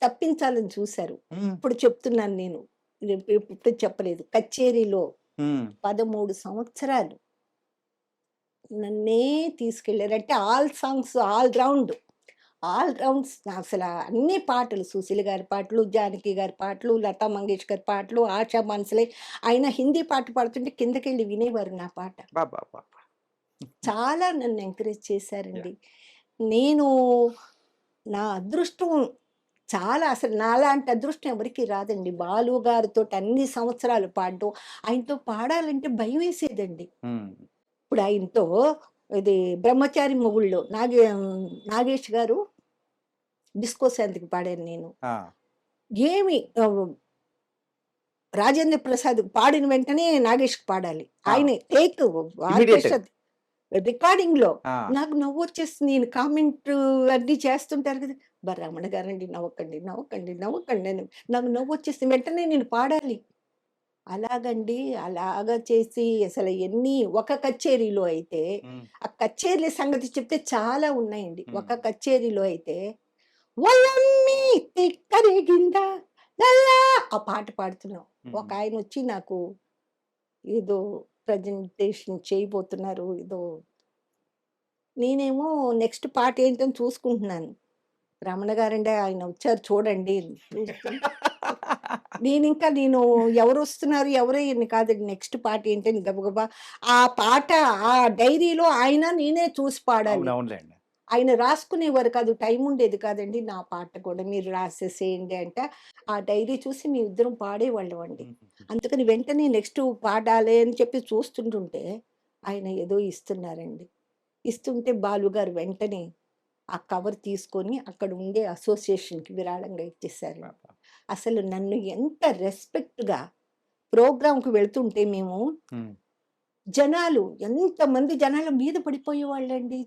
తప్పించాలని చూశారు. హ్మ్. ఇప్పుడు చెప్తున్నాను నేను. ఇది ఇప్పుడు చెప్పలేదు. కచేరీలో హ్మ్. 13 సంవత్సరాలు నన్నే తీసుకెళ్లారు. అంటే ఆల్ సాంగ్స్ ఆల్ రౌండ్స్ అసల అన్ని పాటలు 'సుశీల' గారి పాటలు, 'జానకి' గారి పాటలు, 'లతా మంగేష్కర్' పాటలు, 'ఆషా భోంస్లే' ఆయన హిందీ పాట పాడుతుంటే కిందకెళ్ళి వినేవారు నా పాట. అబ్బబ్బబ్బా! చాలా నన్ను ఎంకరేజ్ యాహ్! చేశారండి. నేను నా అదృష్టం చాలా అసలు నాలాంటి అదృష్టం ఎవరికీ రాదండి. బాలు గారితోటి అన్ని సంవత్సరాలు పాడడం. ఆయనతో పాడాలంటే భయమేసేదండి. హ్మ్. ఇప్పుడు ఆయనతో ఇది 'బ్రహ్మచారి మొగుళ్ళో' నాగేష్ గారు 'డిస్కో శాంతికి' పాడాను నేను. ఆ! ఏమి రాజేంద్ర ప్రసాద్ పాడిన వెంటనే నాగేష్‌కి పాడాలి. ఆ! ఆయనే టేక్ ఇమ్మీడియేట్‌గా. ఆర్కెస్ట్రా రికార్డింగ్‌లో ఆ! నాకు నవ్వొచ్చేస్తుంది. నేను కామెంట్ అన్నీ చేస్తుంటారు కదా! రమణ గారండి నవ్వకండి, నవ్వకండి, నవ్వకండి అని నాకు నవ్వొచ్చేస్తుంది. వెంటనే నేను పాడాలి. అలాగండి. అలాగా చేసి అసలు ఒక కచేరీలో అయితే హ్మ్. ఆ కచేరీల సంగతి చెప్తే చాలా ఉన్నాయండి. హ్మ్. ఒక కచేరీలో అయితే ఒల్లమ్మి తిక్కరేగిందా లల్లా ఆ పాట పాడుతున్నాం. హ్మ్. ఒకాయనొచ్చి నాకు ఏదో ప్రజెంటేషన్ చేయబోతున్నారు. నేనేమో నెక్స్ట్ పాట ఏంటని చూసుకుంటున్నాను. రమణ గారండి ఆయన వచ్చారు చూడండి చూస్తుంటే నేను ఎవరొస్తున్నారు ఎవరో ఈయన్ని కాదండి నెక్స్ట్ పాట ఏంటని గబగబా ఆ పాట ఆ డైరీలో ఆయన నేనే చూసి పాడాలి. అవునవునులెండి. ఆయన రాసుకునేవారు కాదు. టైం ఉండేది కాదండి. నా పాట కూడా మీరు రాసేసేయండి అంటే, ఆ డైరీ చూసి మేమిద్దరం పాడేవాళ్ళమండి. హుహుహు. అందుకని వెంటనే నెక్స్ట్ పాడాలి అని చెప్పి చూస్తుంటుంటే, ఆయన ఏదో ఇస్తున్నారండి. ఇస్తుంటే బాలుగారు వెంటనే ఆ కవర్ తీసుకొని అక్కడ ఉండే అసోసియేషన్‌కి విరాళంగా ఇచ్చేసారండి. అబ్బా! అసలు నన్ను ఎంత రెస్పెక్ట్‌గా ప్రోగ్రామ్‌కి వెళ్తుంటే మేము హ్మ్. ఎంతమంది జనాలు మీద పడిపోయేవాళ్ళండి.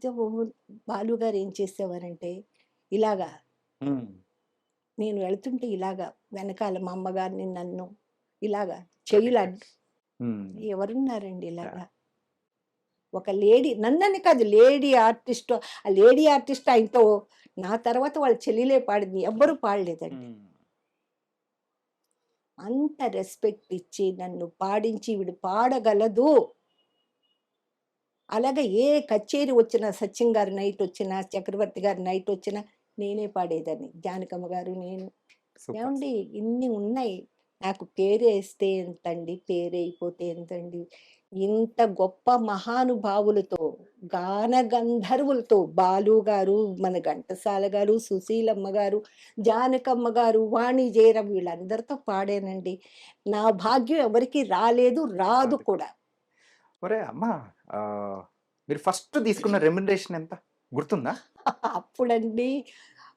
బాలుగారు ఏం చేసేవారంటే, ఇలాగా హ్మ్. నేను వెళ్తుంటే ఇలాగా వెనకాల మా అమ్మగారిని నన్ను ఇలాగా చెయ్యిలు ప్రొటెక్టెడ్. హ్మ్. ఎవరున్నారండి యాహ్! ఇలాగా? ఒక లేడీ నన్నని కాదు లేడీ ఆర్టిస్ట్, ఆ లేడీ ఆర్టిస్ట్ ఆయనతో నా తర్వాత వాళ్ళ చెల్లెలే పాడింది. ఎవ్వరు పాడలేదండి. హ్మ్. అంత రెస్పెక్ట్ ఇచ్చి నన్ను పాడించి ఈవిడ పాడగలదు. అలాగే ఏ కచేరీ వచ్చినా, సత్యం గారి నైట్ వచ్చినా, చక్రవర్తి గారి నైట్ వచ్చినా నేనే పాడేదాన్ని. జానకమ్మ గారు, నేను. సూపర్. ఏవండీ ఇన్ని ఉన్నాయి. నాకు పేరేస్తే ఎంతండి, పేరైపోతే ఎంతండి. ఇంత గొప్ప మహానుభావులతో, గాన గంధర్వులతో బాలు గారు, మన ఘంటసాల గారు, సుశీలమ్మ గారు, జానకమ్మ గారు, వాణి జయరాం వీళ్ళందరితో పాడానండి. నా భాగ్యం ఎవరికీ రాలేదు, రాదు అది కూడా. కూడా. ఒరేయ్ అమ్మా! ఆహ్, మీరు ఫస్ట్ తీసుకున్న రెమ్యునరేషన్ ఎంత? గుర్తుందా? అప్పుడండి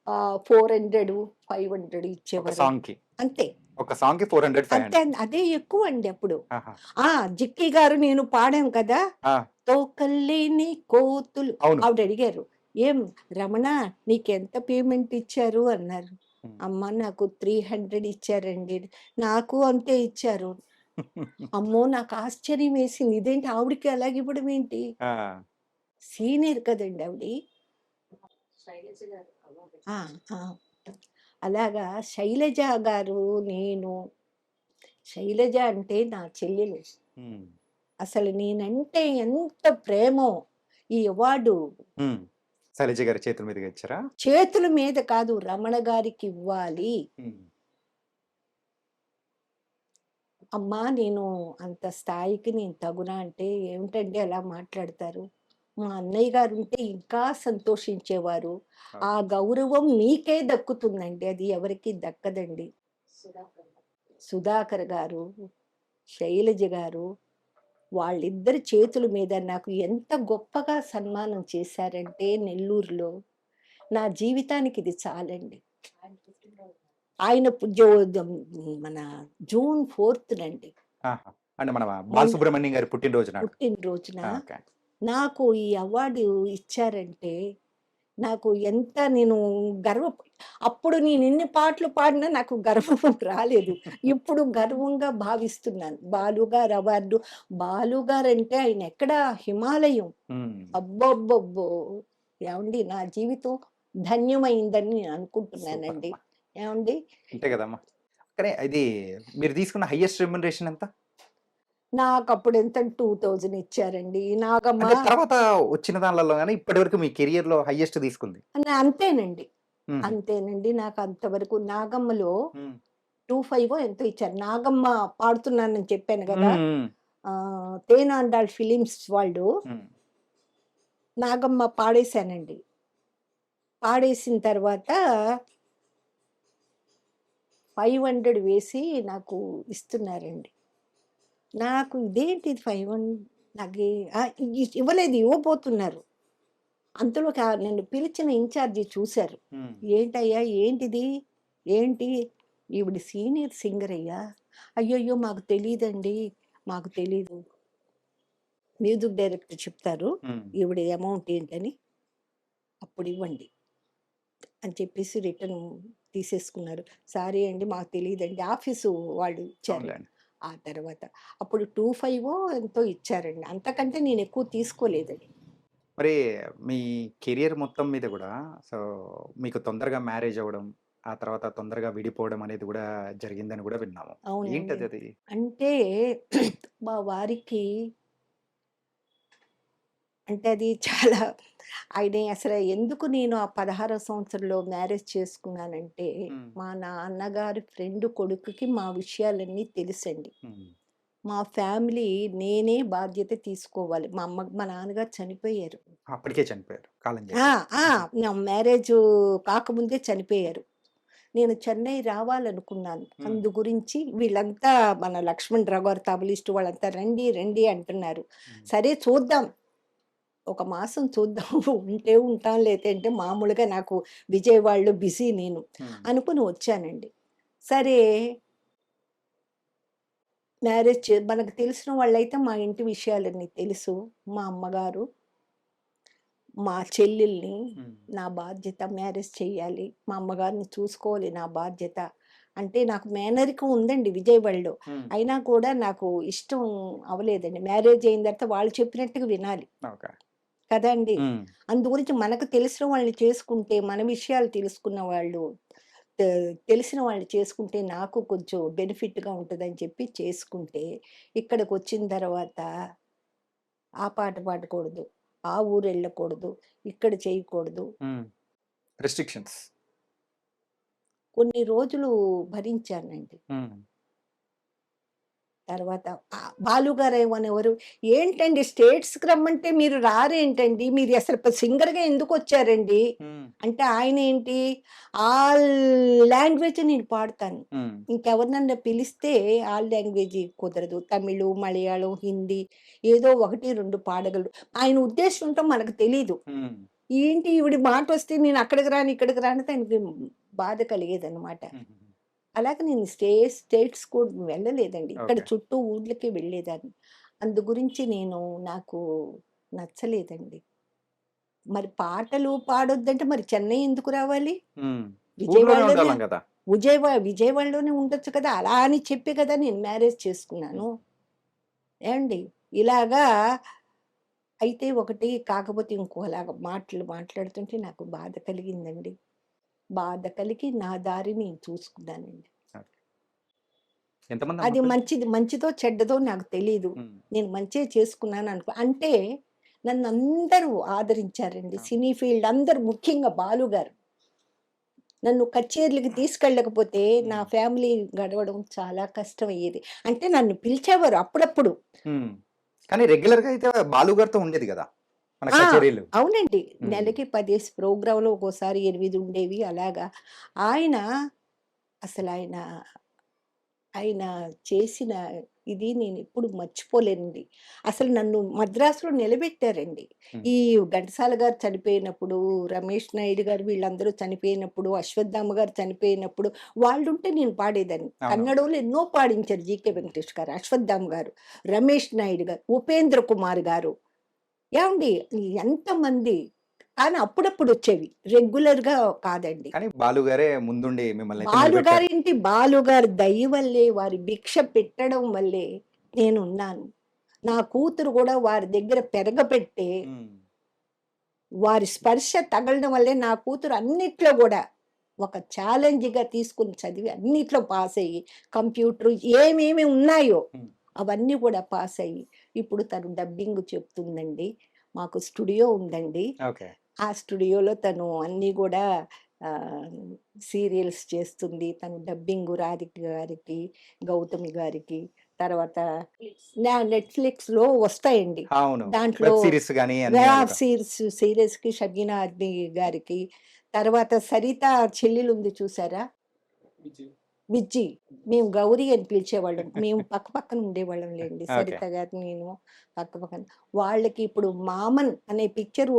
400, 500 ఒక ఇచ్చేవారండి. సాంగ్‌కి. అంతే. ఒక సాంగ్‌కి 400, అంతే 500. అండి. అదే ఎక్కువండి అప్పుడు. ఆహా! ఆ! 'జిక్కి' గారు నేను పాడాం కదా! ఆ! తోకల్లేని కోతులు అవును. ఆవిడడిగారు. "ఏం రమణ నీకెంత పేమెంట్ ఇచ్చారు?" అన్నారు. హ్మ్. "అమ్మ నాకు 300 ఇచ్చారండి." "నాకు అంతే ఇచ్చారు." అమ్మో! నాకు ఆశ్చర్యం వేసింది. ఇదేంటి ఆవిడకి అలాగివ్వడం ఏంటి? ఆ! సీనియర్ కదండీ ఆవిడి. ఆ! ఆ! అలాగా శైలజ గారు, నేను శైలజ అంటే నా చెల్లెలు. హ్మ్. అసలు నేనంటే ఎంత ప్రేమో! ఈ అవార్డు హ్మ్. శైలజ గారి చేతుల మీదుగా ఇచ్చారా? చేతుల మీద కాదు రమణ గారికివ్వాలి. హ్మ్. అమ్మా! నేను అంత స్థాయికి నేను తగునా అంటే, ఏమిటండి అలా మాట్లాడతారు? మా అన్నయ్య గారుంటే ఇంకా సంతోషించేవారు. ఆ ఓకే. గౌరవం మీకే దక్కుతుందండి. అది ఎవరికీ దక్కదండి. సుధాకర్ గారు, శైలజ గారు వాళ్ళిద్దరి చేతుల మీద నాకు ఎంత గొప్పగా సన్మానం చేశారంటే నెల్లూరులో, నా జీవితానికి ఇది చాలండి. ఆయన మన జూన్ 4నండి. ఆహా! అంటే మన మొన్న బాలసుబ్రహ్మణ్యం గారి పుట్టినరోజు నాడు. పుట్టినరోజున ఆ! ఓకే. నాకు ఈ అవార్డు ఇచ్చారంటే, నాకు ఎంత నేను గర్వ అప్పుడు నేను ఎన్ని పాటలు పాడినా నాకు గర్వం రాలేదు. ఇప్పుడు గర్వంగా భావిస్తున్నాను. బాలుగారు అవార్డు. బాలుగారంటే ఆయన ఎక్కడ హిమాలయం. హ్మ్. అబ్బబ్బబ్బో! ఏవండీ నా జీవితం ధన్యమైందని నేను సూపర్ అనుకుంటున్నానండి. అమ్మా! ఏవండీ? అంతే కదమ్మా! కానీ ఇది మీరు తీసుకున్న హైయెస్ట్ రెమ్యునరేషన్ ఎంత? నాకప్పుడు ఎంత 2000 ఇచ్చారండి. నాగమ్మ అంటే తర్వాత వచ్చిన దాన్లలో గాని ఇప్పటివరకు మీ కెరియర్‌లో హైయెస్ట్ తీసుకుంది? అంతేనండి. హుహు. అంతేనండి. నాకు అంతవరకు నాగమ్మలో హ్మ్. 25 ఎంతో ఇచ్చారు. నాగమ్మ పాడుతున్నానని చెప్పాను గదా! హ్మ్. హ్మ్. తేనాండాళ్ ఫిలిమ్స్ వాళ్ళు హ్మ్. నాగమ్మ పాడేశానండి. పాడేసిన తర్వాత 500 వేసి నాకు ఇస్తున్నారండి. నాకు ఇదేంటిది 500 నాకి ఇవ్వలేదు, ఇవ్వబోతున్నారు. అంతలోకి నన్ను పిలిచిన ఇన్‌చార్జి చూసారు. హ్మ్. "ఏంటయ్యా ఏంటిది? ఏంటి? ఈవిడ సీనియర్ సింగర్ అయ్యా." "అయ్యయ్యో! మాకు తెలీదండి. మాకు తెలీదు." మ్యూజిక్ డైరెక్టర్ చెప్తారు. హ్మ్. ఈవిడ అమౌంట్ ఏంటని. "అప్పుడు ఇవ్వండి" అని చెప్పేసి రిటర్న్ తీసేసుకున్నారు. "సారీ అండి మాకు తెలీదండి." ఆఫీసు వాళ్ళు ఇచ్చారండి. అవునులెండి. ఆ తర్వాత అప్పుడు 25 ఎంతో ఇచ్చారండి. అంతకంటే నేను ఎక్కువ తీసుకోలేదండి. మరి మీ కెరియర్ మొత్తం మీద గూడా సో, మీకు తొందరగా మ్యారేజ్ అవ్వడం, ఆ తర్వాత తొందరగా విడిపోవడం అనేది గూడా జరిగిందని గూడా విన్నాము. అవునండి. ఏంటదది? అంటే మా వారికి అంటే అది చాలా ఆయన అసలు ఎందుకు నేను ఆ 16వ సంవత్సరంలో మ్యారేజ్ చేసుకున్నానంటే, హ్మ్. మా నాన్నగారి ఫ్రెండ్ కొడుకుకి మా విషయాలన్నీ తెలుసండి. హ్మ్. మా ఫ్యామిలీ నేనే బాధ్యత తీసుకోవాలి. మా నాన్నగారు చనిపోయారు. అప్పటికే చనిపోయారు. కాలం ఆ! చేసి. ఆ! హుహు. నా మ్యారేజు కాకముందే చనిపోయారు. నేను చెన్నై రావాలనుకున్నాను. హ్మ్. అందు గురించి వీళ్ళంతా మన లక్ష్మణరావు గారు తబలిస్టు వాళ్ళంతా రండి, రండి అంటున్నారు. హ్మ్. సరే చూద్దాం. ఒక మాసం చూద్దాం. ఉంటే ఉంటాం లేదంటే మామూలుగా నాకు విజయవాడలో బిజీ నేను. హ్మ్. అనుకుని వచ్చానండి. సరే మనకు తెలిసిన వాళ్ళైతే మా ఇంటి విషయాలన్నీ తెలుసు. మా అమ్మగారు, మా చెల్లెల్ని హ్మ్. నా బాధ్యత మ్యారేజ్ చెయ్యాలి. మా అమ్మగారిని చూసుకోవాలి నా బాధ్యత. అంటే నాకు మేనరికం ఉందండి విజయవాడలో. హ్మ్. అయినా కూడా నాకు ఇష్టం అవ్వలేదండి. మ్యారేజ్ అయిన తర్వాత వాళ్ళు చెప్పినట్టుగా వినాలి. ఓకే. కదండీ! హ్మ్. అందుగురించి మనకు తెలిసిన వాళ్ళని చేసుకుంటే, మన విషయాలు తెలుసుకున్న వాళ్ళు, తె తెలిసిన వాళ్ళు చేసుకుంటే నాకు కొంచెం బెనిఫిట్‌గా ఉంటదని చెప్పి చేసుకుంటే, ఇక్కడికొచ్చిన తర్వాత ఆ పాట పాడకూడదు, ఆ ఊరెళ్ళకూడదు, ఇక్కడ చేయకూడదు. హ్మ్. రెస్ట్రిక్షన్స్. కొన్ని రోజులు భరించానండి. హ్మ్. తర్వాత బాలుగారేమనేవారు, "ఏంటండి స్టేట్స్‌కి రమ్మంటే మీరు రారేంటండి? మీరు అసలు సింగర్‌గా ఎందుకొచ్చారండి?" హ్మ్. అంటే ఆయనేంటి, ఆల్ లాంగ్వేజ్ నేను పాడతాను. హ్మ్. ఇంకెవరినన్నా పిలిస్తే ఆల్ లాంగ్వేజి కుదరదు. తమిళు, మలయాళం, హిందీ ఏదో 1, 2 పాడగలరు. ఆయన ఉద్దేశం ఏంటో మనకు తెలీదు. హ్మ్. ఏంటి ఈవిడ మాటొస్తే నేను అక్కడికి రాను, ఇక్కడికి రాను అంటే ఆయనకి బాధ కలిగేదనమాట. హుహుహు. అలాగే నేను స్టేట్స్ కూడా వెళ్ళలేదండి. ఇక్కడ ఓకే. చుట్టూ ఊర్లకి వెళ్ళేదాన్ని. అందు గురించి నాకు నచ్చలేదండి. మరి పాటలు పాడొద్దంటే మరి చెన్నై ఎందుకు రావాలి? హ్మ్. ఊర్లోనే విజయవాడలోనే ఉండాలం గదా! విజయవాడలోనే ఉండొచ్చు కదా! అలా అని చెప్పి కదా నేను మ్యారేజ్ చేసుకున్నాను. హ్మ్. ఏవండీ? ఇలాగా అయితే ఒకటి కాకపోతే ఇంకోలాగా మాటలు మాట్లాడుతుంటే నాకు బాధ కలిగిందండి. బాధ కలిగి నా దారి నేను చూసుకున్నానండి. ఓకే. ఎంతమందమ్మా అది పిల్లలు? మంచిదో చెడ్డదో నాకు తెలీదు. హ్మ్. నేను మంచే చేసుకున్నాననుకో అంటే నన్నందరూ ఆదరించారండి. అవును. సినీ ఫీల్డ్ అందరూ ముఖ్యంగా బాలుగారు. నన్ను కచేరీలకి తీసుకెళ్ళకపోతే నా హ్మ్. ఫ్యామిలీ గడవడం చాలా కష్టమయ్యేది. అంటే నన్ను పిలిచేవారు అప్పుడప్పుడు. హ్మ్. కానీ రెగ్యులర్‌గా అయితే బాలు గారితో ఉండేది గదా! మన ఆ! కచేరీలు. అవునండి. హ్మ్. నెలకి 10 ప్రోగ్రామ్‌లు ఒక్కోసారి 8 ఉండేవి అలాగా. ఆయన అసలాయన ఆయన చేసిన ఇది నేనెప్పుడు మర్చిపోలేనండి. అసలు నన్ను మద్రాసులో నిలబెట్టారండి. హ్మ్. ఈ ఘంటసాల గారు చనిపోయినప్పుడు, రమేష్ నాయుడు గారు వీళ్ళందరూ చనిపోయినప్పుడు, అశ్వత్థామ గారు చనిపోయినప్పుడు వాళ్ళుంటే నేను పాడేదాన్ని. అవునవును. కన్నడోళ్ళు ఎన్నో పాడించారు. 'జీకే వెంకటేష్' గారు, అశ్వత్థామ గారు, రమేష్ నాయుడు గారు, ఉపేంద్ర కుమార్ గారు. ఏవండీ ఎంతమంది కానీ అప్పుడప్పుడు వచ్చేవి, రెగ్యులర్ గా కాదండి. కానీ బాలు గారే ముందుండి మిమ్మల్ని అయితే బాలు నిలబెట్టారు. గారింటి బాలు గారి దయ వల్లే, వారి భిక్ష పెట్టడం వల్లే నేనున్నాను. నా కూతురు కూడా వారి దగ్గర పెరగపెట్టే, ఉమ్, వారి స్పర్శ తగలడం వల్లే నా కూతురు అన్నిట్లో కూడా ఒక ఛాలెంజ్గా తీసుకుని చదివి అన్నిట్లో పాస్ అయ్యి, కంప్యూటర్ ఏమేమి ఉన్నాయో ఉమ్, అవన్నీ కూడా పాస్ అయ్యి ఇప్పుడు తను డబ్బింగ్ చెప్తుందండి. మాకు స్టూడియో ఉందండి. ఓకే. ఆ స్టూడియోలో తను అన్నీ కూడా సీరియల్స్ చేస్తుంది. తను డబ్బింగ్ రాధిక గారికి, గౌతమి గారికి, తర్వాత నెట్ఫ్లిక్స్లో వస్తాయండి. అవును. దాంట్లో వెబ్ సిరీస్ కానీ అన్ని వెబ్ సీరియస్కి షబీనా ఆజ్మీ గారికి, తర్వాత సరిత చెల్లెలు ఉంది చూసారా, విజ్జి, మేము గౌరీ అని పిలిచేవాళ్ళం. మేము పక్క పక్కన ఉండేవాళ్ళం లేండి, ఓకే. సరిత గారు నేను పక్క పక్కన. వాళ్ళకి ఇప్పుడు మామన్ అనే పిక్చరు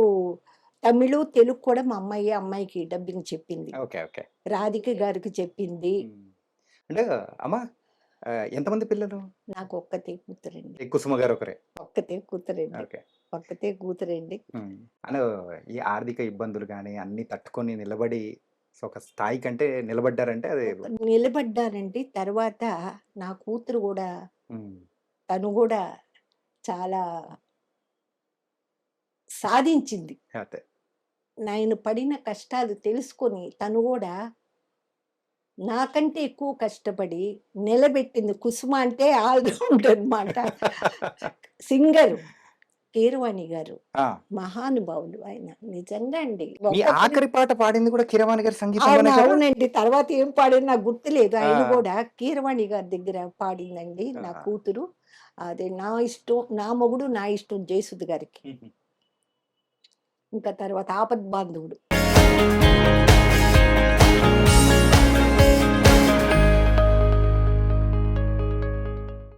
తమిళు తెలుగు కూడా మా అమ్మాయికి డబ్బింగ్ చెప్పింది. ఓకే. ఓకే. రాధిక గారికి చెప్పింది. ఉమ్. అంటే అమ్మా, ఎంతమంది పిల్లలు? నాకు ఒక్కతే కూతురండి. ఈ కుసుమ గారు ఒకరే. ఒక్కతే కూతురండి. ఓకే. ఒక్కతే కూతురండి. అను ఈ ఆర్థిక ఇబ్బందులు కానీ అన్ని తట్టుకొని నిలబడి సో ఒక స్థాయి కంటే నిలబడ్డారంటే అది నిలబడ్డానండి. తర్వాత నా కూతురు కూడా, ఉమ్, తను కూడా చాలా సాధించింది. అదే. నేను పడిన కష్టాలు తెలుసుకొని తను కూడా నాకంటే ఎక్కువ కష్టపడి నిలబెట్టింది. కుసుమ అంటే ఆల్రౌండ్ అనమాట. సింగర్ కీరవాణి గారు ఆ, మహానుభావులు ఆయన, నిజంగా అండి. మీ ఒక్కొక్కరి ఆఖరి పాట పాడింది కూడా కిరవాణి గారి సంగీతంలోనే కదా? అవునండి. తర్వాత ఏం పాడింది నాకు గుర్తులేదు. ఆయన ఆ. కూడా కీరవాణి గారి దగ్గర పాడిందండి నా ఆ. కూతురు. అదే నా ఇష్టం, నా మొగుడు నా ఇష్టం జయసుధ గారికి. ఉహు. ఇంకా తర్వాత ఆపద్ బాంధవుడు.